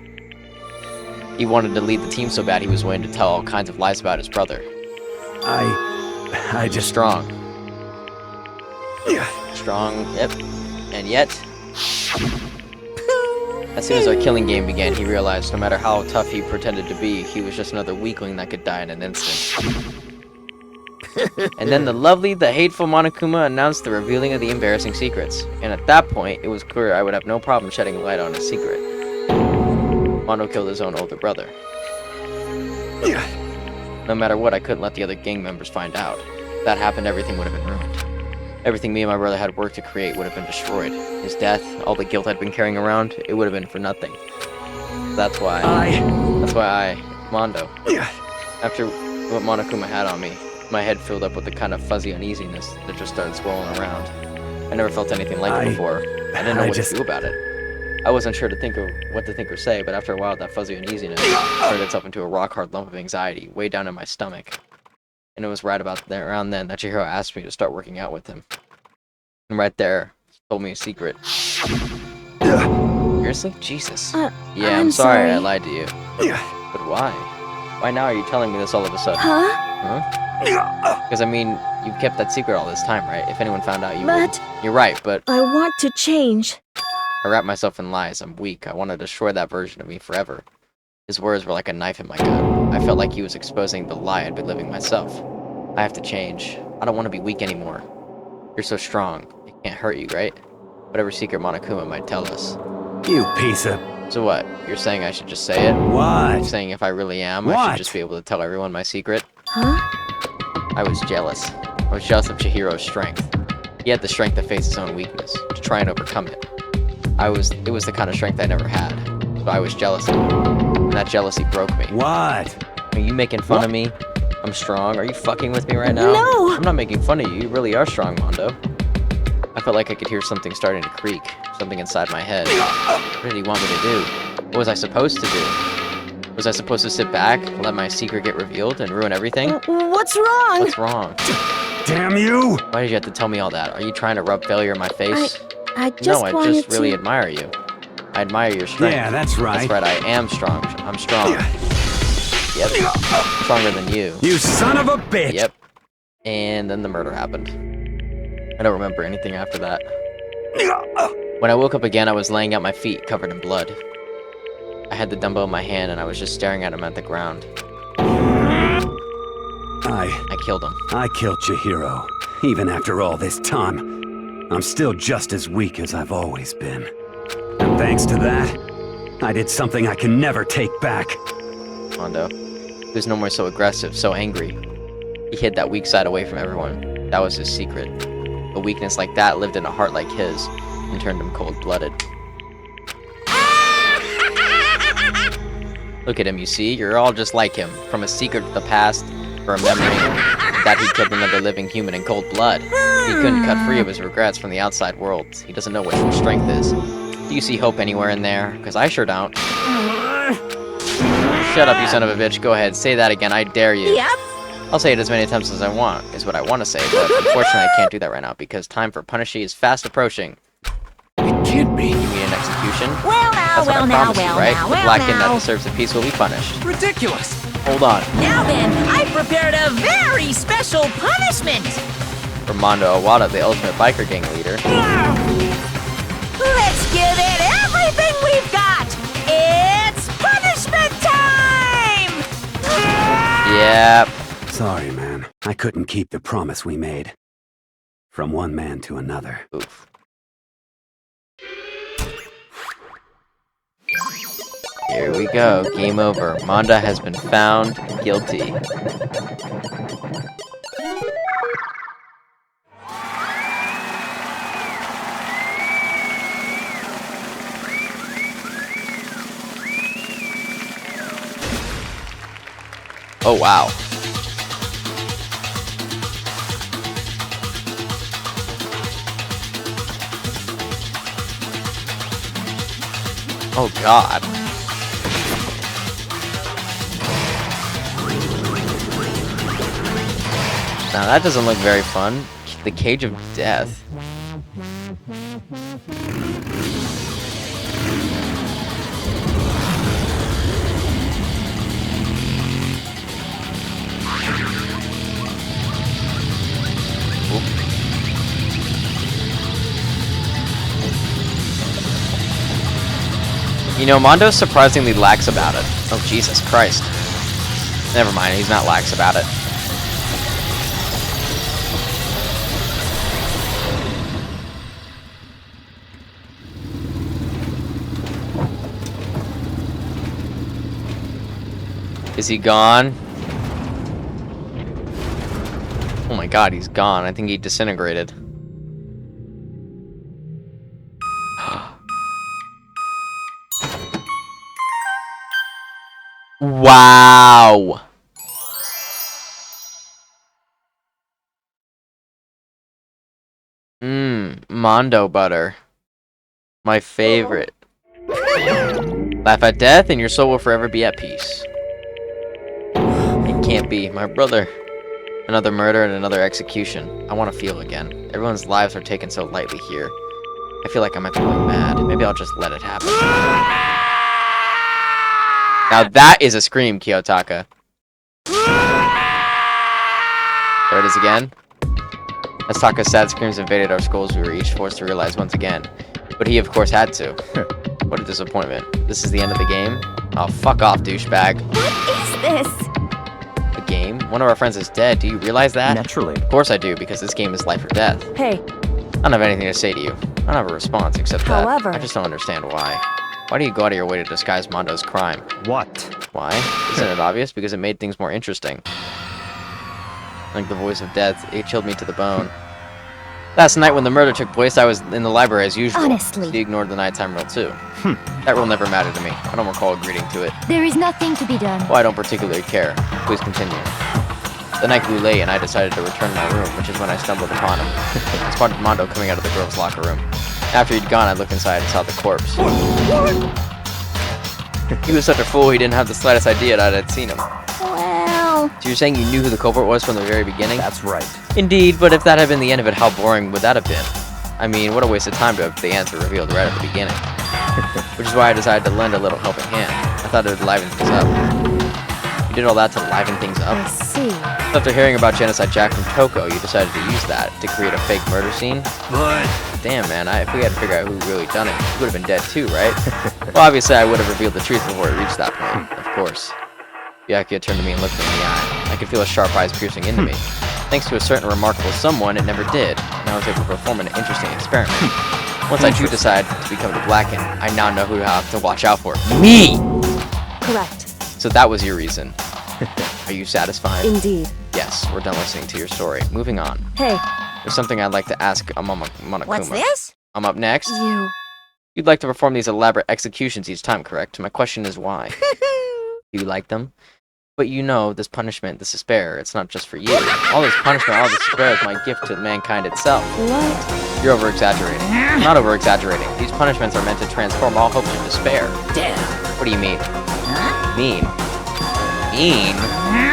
He wanted to lead the team so bad he was willing to tell all kinds of lies about his brother. I just... Strong. Strong, yep. And yet... As soon as our killing game began, he realized no matter how tough he pretended to be, he was just another weakling that could die in an instant. And then the hateful Monokuma announced the revealing of the embarrassing secrets. And at that point, it was clear I would have no problem shedding light on his secret. Mondo killed his own older brother. No matter what, I couldn't let the other gang members find out. If that happened, everything would have been ruined. Everything me and my brother had worked to create would have been destroyed. His death, all the guilt I'd been carrying around, it would have been for nothing. That's why I, Mondo, after what Monokuma had on me, my head filled up with the kind of fuzzy uneasiness that just started swirling around. I never felt anything like it before. I didn't know what to do about it. I wasn't sure what to think or say, but after a while, that fuzzy uneasiness turned itself into a rock-hard lump of anxiety way down in my stomach. And it was right about there, around then, that Chihiro asked me to start working out with him. And right there, he told me a secret. Seriously? Jesus. Yeah, I'm sorry I lied to you. But why? Why now are you telling me this all of a sudden? Huh? Because, I mean, you've kept that secret all this time, right? If anyone found out, you would. You're right, but I want to change. I wrapped myself in lies. I'm weak. I want to destroy that version of me forever. His words were like a knife in my gut. I felt like he was exposing the lie I'd been living myself. I have to change. I don't want to be weak anymore. You're so strong. It can't hurt you, right? Whatever secret Monokuma might tell us. You piece of... So what? You're saying I should just say it? What? You're saying if I really am, I should just be able to tell everyone my secret? Huh? I was jealous. I was jealous of Chihiro's strength. He had the strength to face his own weakness, to try and overcome it. It was the kind of strength I never had. So I was jealous of him. And that jealousy broke me. What? Are you making fun of me? I'm strong. Are you fucking with me right now? No! I'm not making fun of you. You really are strong, Mondo. I felt like I could hear something starting to creak. Something inside my head. What did he want me to do? What was I supposed to do? Was I supposed to sit back, let my secret get revealed, and ruin everything? What's wrong? What's wrong? Damn you! Why did you have to tell me all that? Are you trying to rub failure in my face? I just No, I just really admire you. I admire your strength. Yeah, that's right. That's right, I am strong. I'm strong. Yep. Stronger than you. You son of a bitch! Yep. And then the murder happened. I don't remember anything after that. When I woke up again, I was laying at my feet, covered in blood. I had the dumbbell in my hand, and I was just staring at him at the ground. I killed him. I killed Chihiro. Even after all this time, I'm still just as weak as I've always been. And thanks to that, I did something I can never take back. Mondo, he was no more so aggressive, so angry. He hid that weak side away from everyone. That was his secret. A weakness like that lived in a heart like his, and turned him cold-blooded. Look at him, you see? You're all just like him. From a secret of the past, for a memory that he killed another living human in cold blood. He couldn't cut free of his regrets from the outside world. He doesn't know what true strength is. Do you see hope anywhere in there? Because I sure don't. Shut up, you son of a bitch. Go ahead, say that again. I dare you. Yep. I'll say it as many times as I want, is what I want to say, but unfortunately I can't do that right now, because time for Punishy is fast approaching. It can't be. You mean an execution? Well now, That's what I promised you, right? well The black kid that now. deserves the peace will be punished. Ridiculous. Hold on. Now then, I prepared a very special punishment. For Mondo Awada, the ultimate biker gang leader. Let's give it everything we've got. It's punishment time! Yep. Sorry, man. I couldn't keep the promise we made. From one man to another. Oof. Here we go. Game over. Manda has been found guilty. Oh, wow. Oh, God. Now, that doesn't look very fun. The Cage of Death. You know, Mondo's surprisingly lax about it. Oh, Jesus Christ. Never mind, he's not lax about it. Is he gone? Oh my God, he's gone. I think he disintegrated. Wow. Mondo butter. My favorite. Laugh at death and your soul will forever be at peace. It can't be. My brother. Another murder and another execution. I want to feel again. Everyone's lives are taken so lightly here. I feel like I might be going mad. Maybe I'll just let it happen. Now that is a scream, Kiyotaka. There it is again. As Taka's sad screams invaded our skulls, we were each forced to realize once again. But he, of course, had to. What a disappointment. This is the end of the game? Oh, fuck off, douchebag. What is this? A game? One of our friends is dead. Do you realize that? Naturally. Of course I do, because this game is life or death. Hey, I don't have anything to say to you. I don't have a response except that. However- I just don't understand why. Why do you go out of your way to disguise Mondo's crime? What? Why? Isn't it obvious? Because it made things more interesting. Like the voice of death, it chilled me to the bone. Last night when the murder took place, I was in the library as usual. Honestly. He ignored the nighttime rule too. That rule never mattered to me. I don't recall agreeing to it. There is nothing to be done. Well, I don't particularly care. Please continue. The night grew late and I decided to return to my room, which is when I stumbled upon him. I spotted Mondo coming out of the girls' locker room. After he'd gone, I looked inside and saw the corpse. He was such a fool, he didn't have the slightest idea that I had seen him. Well... So you're saying you knew who the culprit was from the very beginning? That's right. Indeed, but if that had been the end of it, how boring would that have been? I mean, what a waste of time to have the answer revealed right at the beginning. Which is why I decided to lend a little helping hand. I thought it would liven things up. You did all that to liven things up? I see. So after hearing about Genocide Jack from Toko, you decided to use that to create a fake murder scene? But Damn, man, if we had to figure out who really done it, he would have been dead too, right? Well, obviously I would have revealed the truth before it reached that point, of course. Byakuya turned to me and looked me in the eye. I could feel his sharp eyes piercing into me. Thanks to a certain remarkable someone, it never did, and I was able to perform an interesting experiment. Once I do decide to become the Blackened, I now know who I have to watch out for. Me! correct. So that was your reason. Are you satisfied? Indeed. Yes, we're done listening to your story. Moving on. Hey, There's something I'd like to ask Monokuma. What's this? I'm up next. you... You'd like to perform these elaborate executions each time, correct? My question is why? Do you like them? But you know, this punishment, this despair, it's not just for you. All this punishment, all this despair is my gift to mankind itself. What? You're over-exaggerating. I'm not over-exaggerating. These punishments are meant to transform all hope to despair. Damn. What do you mean? Huh? Mean? Mean?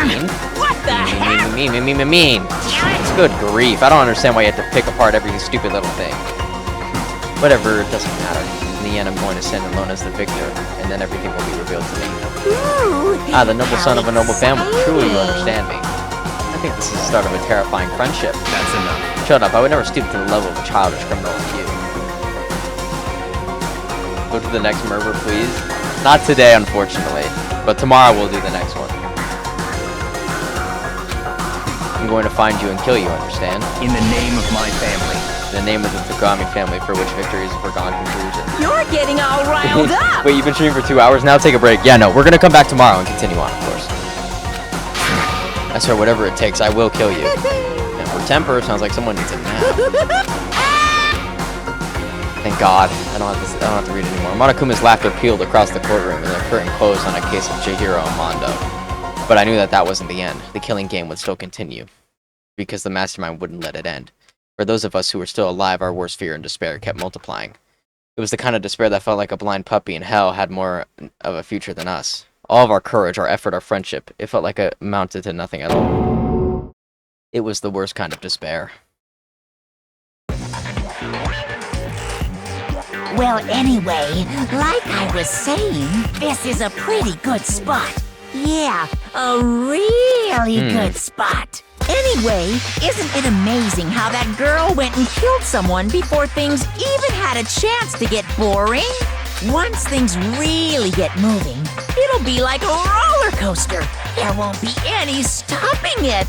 Mean? What the heck? Mean. Good grief, I don't understand why you have to pick apart every stupid little thing. Whatever, it doesn't matter. In the end, I'm going to stand alone as the victor, and then everything will be revealed to me. Ooh, The noble son of a noble family. Truly, you exciting. understand me. I think this is the start of a terrifying friendship. That's enough. Shut up, I would never stoop to the level of a childish criminal like you. Go to the next murder, please. Not today, unfortunately, but tomorrow we'll do the next one. I'm going to find you and kill you, understand? In the name of my family. In the name of the Tagami family, for which victory is a foregone conclusion. You're getting all riled up. Wait, you've been streaming for 2 hours now? Take a break. Yeah, no, we're gonna come back tomorrow and continue on, of course. I swear, whatever it takes, I will kill you. And for temper, sounds like someone needs a nap. Thank God, I don't have to read anymore. Monokuma's laughter peeled across the courtroom, and the curtain closed on a case of Chihiro and Mondo. But I knew that wasn't the end. The killing game would still continue, because the mastermind wouldn't let it end. For those of us who were still alive, our worst fear and despair kept multiplying. It was the kind of despair that felt like a blind puppy in hell had more of a future than us. All of our courage, our effort, our friendship, it felt like it amounted to nothing at all. It was the worst kind of despair. Well, anyway, like I was saying, this is a pretty good spot. Yeah, a really good spot. Anyway, isn't it amazing how that girl went and killed someone before things even had a chance to get boring? Once things really get moving, it'll be like a roller coaster. There won't be any stopping it.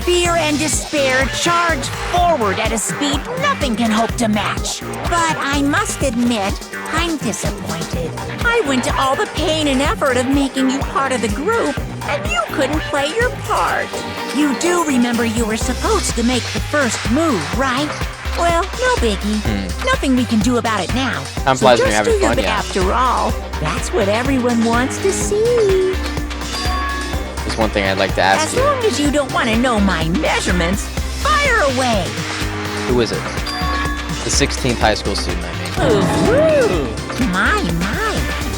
Fear and despair charge forward at a speed nothing can hope to match. But I must admit, I'm disappointed. I went to all the pain and effort of making you part of the group, and you couldn't play your part. You do remember you were supposed to make the first move, right? Well, no biggie. Nothing we can do about it now. Time So flies when you're just having do your fun, bit. yeah. After all, that's what everyone wants to see. Just one thing I'd like to ask As you. long as you don't want to know my measurements, fire away. Who is it? The 16th high school student, I mean. Ooh, my,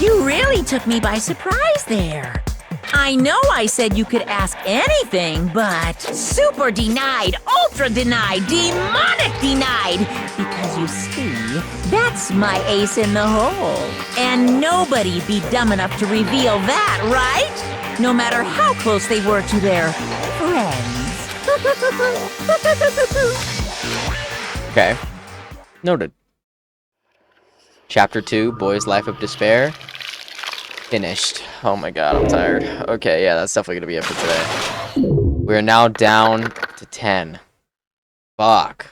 you really took me by surprise there. I know I said you could ask anything, but super denied, ultra denied, demonic denied. Because you see, that's my ace in the hole. And nobody'd be dumb enough to reveal that, right? No matter how close they were to their friends. Okay. Noted. Chapter 2, Boy's Life of Despair. Finished. Oh my god, I'm tired. Okay, yeah, that's definitely gonna be it for today. We're now down to 10. Fuck.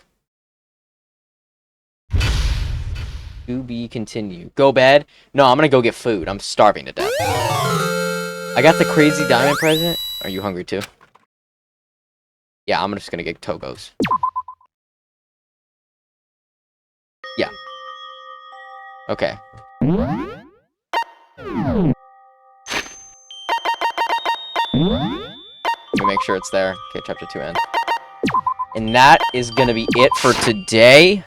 To be continued. Go bed? No, I'm gonna go get food. I'm starving to death. I got the crazy diamond present. Are you hungry too? Yeah, I'm just gonna get Togos. Yeah. Okay. Let me make sure it's there. Okay, chapter 2 end. And that is gonna be it for today.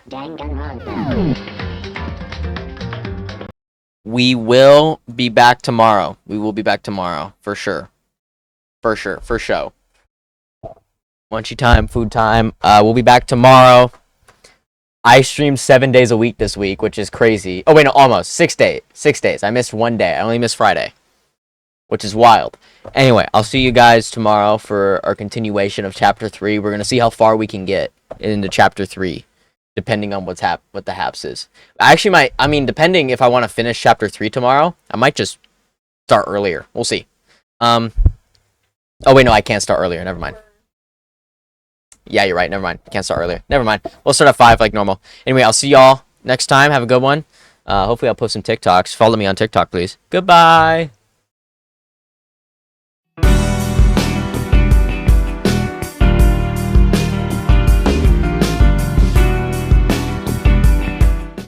We will be back tomorrow. We will be back tomorrow, for sure. For sure, for show. Munchy time, food time. We'll be back tomorrow. I streamed 7 days a week this week, which is crazy. Oh, wait, no, almost. 6 days. 6 days. I missed one day. I only missed Friday, which is wild. Anyway, I'll see you guys tomorrow for our continuation of Chapter 3. We're going to see how far we can get into Chapter 3, depending on what the haps is. I actually might, depending if I want to finish Chapter 3 tomorrow, I might just start earlier. We'll see. Oh, wait, no, I can't start earlier. Never mind. Yeah, you're right. Never mind. Can't start earlier. Never mind. We'll start at 5 like normal. Anyway, I'll see y'all next time. Have a good one. Hopefully I'll post some TikToks. Follow me on TikTok, please. Goodbye.